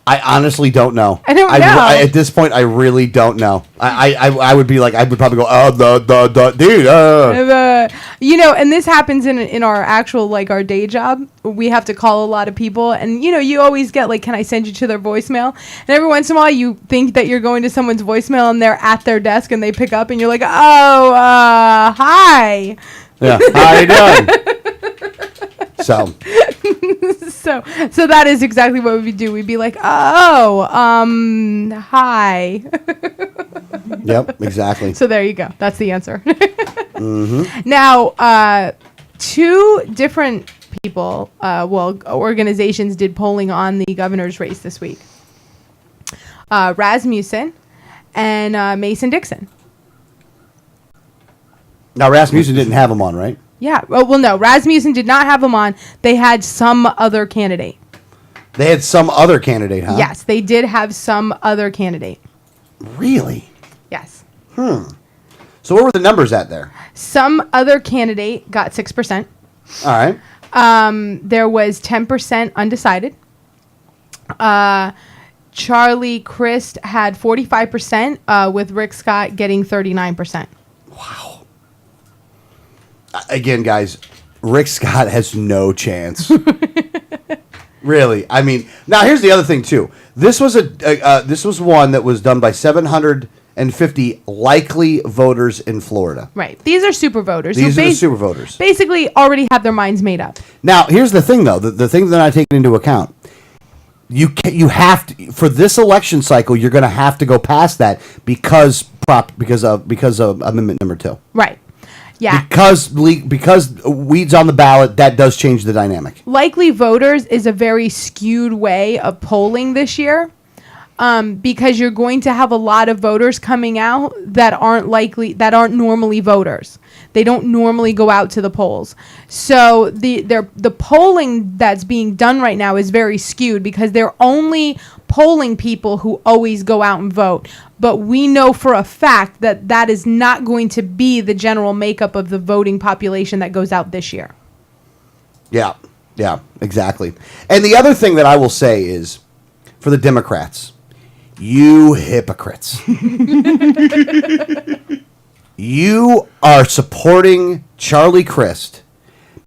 I honestly don't know. I don't know. At this point, I really don't know. I would be like, I would probably go, dude. And this happens in our actual, like, our day job. We have to call a lot of people, and, you always get, like, can I send you to their voicemail? And every once in a while, you think that you're going to someone's voicemail, and they're at their desk, and they pick up, and you're like, hi. Yeah, how you doing? So that is exactly what we'd do. We'd be like, hi. Yep, exactly. So there you go. That's the answer. Mm-hmm. Now, two different people, organizations did polling on the governor's race this week. Rasmussen and Mason Dixon. Now, Rasmussen didn't have him on, right? Yeah. Well, no. Rasmussen did not have him on. They had some other candidate. They had some other candidate, huh? Yes, they did have some other candidate. Really? Yes. So what were the numbers at there? Some other candidate got 6%. All right. There was 10% undecided. Charlie Crist had 45%, with Rick Scott getting 39%. Wow. Again, guys, Rick Scott has no chance. Really. I mean, now here's the other thing too. This was this was one that was done by 750 likely voters in Florida. Right. These are super voters. These are the super voters. Basically already have their minds made up. Now, here's the thing though. The thing that I take into account. You have to, for this election cycle, you're going to have to go past that because of amendment number 2. Right. Yeah. Because weeds on the ballot, that does change the dynamic. Likely voters is a very skewed way of polling this year, because you're going to have a lot of voters coming out that aren't normally voters. They don't normally go out to the polls. So the polling that's being done right now is very skewed because they're only polling people who always go out and vote. But we know for a fact that that is not going to be the general makeup of the voting population that goes out this year. Yeah, exactly. And the other thing that I will say is, for the Democrats, you hypocrites. You are supporting Charlie Crist.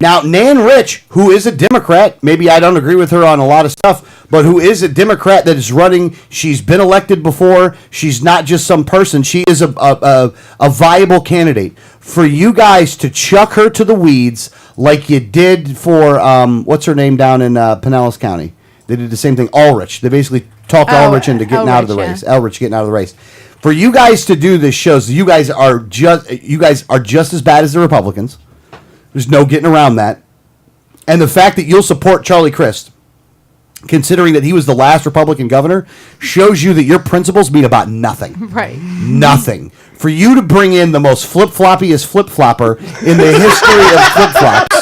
Now, Nan Rich, who is a Democrat, maybe I don't agree with her on a lot of stuff, but who is a Democrat that is running, she's been elected before, she's not just some person, she is a viable candidate. For you guys to chuck her to the weeds like you did for, what's her name down in Pinellas County? They did the same thing, Ulrich. They basically talked Ulrich into getting out of the race. Ulrich getting out of the race. For you guys to do this shows you guys are just as bad as the Republicans. There's no getting around that. And the fact that you'll support Charlie Crist, considering that he was the last Republican governor, shows you that your principles mean about nothing. Right. Nothing. For you to bring in the most flip-floppiest flip-flopper in the history of flip-flops.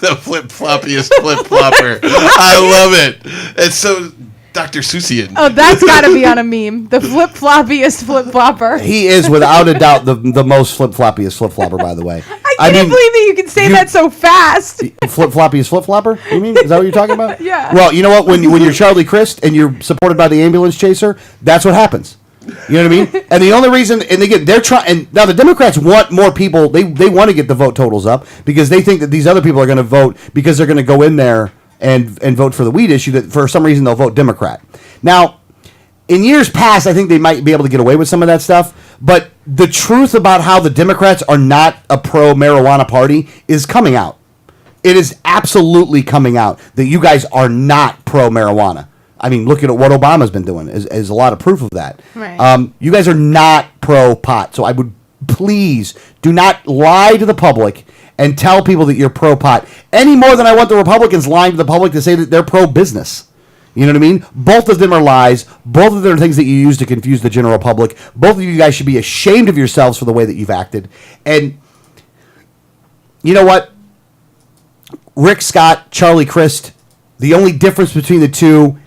The flip-floppiest flip-flopper. I love it. It's so Dr. Seussian. Oh, that's got to be on a meme. The flip-floppiest flip-flopper. He is, without a doubt, the most flip-floppiest flip-flopper, by the way. I can't believe that you can say that so fast. Flip-floppiest flip-flopper? You mean? Is that what you're talking about? Yeah. Well, you know what? When you're Charlie Crist and you're supported by the ambulance chaser, that's what happens. You know what I mean? And the only reason, and again, they're trying, and now the Democrats want more people, they want to get the vote totals up because they think that these other people are going to vote because they're going to go in there and vote for the weed issue, that for some reason they'll vote Democrat. Now, in years past, I think they might be able to get away with some of that stuff, but the truth about how the Democrats are not a pro-marijuana party is coming out. It is absolutely coming out that you guys are not pro-marijuana. I mean, look at what Obama's been doing is a lot of proof of that. Right. You guys are not pro-pot, so I would please do not lie to the public and tell people that you're pro-pot any more than I want the Republicans lying to the public to say that they're pro-business. You know what I mean? Both of them are lies. Both of them are things that you use to confuse the general public. Both of you guys should be ashamed of yourselves for the way that you've acted. And you know what? Rick Scott, Charlie Crist, the only difference between the two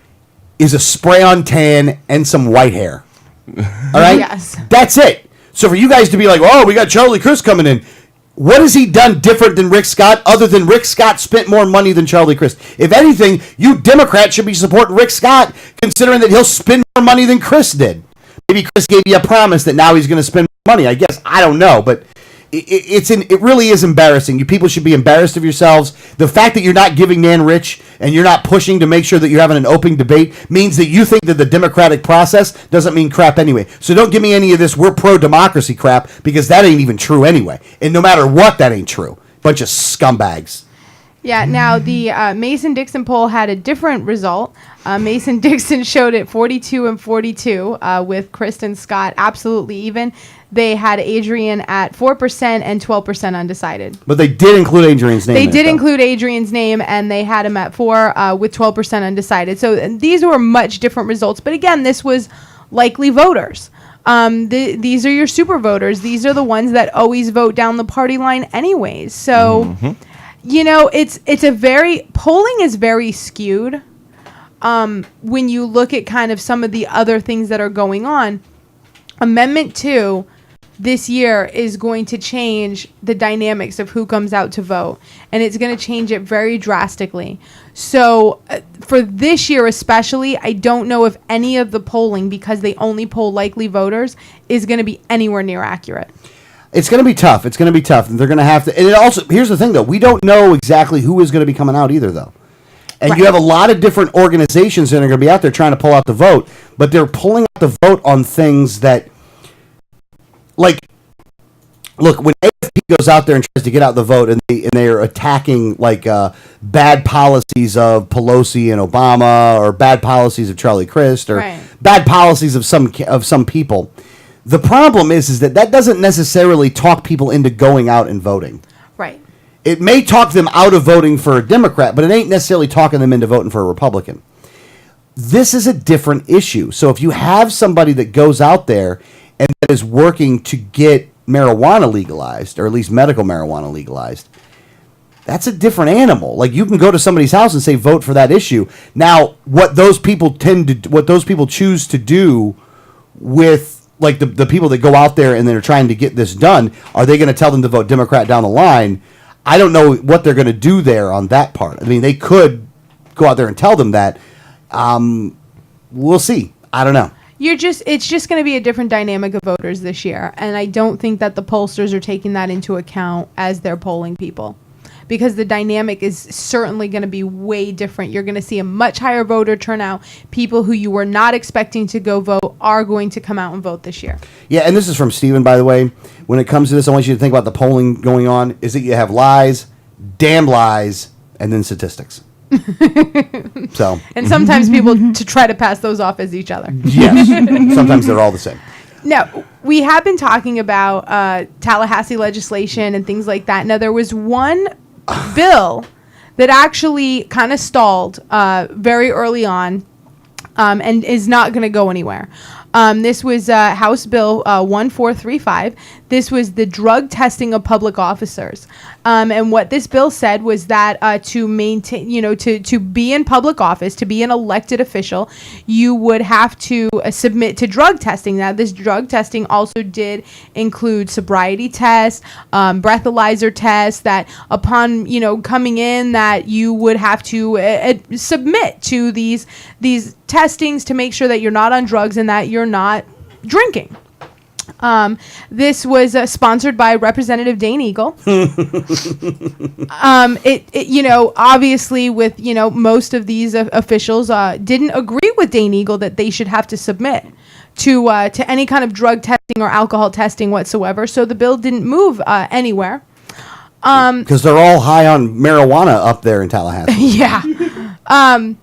is a spray-on tan and some white hair. All right? Yes. That's it. So for you guys to be like, oh, we got Charlie Crist coming in, What has he done different than Rick Scott, other than Rick Scott spent more money than Charlie Crist? If anything, you Democrats should be supporting Rick Scott, considering that he'll spend more money than Crist did. Maybe Crist gave you a promise that now he's going to spend more money. I guess. I don't know, but it really is embarrassing. You people should be embarrassed of yourselves. The fact that you're not giving Nan Rich and you're not pushing to make sure that you're having an open debate means that you think that the democratic process doesn't mean crap anyway. So don't give me any of this we're pro-democracy crap, because that ain't even true anyway. And no matter what, that ain't true. Bunch of scumbags. Yeah, now the Mason-Dixon poll had a different result. Mason-Dixon showed it 42 and 42 with Kristen Scott absolutely even. They had Adrian at 4% and 12% undecided. But they did include Adrian's name. They did include Adrian's name, and they had him at 4 with 12% undecided. So these were much different results. But again, this was likely voters. These are your super voters. These are the ones that always vote down the party line anyways. So, you know, polling is very skewed when you look at kind of some of the other things that are going on. Amendment 2 this year is going to change the dynamics of who comes out to vote, and it's going to change it very drastically. So for this year especially, I don't know if any of the polling, because they only poll likely voters, is going to be anywhere near accurate. It's going to be tough. It's going to be tough. They're going to have to. And it also, here's the thing, though. We don't know exactly who is going to be coming out either, though. And you have a lot of different organizations that are going to be out there trying to pull out the vote, but they're pulling out the vote on things that, like, look, when AFP goes out there and tries to get out the vote, and they are attacking like bad policies of Pelosi and Obama, or bad policies of Charlie Crist, or bad policies of some people. The problem is that doesn't necessarily talk people into going out and voting. Right. It may talk them out of voting for a Democrat, but it ain't necessarily talking them into voting for a Republican. This is a different issue. So if you have somebody that goes out there and that is working to get marijuana legalized, or at least medical marijuana legalized, that's a different animal. Like, you can go to somebody's house and say, vote for that issue. Now, what those people choose to do with, like, the people that go out there and they're trying to get this done, are they going to tell them to vote Democrat down the line? I don't know what they're going to do there on that part. I mean, they could go out there and tell them that. We'll see. I don't know. It's just going to be a different dynamic of voters this year. And I don't think that the pollsters are taking that into account as they're polling people, because the dynamic is certainly going to be way different. You're going to see a much higher voter turnout. People who you were not expecting to go vote are going to come out and vote this year. Yeah, and this is from Steven, by the way. When it comes to this, I want you to think about the polling going on, is that you have lies, damn lies, and then statistics. So, and sometimes people to try to pass those off as each other. Yes. Sometimes they're all the same. Now, we have been talking about Tallahassee legislation and things like that. Now, there was one bill that actually kind of stalled very early on and is not going to go anywhere. This was House Bill 1435. This was the drug testing of public officers. And what this bill said was that to maintain, to be in public office, to be an elected official, you would have to submit to drug testing. Now, this drug testing also did include sobriety tests, breathalyzer tests, that upon, coming in, that you would have to submit to these testings to make sure that you're not on drugs and that you're not drinking. This was sponsored by Representative Dane Eagle. Obviously with, most of these officials didn't agree with Dane Eagle that they should have to submit to any kind of drug testing or alcohol testing whatsoever. So the bill didn't move anywhere. Because they're all high on marijuana up there in Tallahassee. Yeah.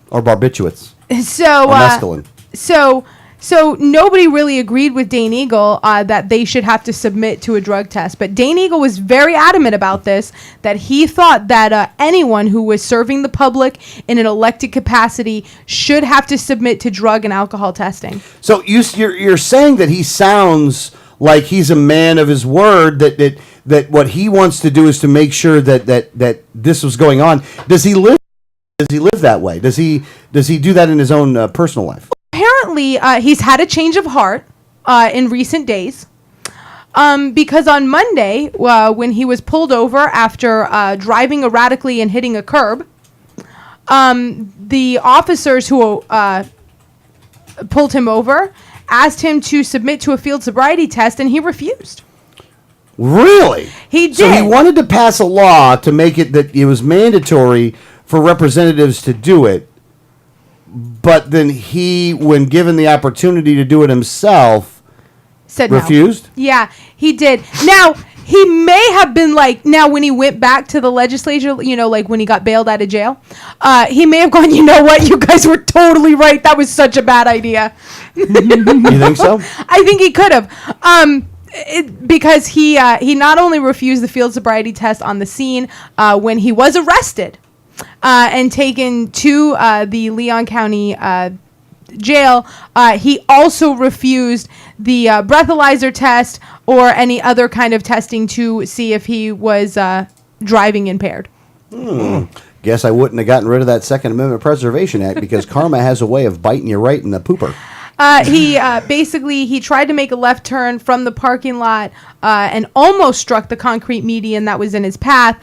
Or barbiturates. So, or mescaline. So nobody really agreed with Dane Eagle that they should have to submit to a drug test. But Dane Eagle was very adamant about this, that he thought that anyone who was serving the public in an elected capacity should have to submit to drug and alcohol testing. So you're saying that he sounds like he's a man of his word, that what he wants to do is to make sure that this was going on. Does he live that way? Does he do that in his own personal life? Apparently, he's had a change of heart in recent days. Because on Monday, when he was pulled over after driving erratically and hitting a curb, the officers who pulled him over asked him to submit to a field sobriety test, and he refused. Really? He did. So he wanted to pass a law to make it that it was mandatory for representatives to do it, but then he, when given the opportunity to do it himself, said refused? No. Yeah, he did. Now, he may have been like, now when he went back to the legislature, like when he got bailed out of jail, he may have gone, you know what, you guys were totally right. That was such a bad idea. You think so? I think he could have. Because he not only refused the field sobriety test on the scene when he was arrested and taken to the Leon County jail, he also refused the breathalyzer test or any other kind of testing to see if he was driving impaired. Guess I wouldn't have gotten rid of that Second Amendment Preservation Act because karma has a way of biting you right in the pooper. He tried to make a left turn from the parking lot and almost struck the concrete median that was in his path.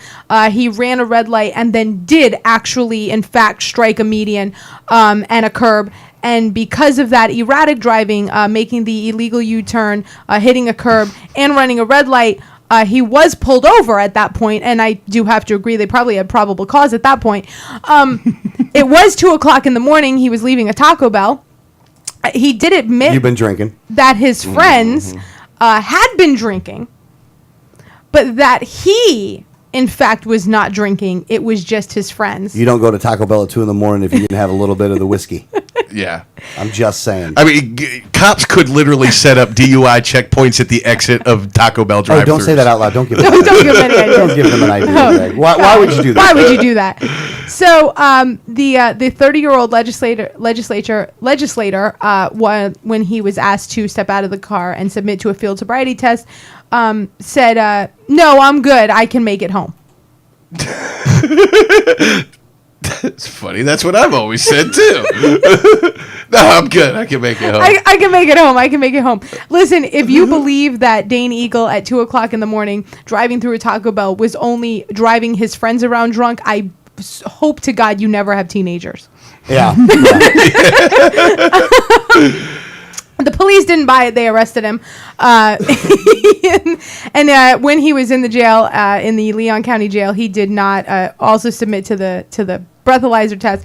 He ran a red light and then did actually, in fact, strike a median and a curb. And because of that erratic driving, making the illegal U-turn, hitting a curb, and running a red light, he was pulled over at that point, and I do have to agree they probably had probable cause at that point. It was 2 o'clock in the morning. He was leaving a Taco Bell. He did admit You've been drinking. That his friends had been drinking, but that he, in fact, was not drinking. It was just his friends. You don't go to Taco Bell at 2 in the morning if you didn't have a little bit of the whiskey. Yeah. I'm just saying. I mean, cops could literally set up DUI checkpoints at the exit of Taco Bell drive-thrus. Oh, don't say that out loud. Don't give them Don't give them any ideas. Don't give them an idea, Greg. Why would you do that? Why would you do that? So the 30-year-old legislator, when he was asked to step out of the car and submit to a field sobriety test, said, "No, I'm good. I can make it home." That's funny. That's what I've always said too. No, I'm good. I can make it home. I can make it home. I can make it home. Listen, if you believe that Dane Eagle at 2 o'clock in the morning driving through a Taco Bell was only driving his friends around drunk, I hope to God you never have teenagers. Yeah. The police didn't buy it. They arrested him. And when he was in the jail, in the Leon County jail, he did not also submit to the breathalyzer test.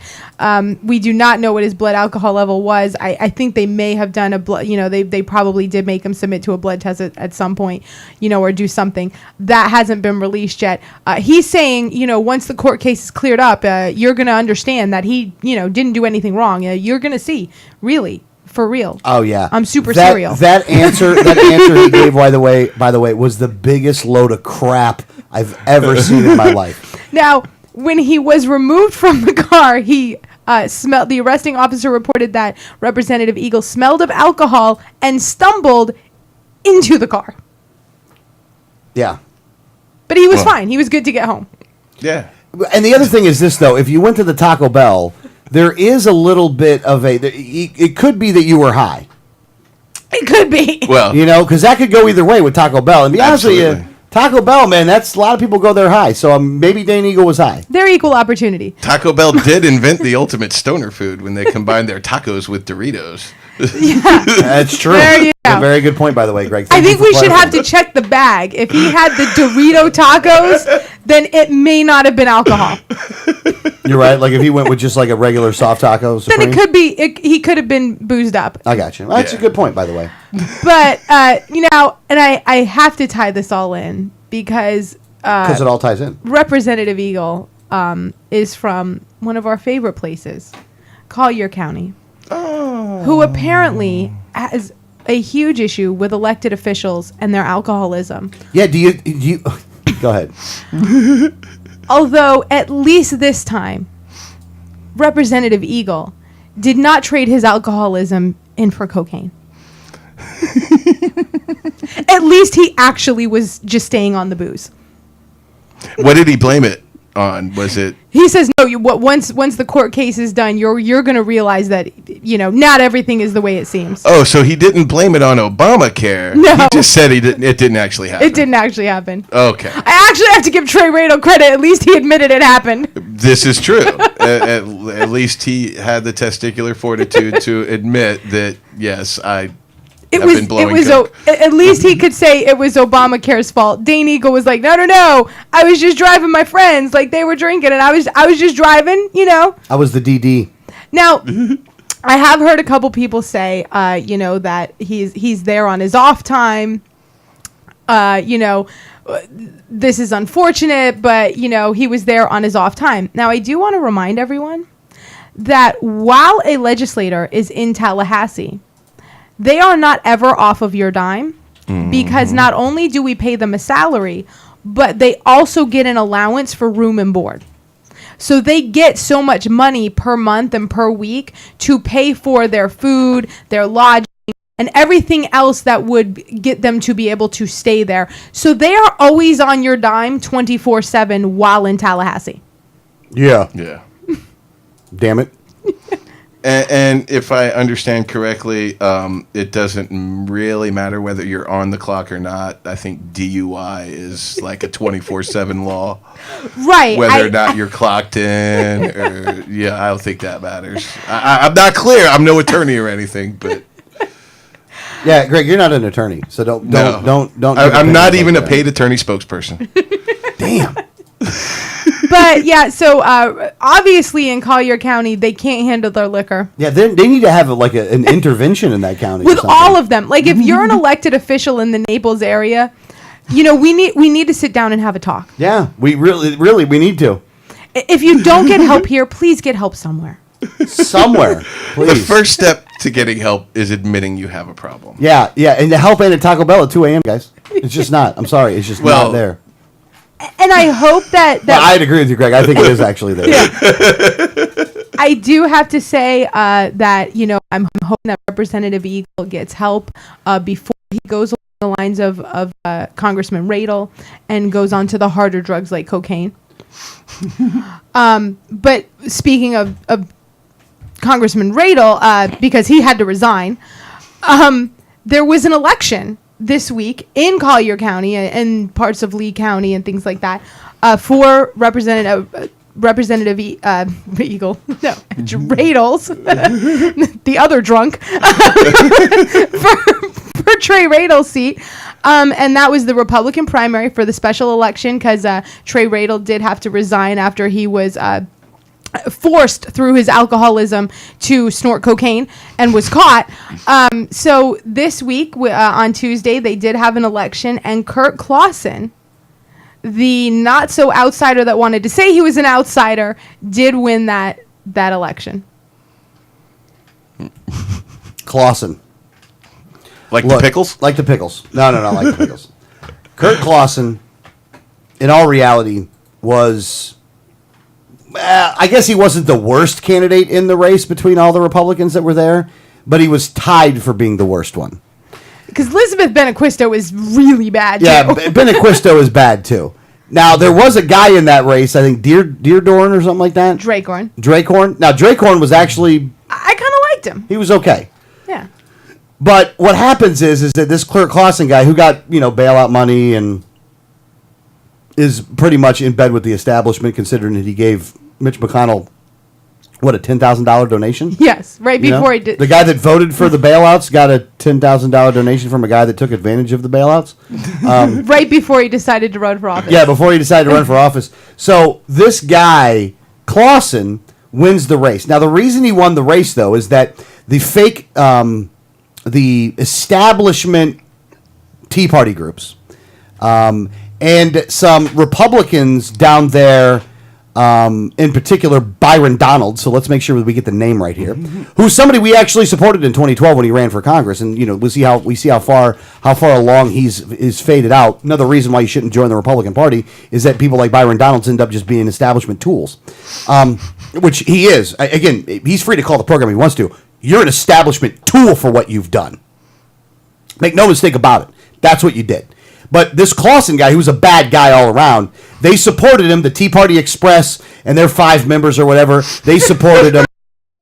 We do not know what his blood alcohol level was. I think they may have done a blood, they probably did make him submit to a blood test at some point, or do something. That hasn't been released yet. He's saying, once the court case is cleared up, you're going to understand that he, didn't do anything wrong. You're going to see, really. For real. Oh yeah. I'm super serial. That answer he gave, by the way, was the biggest load of crap I've ever seen in my life. Now, when he was removed from the car, he smelled. The arresting officer reported that Representative Eagle smelled of alcohol and stumbled into the car. Yeah. But he was fine. He was good to get home. Yeah. And the other thing is this, though. If you went to the Taco Bell, there is a little bit of it could be that you were high. It could be. Well, because that could go either way with Taco Bell. And be honest with you, Taco Bell, man, that's a lot of people go there high. So maybe Dane Eagle was high. They're equal opportunity. Taco Bell did invent the ultimate stoner food when they combined their tacos with Doritos. Yeah. That's true. There you go. A very good point, by the way, Greg. I Thank think you for we should have clarifying. to check the bag. If he had the Dorito tacos, then it may not have been alcohol. You're right. Like if he went with just like a regular soft taco Supreme. Then it could be. He could have been boozed up. I got you. That's a good point, by the way. But and I have to tie this all in because Because it all ties in. Representative Eagle is from one of our favorite places, Collier County, who apparently has a huge issue with elected officials and their alcoholism. Yeah. Do you? Go ahead. Although at least this time, Representative Eagle did not trade his alcoholism in for cocaine. At least he actually was just staying on the booze. What did he blame it on? Was it? He says no. Once the court case is done, you're going to realize that not everything is the way it seems. Oh, so he didn't blame it on Obamacare. No. He just said it didn't actually happen. It didn't actually happen. Okay. I actually have to give Trey Radel credit. At least he admitted it happened. This is true. at least he had the testicular fortitude to admit that, yes, I have been blowing coke. At least he could say it was Obamacare's fault. Dane Eagle was like, no, I was just driving my friends, like they were drinking, and I was just driving, I was the DD. Now, I have heard a couple people say, that he's there on his off time. This is unfortunate, but he was there on his off time. Now, I do want to remind everyone that while a legislator is in Tallahassee, they are not ever off of your dime, because not only do we pay them a salary, but they also get an allowance for room and board. So they get so much money per month and per week to pay for their food, their lodging, and everything else that would get them to be able to stay there. So they are always on your dime 24/7 while in Tallahassee. Yeah. Yeah. Damn it. And if I understand correctly, it doesn't really matter whether you're on the clock or not. I think DUI is like a 24/7 law. Right. Whether or not you're clocked in, or I don't think that matters. I'm not clear. I'm no attorney or anything, but yeah, Greg, you're not an attorney, so don't. I'm not even a paid attorney spokesperson. Damn. But yeah, so obviously in Collier County, they can't handle their liquor. Yeah, they need to have an intervention in that county With all of them. Like if you're an elected official in the Naples area, we need to sit down and have a talk. Yeah, we really we need to. If you don't get help here, please get help somewhere. Somewhere, please. The first step to getting help is admitting you have a problem. Yeah, and the help ain't at Taco Bell at 2 a.m., guys. It's just not. I'm sorry, it's just not there. And I hope that well, I'd agree with you, Greg. I think it is actually there. Yeah. I do have to say that I'm hoping that Representative Eagle gets help before he goes along the lines of Congressman Radel and goes on to the harder drugs like cocaine. But speaking of Congressman Radel, because he had to resign, there was an election this week in Collier County and parts of Lee County and things like that for Representative Eagle, no, Radels, the other drunk, for Trey Radel's seat. And that was the Republican primary for the special election because Trey Radel did have to resign after he was forced through his alcoholism to snort cocaine and was caught. So this week on Tuesday, they did have an election, and Kurt Clausen, the not so outsider that wanted to say he was an outsider, did win that election. Clausen. Like the pickles? Like the pickles. No, like the pickles. Kurt Clausen, in all reality, was... I guess he wasn't the worst candidate in the race between all the Republicans that were there, but he was tied for being the worst one. Because Elizabeth Benequisto is really bad, too. Yeah, Benequisto is bad, too. Now, there was a guy in that race, I think Deardorn or something like that. Drakehorn. Now, Drakehorn was actually... I kind of liked him. He was okay. Yeah. But what happens is that this Kurt Clausen guy who got, bailout money and is pretty much in bed with the establishment, considering that he gave Mitch McConnell, a $10,000 donation? Yes, right before he did. The guy that voted for the bailouts got a $10,000 donation from a guy that took advantage of the bailouts. Right before he decided to run for office. Yeah, before he decided to run for office. So this guy, Clausen, wins the race. Now, the reason he won the race, though, is that the fake, the establishment Tea Party groups, and some Republicans down there, in particular Byron Donald, so let's make sure we get the name right here, who's somebody we actually supported in 2012 when he ran for Congress, and we see how far along he's faded out. Another reason why you shouldn't join the Republican Party is that people like Byron Donalds end up just being establishment tools, which he is. Again, he's free to call the program he wants to. You're an establishment tool for what you've done. Make no mistake about it. That's what you did. But this Clausen guy, who's a bad guy all around, they supported him. The Tea Party Express and their 5 members or whatever, they supported him.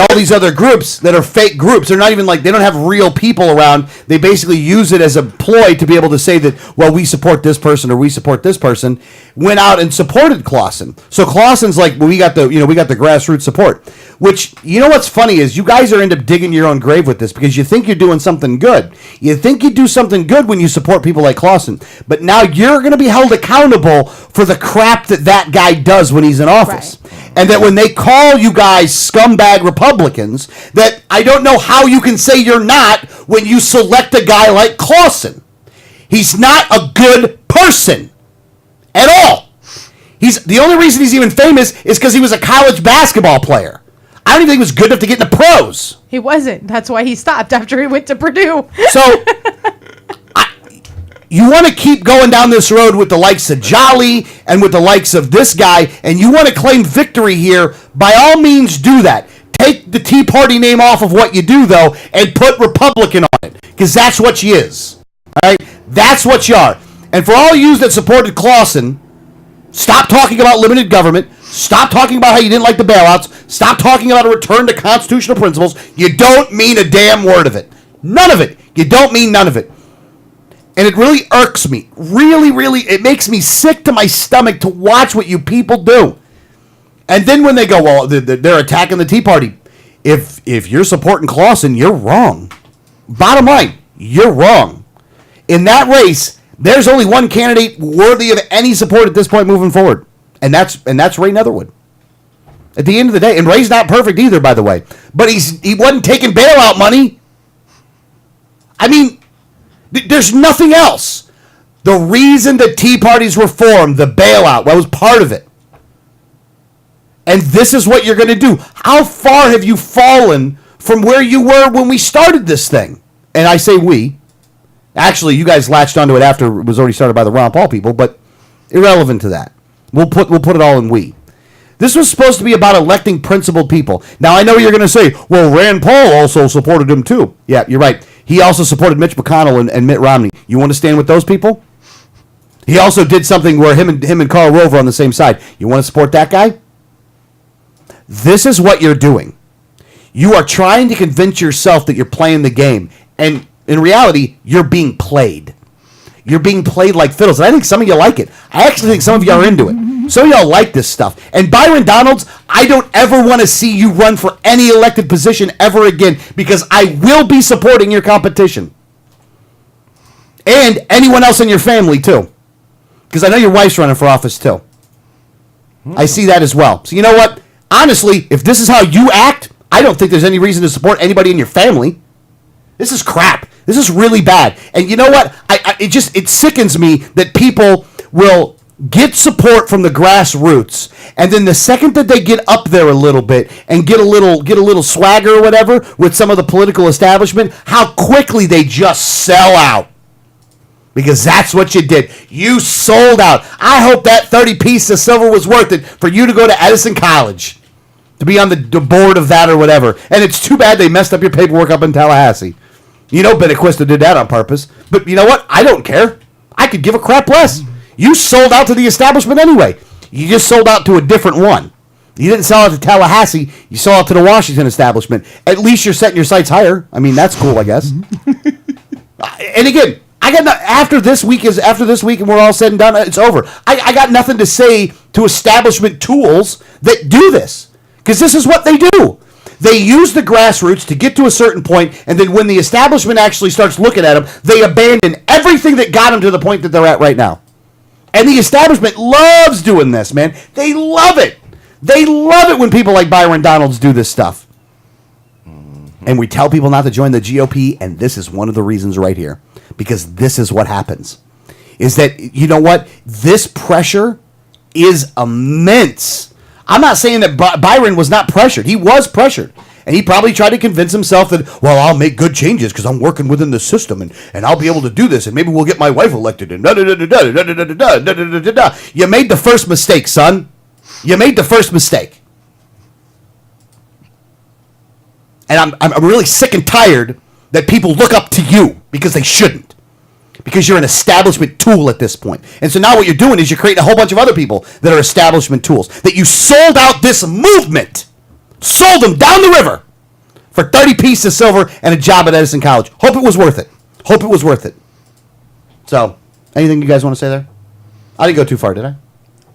All these other groups that are fake groups, they're not even like, they don't have real people around. They basically use it as a ploy to be able to say that, well, we support this person or we support this person, went out and supported Clausen. So Clausen's like, well, we got the grassroots support. Which, you know what's funny is you guys are end up digging your own grave with this because you think you're doing something good. You think you do something good when you support people like Clausen. But now you're going to be held accountable for the crap that guy does when he's in office. Right. And that when they call you guys scumbag Republicans, that I don't know how you can say you're not when you select a guy like Clausen. He's not a good person at all. He's the only reason he's even famous is because he was a college basketball player. I don't even think he was good enough to get in the pros. He wasn't. That's why he stopped after he went to Purdue. So you want to keep going down this road with the likes of Jolly and with the likes of this guy, and you want to claim victory here, by all means do that. Take the Tea Party name off of what you do, though, and put Republican on it, because that's what you is. All right? That's what you are. And for all you that supported Clausen, stop talking about limited government. Stop talking about how you didn't like the bailouts. Stop talking about a return to constitutional principles. You don't mean a damn word of it. None of it. You don't mean none of it. And it really irks me. Really, really, it makes me sick to my stomach to watch what you people do. And then when they go, well, they're attacking the Tea Party. If you're supporting Clausen, you're wrong. Bottom line, you're wrong. In that race, there's only one candidate worthy of any support at this point moving forward. And that's Ray Netherwood. At the end of the day, and Ray's not perfect either, by the way. But he wasn't taking bailout money. I mean, there's nothing else. The reason the Tea Parties were formed, the bailout, that was part of it. And this is what you're going to do. How far have you fallen from where you were when we started this thing? And I say we. Actually, you guys latched onto it after it was already started by the Ron Paul people, but irrelevant to that. We'll put it all in we. This was supposed to be about electing principled people. Now, I know you're going to say, well, Rand Paul also supported him too. Yeah, you're right. He also supported Mitch McConnell and Mitt Romney. You want to stand with those people? He also did something where him and Karl Rove are on the same side. You want to support that guy? This is what you're doing. You are trying to convince yourself that you're playing the game. And in reality, you're being played. You're being played like fiddles. And I think some of you like it. I actually think some of you are into it. Some of y'all like this stuff. And Byron Donalds, I don't ever want to see you run for any elected position ever again because I will be supporting your competition. And anyone else in your family, too. Because I know your wife's running for office, too. I see that as well. So you know what? Honestly, if this is how you act, I don't think there's any reason to support anybody in your family. This is crap. This is really bad. And you know what? It sickens me that people will get support from the grassroots, and then the second that they get up there a little bit and get a little swagger or whatever with some of the political establishment, how quickly they just sell out. Because that's what you did. You sold out. I hope that 30 pieces of silver was worth it for you to go to Edison College, to be on the board of that or whatever. And it's too bad they messed up your paperwork up in Tallahassee. You know Benequista did that on purpose. But you know what? I don't care. I could give a crap less. You sold out to the establishment anyway. You just sold out to a different one. You didn't sell out to Tallahassee. You sold out to the Washington establishment. At least you're setting your sights higher. I mean, that's cool, I guess. And again, I got after this week and we're all said and done, it's over. I got nothing to say to establishment tools that do this, because this is what they do. They use the grassroots to get to a certain point, and then when the establishment actually starts looking at them, they abandon everything that got them to the point that they're at right now. And the establishment loves doing this, man. They love it. They love it when people like Byron Donalds do this stuff. And we tell people not to join the GOP, and this is one of the reasons right here. Because this is what happens. Is that, you know what? This pressure is immense. I'm not saying that Byron was not pressured. He was pressured. And he probably tried to convince himself that, well, I'll make good changes because I'm working within the system and I'll be able to do this and maybe we'll get my wife elected and da-da-da-da-da-da-da-da-da-da-da-da. You made the first mistake, son. You made the first mistake. And I'm really sick and tired that people look up to you because they shouldn't. because you're an establishment tool at this point. And so now what you're doing is you're creating a whole bunch of other people that are establishment tools, that you sold out this movement, sold them down the river for 30 pieces of silver and a job at Edison College. Hope it was worth it. Hope it was worth it. So, anything you guys want to say there? I didn't go too far, did I?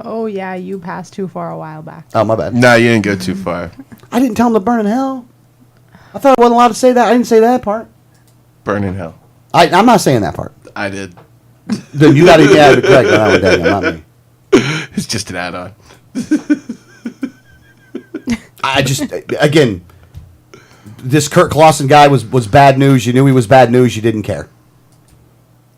Oh, yeah, you passed too far a while back. Oh, my bad. No, you didn't go too far. I didn't tell him to burn in hell. I thought I wasn't allowed to say that. I didn't say that part. Burn in hell. I'm not saying that part. I did. Then you got to get Greg. Not me. It's just an add-on. I just, again, this Kurt Clausen guy was bad news. You knew he was bad news. You didn't care.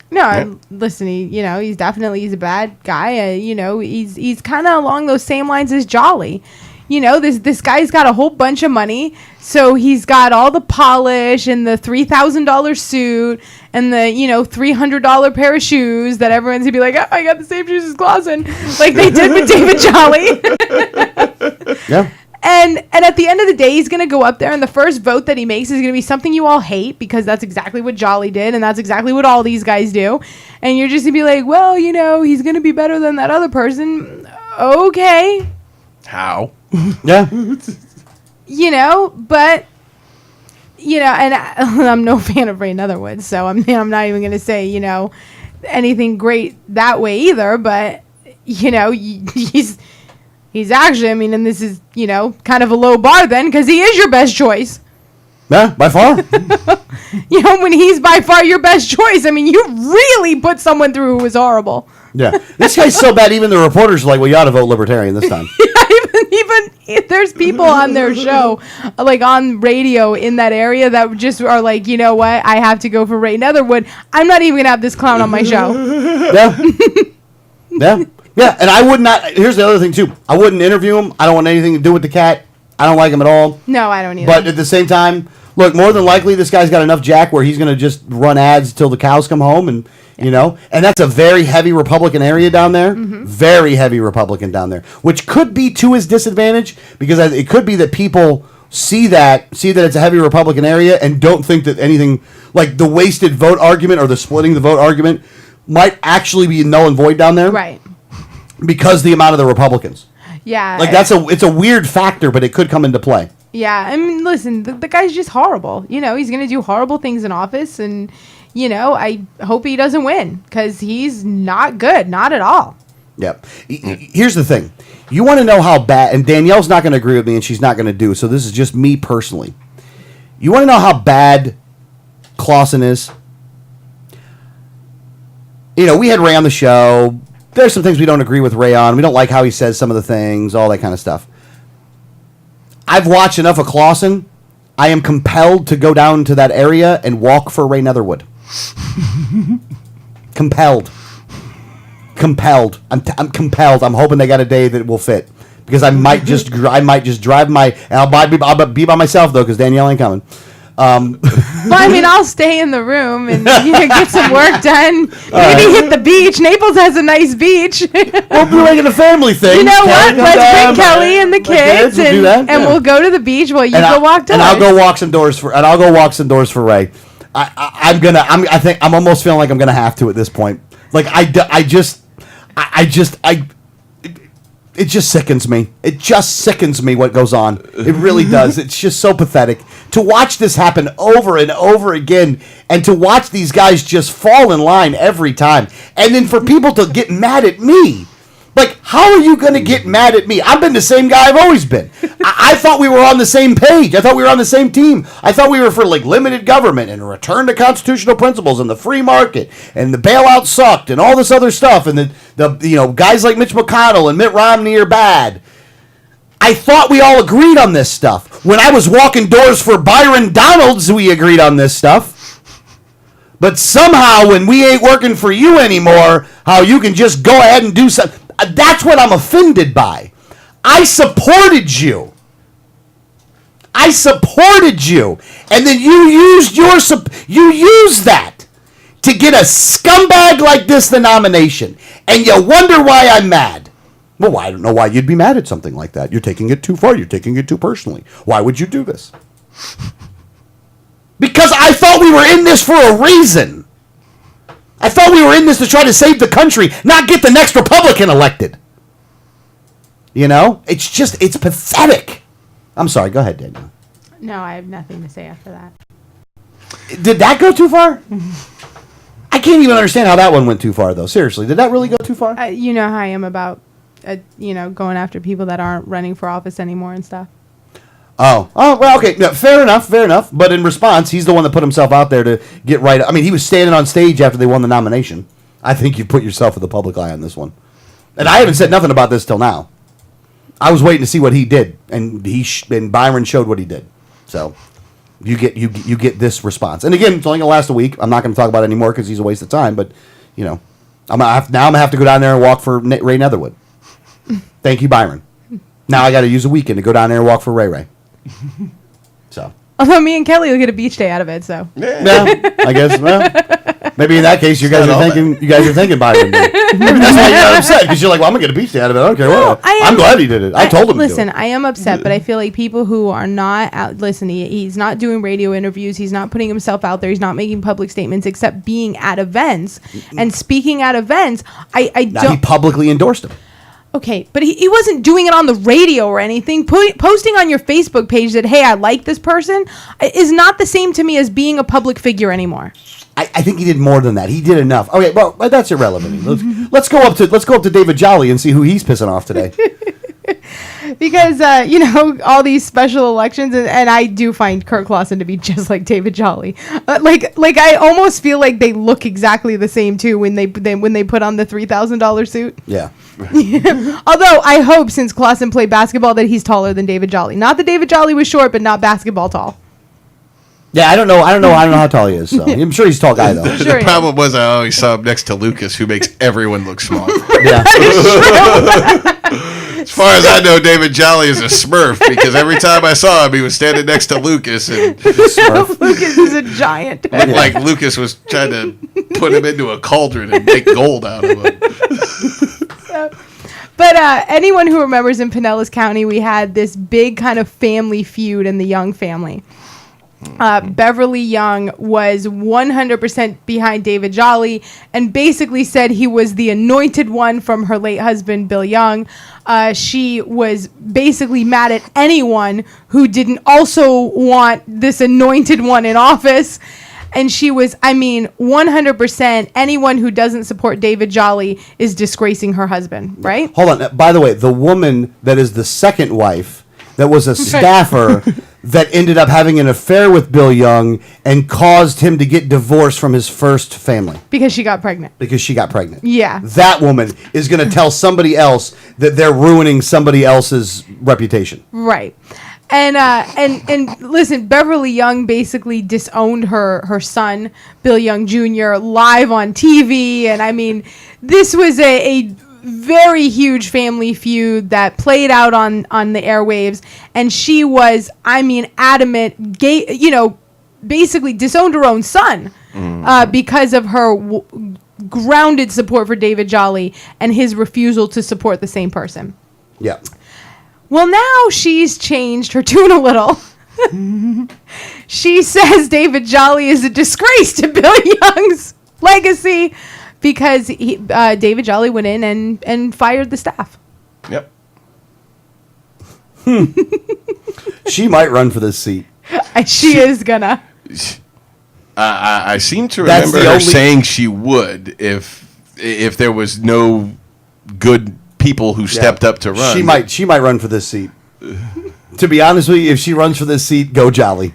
No, listen, he's definitely a bad guy. He's kind of along those same lines as Jolly. This guy's got a whole bunch of money, so he's got all the polish and the $3,000 suit and the $300 pair of shoes that everyone's gonna be like, oh, I got the same shoes as Clausen, like they did with David Jolly. Yeah. And at the end of the day, he's going to go up there, and the first vote that he makes is going to be something you all hate, because that's exactly what Jolly did, and that's exactly what all these guys do. And you're just going to be like, well, he's going to be better than that other person. Okay. How? Yeah. But, and I'm no fan of Ray Netherwood, so I'm not even going to say, anything great that way either, but, He's actually, and this is, kind of a low bar then, because he is your best choice. Yeah, by far. When he's by far your best choice, you really put someone through who was horrible. Yeah. This guy's so bad, even the reporters are like, well, you ought to vote Libertarian this time. even if there's people on their show, like on radio in that area, that just are like, you know what, I have to go for Ray Netherwood. I'm not even going to have this clown on my show. Yeah. Yeah. Yeah, and I would not. Here's the other thing, too. I wouldn't interview him. I don't want anything to do with the cat. I don't like him at all. No, I don't either. But at the same time, look, more than likely, this guy's got enough jack where he's going to just run ads till the cows come home. And, and that's a very heavy Republican area down there. Mm-hmm. Very heavy Republican down there. Which could be to his disadvantage, because it could be that people see that it's a heavy Republican area and don't think that anything, like the wasted vote argument or the splitting the vote argument, might actually be null and void down there. Right. Because the amount of the Republicans. Yeah. Like it's a weird factor, but it could come into play. Yeah. Listen, the guy's just horrible. He's going to do horrible things in office, and, I hope he doesn't win, because he's not good. Not at all. Yep. Here's the thing. You want to know how bad, and Danielle's not going to agree with me, and she's not going to do, so this is just me personally. You want to know how bad Clausen is? We had Ray on the show. There's some things we don't agree with Ray on. We don't like how he says some of the things, all that kind of stuff. I've watched enough of Clausen. I am compelled to go down to that area and walk for Ray Netherwood. Compelled. I'm compelled. I'm hoping they got a day that will fit, because I might just drive and I'll be by myself though, because Danielle ain't coming. Well, I'll stay in the room and get some work done. Maybe hit the beach. Naples has a nice beach. We'll be making a family thing. You know what? Let's bring Kelly and the kids, and we'll go to the beach while you go walk doors. And I'll go walk some doors for Ray. I'm almost feeling like I'm gonna have to at this point. Like it just sickens me. It just sickens me what goes on. It really does. It's just so pathetic to watch this happen over and over again, and to watch these guys just fall in line every time. And then for people to get mad at me. Like, how are you going to get mad at me? I've been the same guy I've always been. I thought we were on the same page. I thought we were on the same team. I thought we were for, limited government and a return to constitutional principles and the free market and the bailout sucked and all this other stuff, and the guys like Mitch McConnell and Mitt Romney are bad. I thought we all agreed on this stuff. When I was walking doors for Byron Donalds, we agreed on this stuff. But somehow, when we ain't working for you anymore, how you can just go ahead and do something. That's what I'm offended by. I supported you. And then you used that to get a scumbag like this the nomination. And you wonder why I'm mad. Well, I don't know why you'd be mad at something like that. You're taking it too far. You're taking it too personally. Why would you do this? Because I thought we were in this for a reason. I thought we were in this to try to save the country, not get the next Republican elected. You know? It's pathetic. I'm sorry. Go ahead, Daniel. No, I have nothing to say after that. Did that go too far? I can't even understand how that one went too far, though. Seriously, did that really go too far? You know how I am about, going after people that aren't running for office anymore and stuff. Oh, well, okay. No, fair enough. But in response, he's the one that put himself out there to get right. I mean, he was standing on stage after they won the nomination. I think you put yourself in the public eye on this one. And I haven't said nothing about this till now. I was waiting to see what he did, and Byron showed what he did. So you get this response. And again, it's only going to last a week. I'm not going to talk about it anymore because he's a waste of time. But I'm gonna have to go down there and walk for Ray Netherwood. Thank you, Byron. Now I got to use a weekend to go down there and walk for Ray. So. Although me and Kelly will get a beach day out of it, so. Yeah, I guess. Well, maybe in that case, you guys are thinking Byron. Maybe that's why you're not upset, because you're like, well, I'm gonna get a beach day out of it. I don't care what. I'm glad he did it. I told him. Listen, to do it. I am upset, but I feel like people who are not out. Listen, he's not doing radio interviews. He's not putting himself out there. He's not making public statements, except being at events and speaking at events. He publicly endorsed him. Okay, but he wasn't doing it on the radio or anything. Posting on your Facebook page that, hey, I like this person is not the same to me as being a public figure anymore. I think he did more than that. He did enough. Okay, well, that's irrelevant. Let's go up to David Jolly and see who he's pissing off today. Because, all these special elections, and I do find Kurt Clausen to be just like David Jolly. Like I almost feel like they look exactly the same, too, when they put on the $3,000 suit. Yeah. Although I hope, since Clausen played basketball, that he's taller than David Jolly. Not that David Jolly was short, but not basketball tall. Yeah, I don't know how tall he is. So I'm sure he's a tall guy, though. The problem was I always saw him next to Lucas, who makes everyone look small. Yeah. As far as I know, David Jolly is a Smurf, because every time I saw him, he was standing next to Lucas, and Lucas is a giant. looked like Lucas was trying to put him into a cauldron and make gold out of him. But anyone who remembers in Pinellas County, we had this big kind of family feud in the Young family. Beverly Young was 100% behind David Jolly and basically said he was the anointed one from her late husband, Bill Young. She was basically mad at anyone who didn't also want this anointed one in office. And she was, 100%, anyone who doesn't support David Jolly is disgracing her husband, right? Hold on. By the way, the woman that is the second wife, that was a staffer that ended up having an affair with Bill Young and caused him to get divorced from his first family. Because she got pregnant. Yeah. That woman is going to tell somebody else that they're ruining somebody else's reputation. Right. And listen, Beverly Young basically disowned her son, Bill Young Jr., live on TV. And this was a very huge family feud that played out on the airwaves, and she was, adamant, basically disowned her own son because of her grounded support for David Jolly and his refusal to support the same person. Yeah. Well, now she's changed her tune a little. She says David Jolly is a disgrace to Bill Young's legacy, because David Jolly went in and fired the staff. Yep. She might run for this seat. She is gonna. I seem to remember her saying she would if there was no good people who stepped up to run. She might run for this seat. To be honest with you, if she runs for this seat, go Jolly.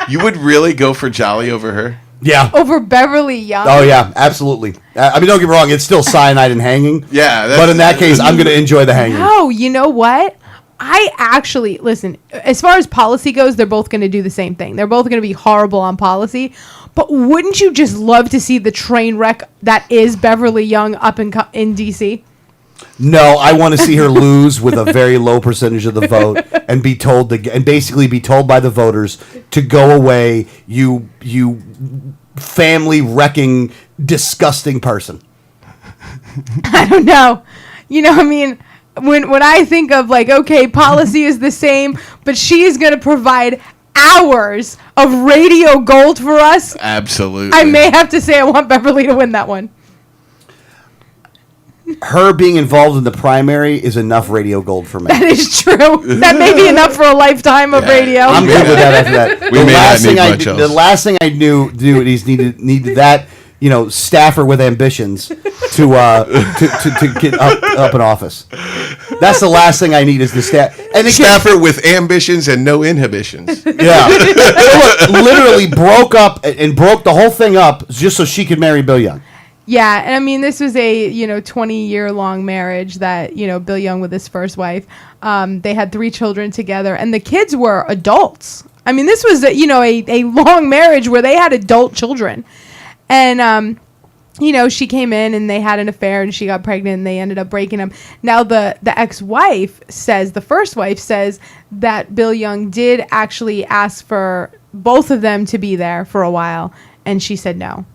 You would really go for Jolly over her? Yeah. Over Beverly Young? Oh, yeah, absolutely. Don't get me wrong, it's still cyanide and hanging. Yeah. But in that case, I'm going to enjoy the hanging. No, you know what? I actually, listen, as far as policy goes, they're both going to do the same thing. They're both going to be horrible on policy. But wouldn't you just love to see the train wreck that is Beverly Young up in D.C.? No, I want to see her lose with a very low percentage of the vote and basically be told by the voters to go away, you family wrecking, disgusting person. I don't know. When I think of okay, policy is the same, but she is going to provide hours of radio gold for us, Absolutely. I may have to say I want Beverly to win that one. Her being involved in the primary is enough radio gold for me. That is true. That may be enough for a lifetime of radio. I'm good with that after that. We may not need much else. The last thing I knew is needed that, staffer with ambitions to get up in office. That's the last thing I need is the staff. And staffer with ambitions and no inhibitions. Yeah. Literally broke up and broke the whole thing up just so she could marry Bill Young. Yeah, and I mean, this was a 20-year-long marriage that Bill Young with his first wife. They had 3 children together, and the kids were adults. I mean, this was a long marriage where they had adult children, and she came in and they had an affair and she got pregnant and they ended up breaking up. Now the ex-wife says, the first wife says that Bill Young did actually ask for both of them to be there for a while, and she said no.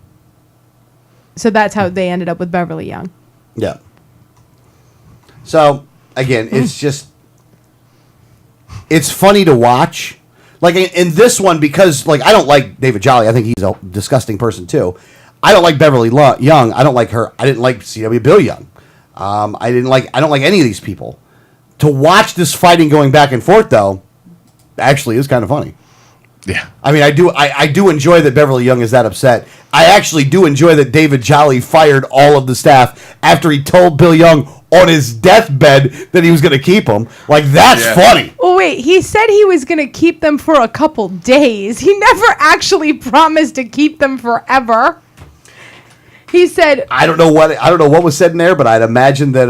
So that's how they ended up with Beverly Young. Yeah. So, again, it's funny to watch. Like, in this one, because, I don't like David Jolly. I think he's a disgusting person, too. I don't like Beverly Young. I don't like her. I didn't like C.W. Bill Young. I don't like any of these people. To watch this fighting going back and forth, though, actually is kind of funny. Yeah. I mean, I do enjoy that Beverly Young is that upset. I actually do enjoy that David Jolly fired all of the staff after he told Bill Young on his deathbed that he was going to keep him. That's funny. Well, wait, he said he was going to keep them for a couple days. He never actually promised to keep them forever. He said, I don't know what was said in there, but I'd imagine that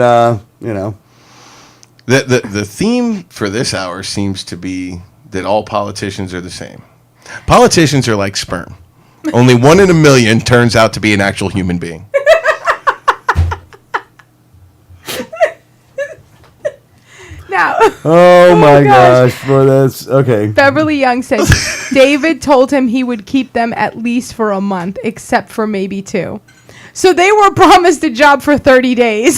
The theme for this hour seems to be that all politicians are the same. Politicians are like sperm. Only 1 in a million turns out to be an actual human being. now. Oh my gosh, for this. Okay. Beverly Young said David told him he would keep them at least for a month, except for maybe 2. So they were promised a job for 30 days.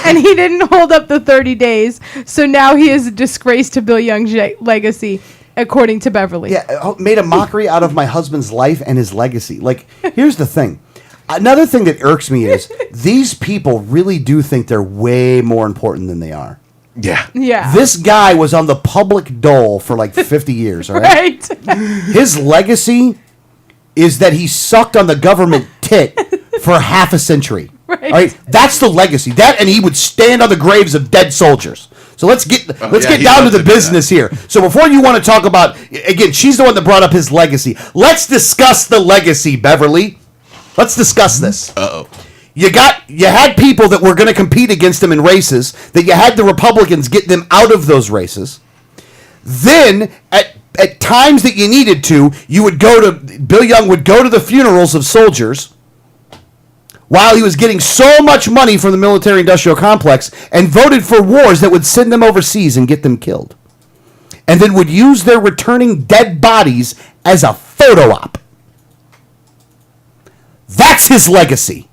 And he didn't hold up the 30 days. So now he is a disgrace to Bill Young's legacy, according to Beverly. Yeah, made a mockery out of my husband's life and his legacy. Here's the thing. Another thing that irks me is these people really do think they're way more important than they are. Yeah. Yeah. This guy was on the public dole for 50 years, all right? Right. His legacy is that he sucked on the government tit for half a century. Right. All right? That's the legacy. That, and he would stand on the graves of dead soldiers. So let's get down to the business here. So before you want to talk about, again, she's the one that brought up his legacy. Let's discuss the legacy, Beverly. Let's discuss this. Uh-oh. You had people that were going to compete against him in races, that you had the Republicans get them out of those races. Then, at times that you needed to, Bill Young would go to the funerals of soldiers while he was getting so much money from the military-industrial complex and voted for wars that would send them overseas and get them killed. And then would use their returning dead bodies as a photo op. That's his legacy.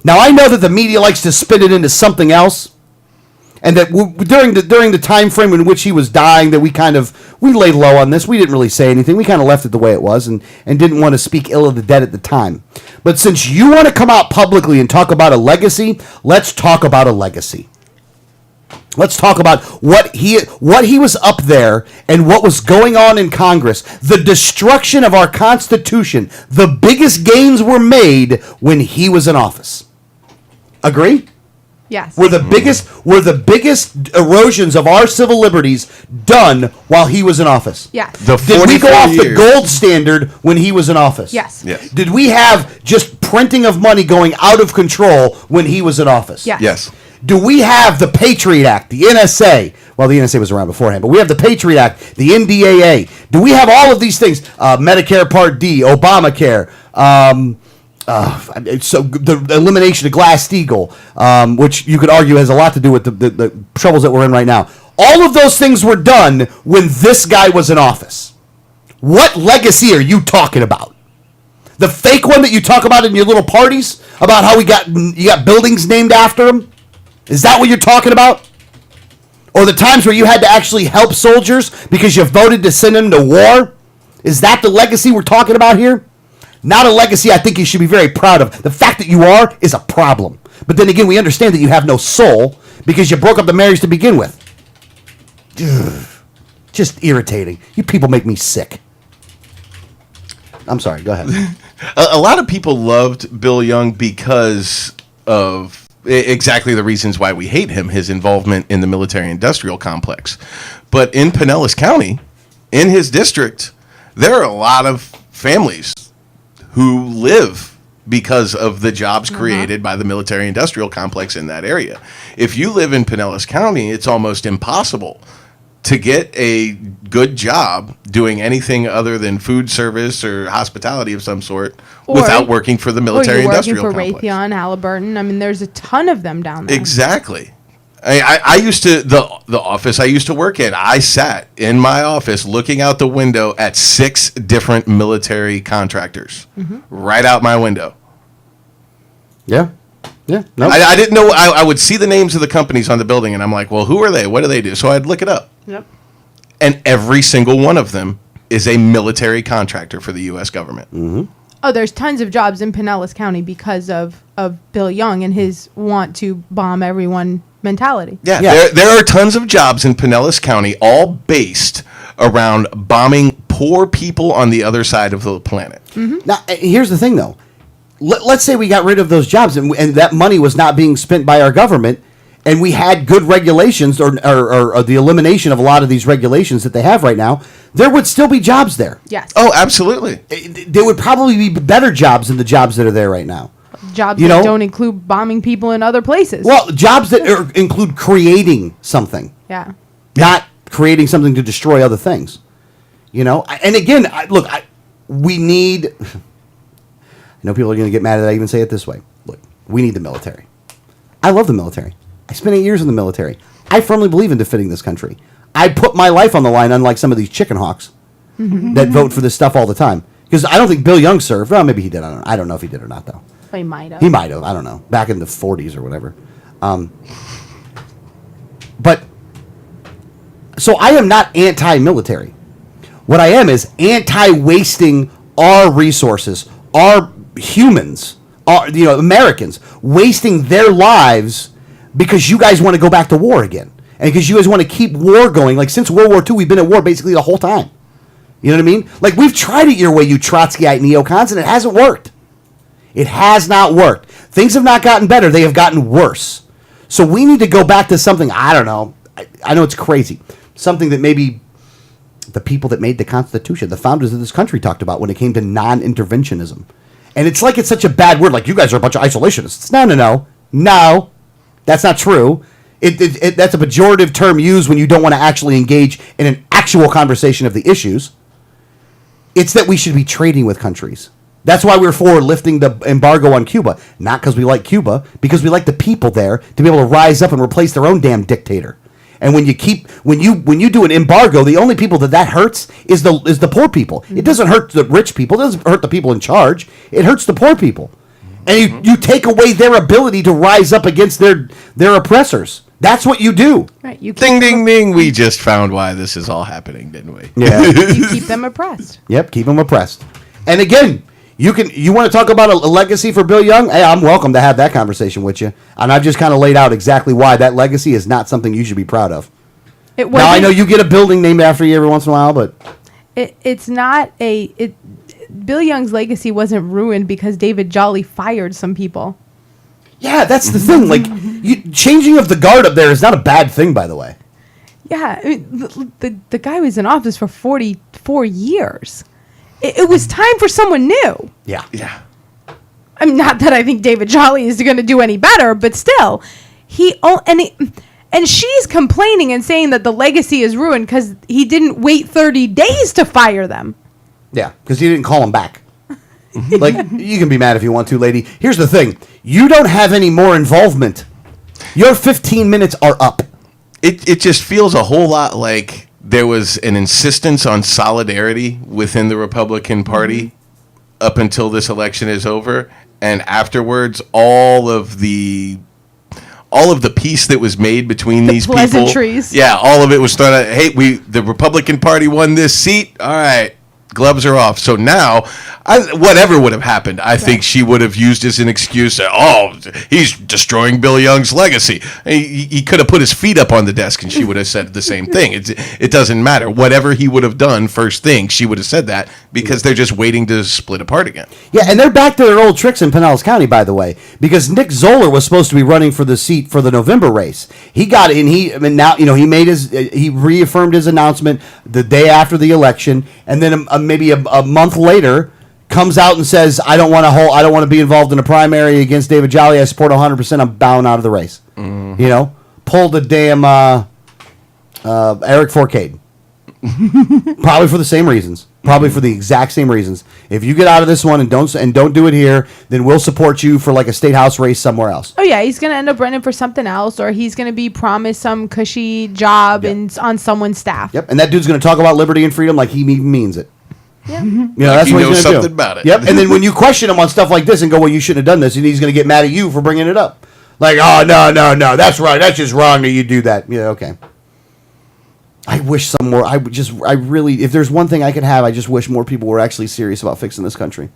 Now, I know that the media likes to spin it into something else, and that during the time frame in which he was dying, that we laid low on this. We didn't really say anything. We kind of left it the way it was and didn't want to speak ill of the dead at the time. But since you want to come out publicly and talk about a legacy, let's talk about a legacy. Let's talk about what he was up there and what was going on in Congress. The destruction of our Constitution. The biggest gains were made when he was in office. Agree? Yes. Were the biggest erosions of our civil liberties done while he was in office? Yes. Did we go off the gold standard when he was in office? Yes. Yes. Did we have just printing of money going out of control when he was in office? Yes. Yes. Do we have the Patriot Act, the NSA? Well, the NSA was around beforehand, but we have the Patriot Act, the NDAA. Do we have all of these things? Medicare Part D, Obamacare, so the elimination of Glass-Steagall, which you could argue has a lot to do with the troubles that we're in right now. All of those things were done when this guy was in office. What legacy are you talking about? The fake one that you talk about in your little parties about how you got buildings named after him? Is that what you're talking about? Or the times where you had to actually help soldiers because you voted to send them to war? Is that the legacy we're talking about here? Not a legacy I think you should be very proud of. The fact that you are is a problem. But then again, we understand that you have no soul because you broke up the marriage to begin with. Ugh. Just irritating. You people make me sick. I'm sorry, go ahead. A lot of people loved Bill Young because of exactly the reasons why we hate him, his involvement in the military-industrial complex. But in Pinellas County, in his district, there are a lot of families who live because of the jobs created by the military-industrial complex in that area. If you live in Pinellas County, it's almost impossible to get a good job doing anything other than food service or hospitality of some sort without working for the military-industrial complex. Working for Raytheon, Halliburton. I mean, there's a ton of them down there. Exactly. I used to, the office I used to work in, I sat in my office looking out the window at 6 different military contractors right out my window. Yeah. Yeah. Nope. I didn't know. I would see the names of the companies on the building, and I'm like, well, who are they? What do they do? So I'd look it up. Yep. And every single one of them is a military contractor for the U.S. government. Mm-hmm. Oh, there's tons of jobs in Pinellas County because of Bill Young and his want to bomb everyone mentality. Yeah. There are tons of jobs in Pinellas County, all based around bombing poor people on the other side of the planet. Now, here's the thing, though. Let's say we got rid of those jobs and that money was not being spent by our government, and we had good regulations or the elimination of a lot of these regulations that they have right now, there would still be jobs there. Yes. Oh, absolutely. There would probably be better jobs than the jobs that are there right now. Jobs that don't include bombing people in other places. Well, jobs that include creating something. Yeah. Not creating something to destroy other things. And again, we need... I know people are going to get mad that I even say it this way. Look, we need the military. I love the military. I spent 8 years in the military. I firmly believe in defending this country. I put my life on the line, unlike some of these chicken hawks that vote for this stuff all the time. Because I don't think Bill Young served. Well, maybe he did. I don't know if he did or not, though. He might have. He might have. I don't know. Back in the 40s or whatever. But, so I am not anti-military. What I am is anti-wasting our resources, our humans, Americans, wasting their lives because you guys want to go back to war again. And because you guys want to keep war going. Like, since World War II, we've been at war basically the whole time. You know what I mean? Like, we've tried it your way, you Trotskyite neocons, and it hasn't worked. It has not worked. Things have not gotten better. They have gotten worse. So we need to go back to something, I don't know. I know it's crazy. Something that maybe the people that made the Constitution, the founders of this country, talked about when it came to non-interventionism. And it's like it's such a bad word, like you guys are a bunch of isolationists. No, that's not true. That's a pejorative term used when you don't want to actually engage in an actual conversation of the issues. It's that we should be trading with countries. That's why we're for lifting the embargo on Cuba. Not because we like Cuba, because we like the people there to be able to rise up and replace their own damn dictator. And when you do an embargo, the only people that hurts is the poor people. It doesn't hurt the rich people. It doesn't hurt the people in charge. It hurts the poor people. And you take away their ability to rise up against their oppressors. That's what you do. Right. Ding, ding, ding. We just found why this is all happening, didn't we? Yeah. You keep them oppressed. Yep, keep them oppressed. And again, you want to talk about a legacy for Bill Young? Hey, I'm welcome to have that conversation with you. And I've just kind of laid out exactly why that legacy is not something you should be proud of. Now, I know you get a building named after you every once in a while, but... It's not Bill Young's legacy wasn't ruined because David Jolly fired some people. Yeah, that's the thing. Like, changing of the guard up there is not a bad thing, by the way. Yeah, I mean, the guy was in office for 44 years. It was time for someone new. Yeah. I mean, not that I think David Jolly is going to do any better, but still, and she's complaining and saying that the legacy is ruined because he didn't wait 30 days to fire them. Yeah, because he didn't call him back. Like, you can be mad if you want to, lady. Here's the thing. You don't have any more involvement. Your 15 minutes are up. It just feels a whole lot like there was an insistence on solidarity within the Republican Party up until this election is over. And afterwards, all of the all of the peace that was made between these people. Pleasantries. Yeah, all of it was thrown out. Hey, the Republican Party won this seat. All right. Gloves are off. So now, whatever would have happened, I think she would have used as an excuse. He's destroying Bill Young's legacy. He could have put his feet up on the desk, and she would have said the same thing. It doesn't matter. Whatever he would have done first thing, she would have said that because they're just waiting to split apart again. Yeah, and they're back to their old tricks in Pinellas County, by the way, because Nick Zoller was supposed to be running for the seat for the November race. He got it, and he reaffirmed his announcement the day after the election, and then maybe a month later comes out and says, I don't want to be involved in a primary against David Jolly. I support 100%. I'm bowing out of the race. Mm-hmm. Pulled a damn Eric Forcade. Probably for the same reasons. Probably for the exact same reasons. If you get out of this one and don't do it here, then we'll support you for like a state house race somewhere else. Oh yeah, he's gonna end up running for something else, or he's gonna be promised some cushy job on someone's staff. Yep, and that dude's gonna talk about liberty and freedom like he even means it. Yeah, that's what he's gonna something do. About it. Yep, and then when you question him on stuff like this and go, well, you shouldn't have done this, and he's gonna get mad at you for bringing it up. Like, oh no, that's right, that's just wrong that you do that. Yeah, okay. I wish some more. I really, if there's one thing I could have, I just wish more people were actually serious about fixing this country.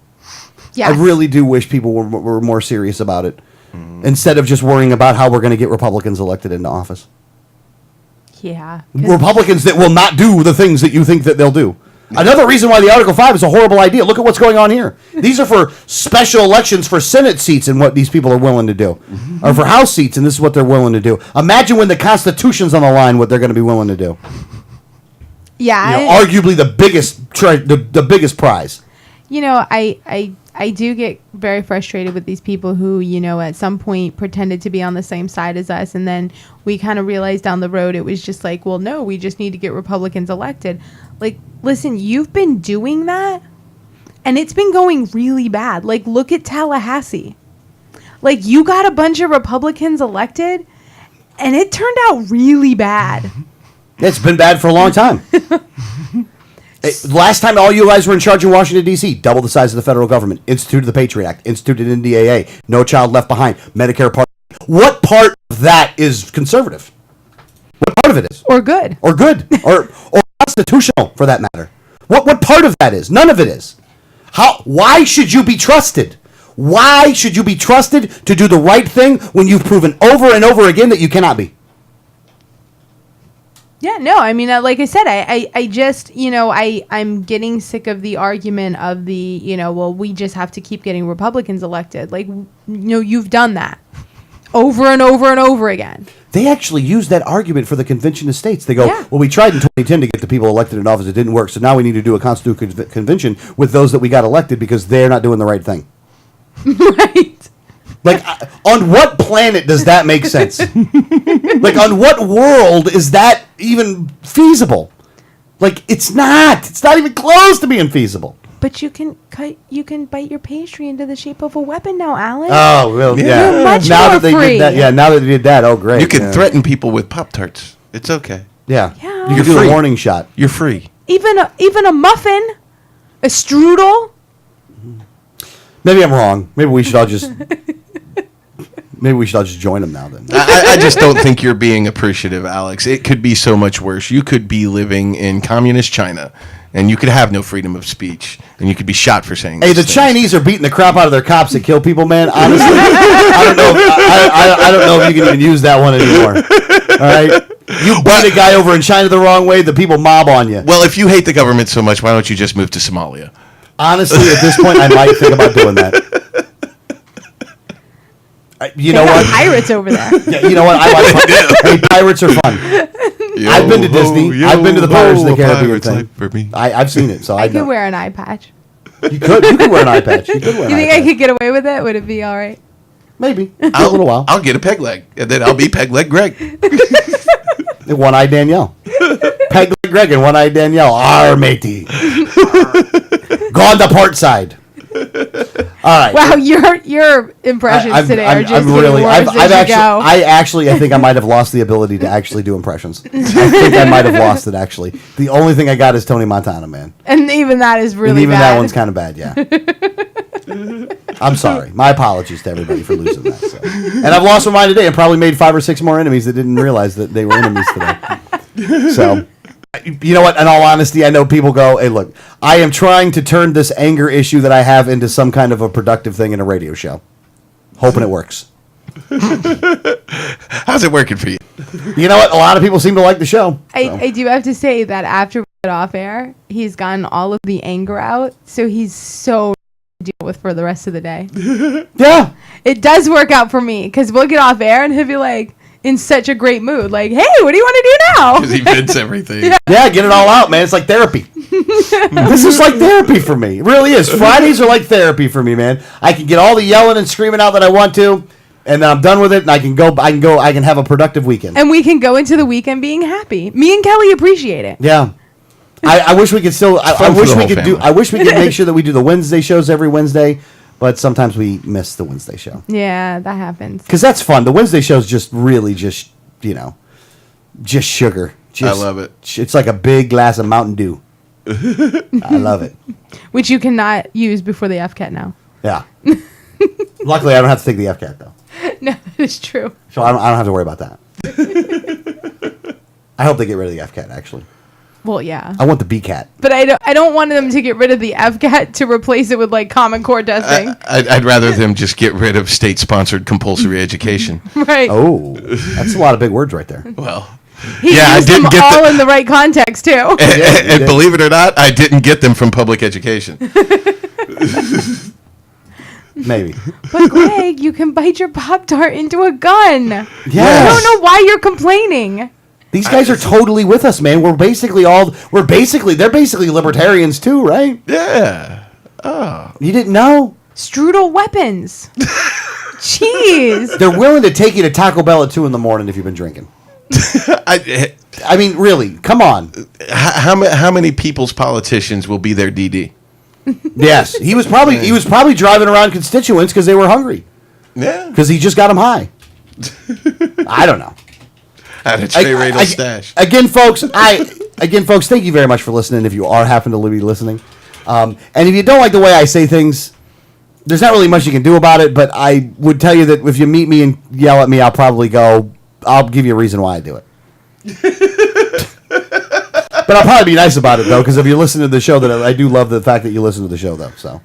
Yes. I really do wish people were more serious about it instead of just worrying about how we're going to get Republicans elected into office. Yeah. Republicans that will not do the things that you think that they'll do. Another reason why the Article 5 is a horrible idea. Look at what's going on here. These are for special elections for Senate seats and what these people are willing to do. Or for House seats, and this is what they're willing to do. Imagine when the Constitution's on the line, what they're going to be willing to do. Yeah. Arguably the biggest prize. I do get very frustrated with these people who, at some point pretended to be on the same side as us. And then we kind of realized down the road it was just like, well, no, we just need to get Republicans elected. Like, listen, you've been doing that and it's been going really bad. Like, look at Tallahassee. Like, you got a bunch of Republicans elected and it turned out really bad. It's been bad for a long time. Last time all you guys were in charge in Washington, D.C., double the size of the federal government, instituted the Patriot Act, instituted NDAA, No Child Left Behind, Medicare Part. What part of that is conservative? What part of it is? Or good. Or constitutional, for that matter. What part of that is? None of it is. Why should you be trusted? Why should you be trusted to do the right thing when you've proven over and over again that you cannot be? Yeah, no, I mean, like I said, I just, I'm getting sick of the argument of the, well, we just have to keep getting Republicans elected. Like, you've done that over and over and over again. They actually use that argument for the Convention of States. They go, well, we tried in 2010 to get the people elected in office. It didn't work. So now we need to do a constitutional convention with those that we got elected because they're not doing the right thing. Right. Like, on what planet does that make sense? Like, on what world is that even feasible? Like, it's not. It's not even close to being feasible. But you can bite your pastry into the shape of a weapon now, Alan. Oh, well, yeah. You're much now more that they free. did that, now that they did that, oh, great. You can threaten people with Pop-Tarts. It's okay. Yeah. Yeah. You can do a warning shot. You're free. Even a muffin, a strudel. Maybe I'm wrong. Maybe we should all just join them now then. I just don't think you're being appreciative, Alex. It could be so much worse. You could be living in communist China, and you could have no freedom of speech, and you could be shot for saying. Hey, the Chinese are beating the crap out of their cops that kill people, man. Honestly, I don't know if you can even use that one anymore. All right, you beat a guy over in China the wrong way, the people mob on you. Well, if you hate the government so much, why don't you just move to Somalia? Honestly, at this point, I might think about doing that. You know what? Pirates over there. Yeah, you know what? I like hey, pirates are fun. I've been to Disney. I've been to the Pirates of the Caribbean thing. I've seen it, so I could wear an eye patch. You could wear an eye patch. You think I could get away with it? Would it be all right? Maybe. For a little while. I'll get a peg leg, and then I'll be peg leg Greg. One-eyed Danielle. Peg leg Greg and one-eyed Danielle. Arr, matey. Go on the port side. All right. Wow, your impressions today are just getting worse as you go. I think I might have lost the ability to actually do impressions. I think I might have lost it, actually. The only thing I got is Tony Montana, man. And even that is really bad. And even that one's kind of bad, yeah. I'm sorry. My apologies to everybody for losing that. So. And I've lost my mind today and probably made 5 or 6 more enemies that didn't realize that they were enemies today. So, you know what? In all honesty, I know people go, hey, look, I am trying to turn this anger issue that I have into some kind of a productive thing in a radio show. Hoping it works. How's it working for you? You know what? A lot of people seem to like the show. I do have to say that after we get off air, he's gotten all of the anger out, so he's so to deal with for the rest of the day. Yeah. It does work out for me, because we'll get off air and he'll be like, in such a great mood, like, hey, what do you want to do now? Because he vents everything. Yeah, get it all out, man. It's like therapy. This is like therapy for me. It really is. Fridays are like therapy for me, man. I can get all the yelling and screaming out that I want to, and then I'm done with it, and I can have a productive weekend. And we can go into the weekend being happy. Me and Kelly appreciate it. Yeah. I wish we could still. I wish we could do. I wish we could make sure that we do the Wednesday shows every Wednesday, but sometimes we miss the Wednesday show. Yeah, that happens. Because that's fun. The Wednesday show's just really just sugar. I love it. It's like a big glass of Mountain Dew. I love it. Which you cannot use before the FCAT now. Yeah. Luckily, I don't have to take the FCAT though. No, it's true. So I don't have to worry about that. I hope they get rid of the FCAT, actually. Well, yeah. I want the BCAT. But I don't want them to get rid of the FCAT to replace it with like Common Core testing. I'd rather them just get rid of state-sponsored compulsory education. Right. Oh, that's a lot of big words right there. Well, He used them all in the right context too. And believe it or not, I didn't get them from public education. Maybe. But Greg, you can bite your Pop-Tart into a gun. Yes. I don't know why you're complaining. These guys are totally with us, man. They're basically libertarians too, right? Yeah. Oh. You didn't know? Strudel weapons. Jeez. They're willing to take you to Taco Bell at 2 a.m. if you've been drinking. I mean, really, come on. How many people's politicians will be their DD? Yes, he was probably driving around constituents because they were hungry. Yeah, because he just got them high. I don't know. At a Trey stash. Again, folks, thank you very much for listening. If you are happen to be listening, and if you don't like the way I say things, there's not really much you can do about it. But I would tell you that if you meet me and yell at me, I'll probably go. I'll give you a reason why I do it. But I'll probably be nice about it, though, because if you listen to the show, that I do love the fact that you listen to the show, though. So,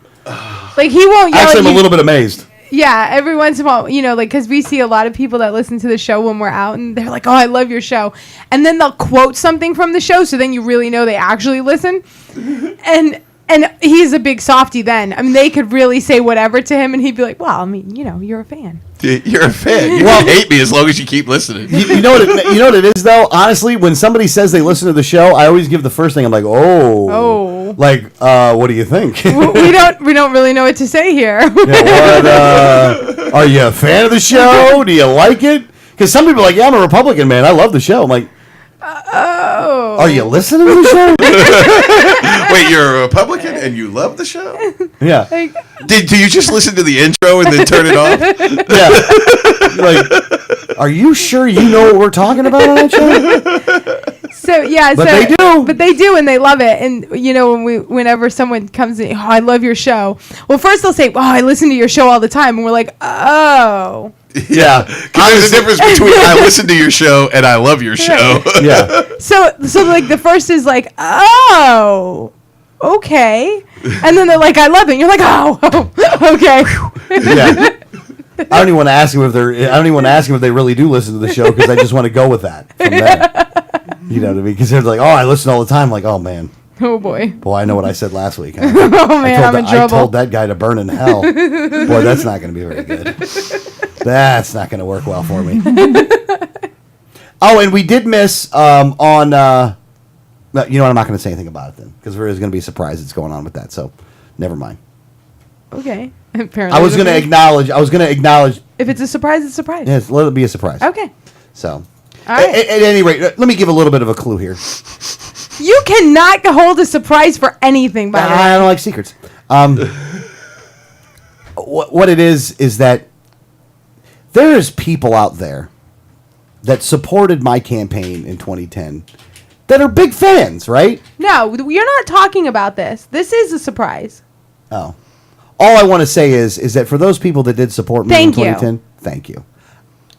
like, he won't yell actually, at I'm you. a little bit amazed. Yeah, every once in a while, like, because we see a lot of people that listen to the show when we're out, and they're like, oh, I love your show. And then they'll quote something from the show, so then you really know they actually listen. And he's a big softy then. I mean, they could really say whatever to him, and he'd be like, well, I mean, you're a fan. You're a fan. You can hate me as long as you keep listening. You know what it is, though? Honestly, when somebody says they listen to the show, I always give the first thing. I'm like, oh. Like, what do you think? we don't really know what to say here. Are you a fan of the show? Do you like it? Because some people are like, yeah, I'm a Republican, man. I love the show. I'm like, oh. Are you listening to the show? Wait, you're a Republican and you love the show? Yeah. Do you just listen to the intro and then turn it off? Yeah. Like, are you sure you know what we're talking about on that show? So yeah, but they do. But they do, and they love it. And whenever someone comes in, oh, I love your show. Well, first they'll say, oh, I listen to your show all the time, and we're like, oh. Yeah, because there's a difference between I listen to your show and I love your show. Yeah. So like the first is like, oh, okay, and then they're like, I love it. And you're like, oh, okay. Yeah. I don't even want to ask them if they really do listen to the show because I just want to go with that from there. You know what I mean? Because they're like, oh, I listen all the time. Like, oh man. Oh boy. Boy, I know what I said last week. Huh? Oh man, I'm in trouble. I told that guy to burn in hell. Boy, that's not going to be very good. That's not going to work well for me. Oh, and we did miss on. You know what? I'm not going to say anything about it then because there is going to be a surprise that's going on with that. So, never mind. Okay. Apparently, I was going to acknowledge. If it's a surprise, it's a surprise. Yes, let it be a surprise. Okay. So, all right. At any rate, let me give a little bit of a clue here. You cannot hold a surprise for anything, by the way. I don't like secrets. What it is that there is people out there that supported my campaign in 2010 that are big fans, right? No, you're not talking about this. This is a surprise. Oh. all I want to say is that for those people that did support me in 2010, thank you.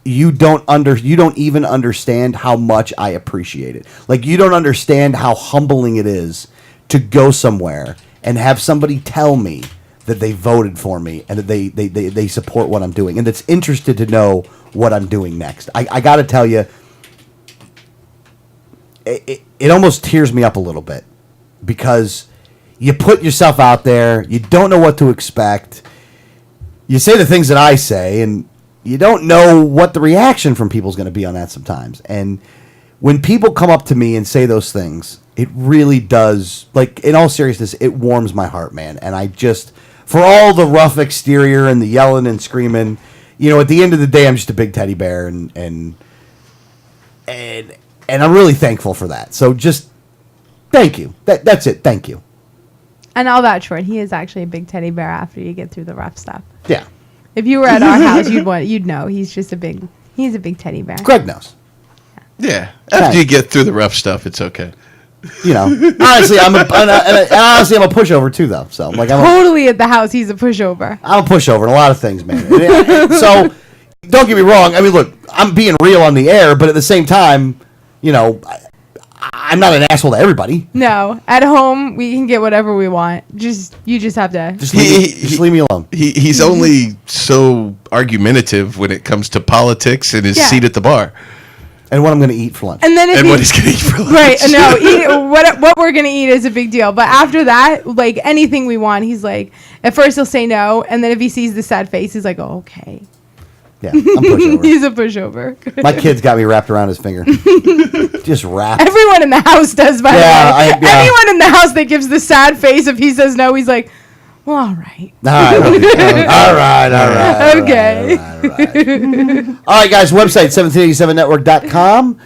You don't even understand how much I appreciate it. Like, you don't understand how humbling it is to go somewhere and have somebody tell me that they voted for me and that they support what I'm doing and that's interested to know what I'm doing next. I got to tell you, it almost tears me up a little bit because you put yourself out there, you don't know what to expect, you say the things that I say, and you don't know what the reaction from people is going to be on that sometimes. And when people come up to me and say those things, it really does, like, in all seriousness, it warms my heart, man. And I just, for all the rough exterior and the yelling and screaming, you know, at the end of the day, I'm just a big teddy bear, and I'm really thankful for that. So just thank you. That's it. Thank you. And I'll vouch for it. He is actually a big teddy bear after you get through the rough stuff. Yeah. If you were at our house, you'd know. He's just a big teddy bear. Greg knows. Yeah. After you get through the rough stuff, it's okay. You know, honestly, I'm a pushover too, though. So, like, Totally at the house, he's a pushover. I'm a pushover in a lot of things, man. So, don't get me wrong. I mean, look, I'm being real on the air, but at the same time, you know, I'm not an asshole to everybody. No, at home we can get whatever we want. You just have to just leave me alone. He's only so argumentative when it comes to politics and his seat at the bar. And what I'm going to eat for lunch. And then what he's going to eat for lunch. Right, no, what we're going to eat is a big deal. But after that, like, anything we want, he's like, at first he'll say no, and then if he sees the sad face, he's like, oh, okay. Yeah, I'm pushover. He's a pushover. My kid's got me wrapped around his finger. Just wrapped. Everyone in the house does, by the way. Anyone in the house that gives the sad face if he says no, he's like, well, all right. All right. Okay. All right, guys, website, 1787network.com.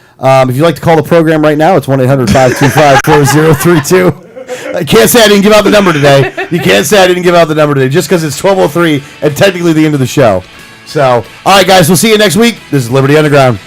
If you'd like to call the program right now, it's 1-800-525-4032. I can't say I didn't give out the number today. You can't say I didn't give out the number today just because it's 12:03 and technically the end of the show. So, all right, guys, we'll see you next week. This is Liberty Underground.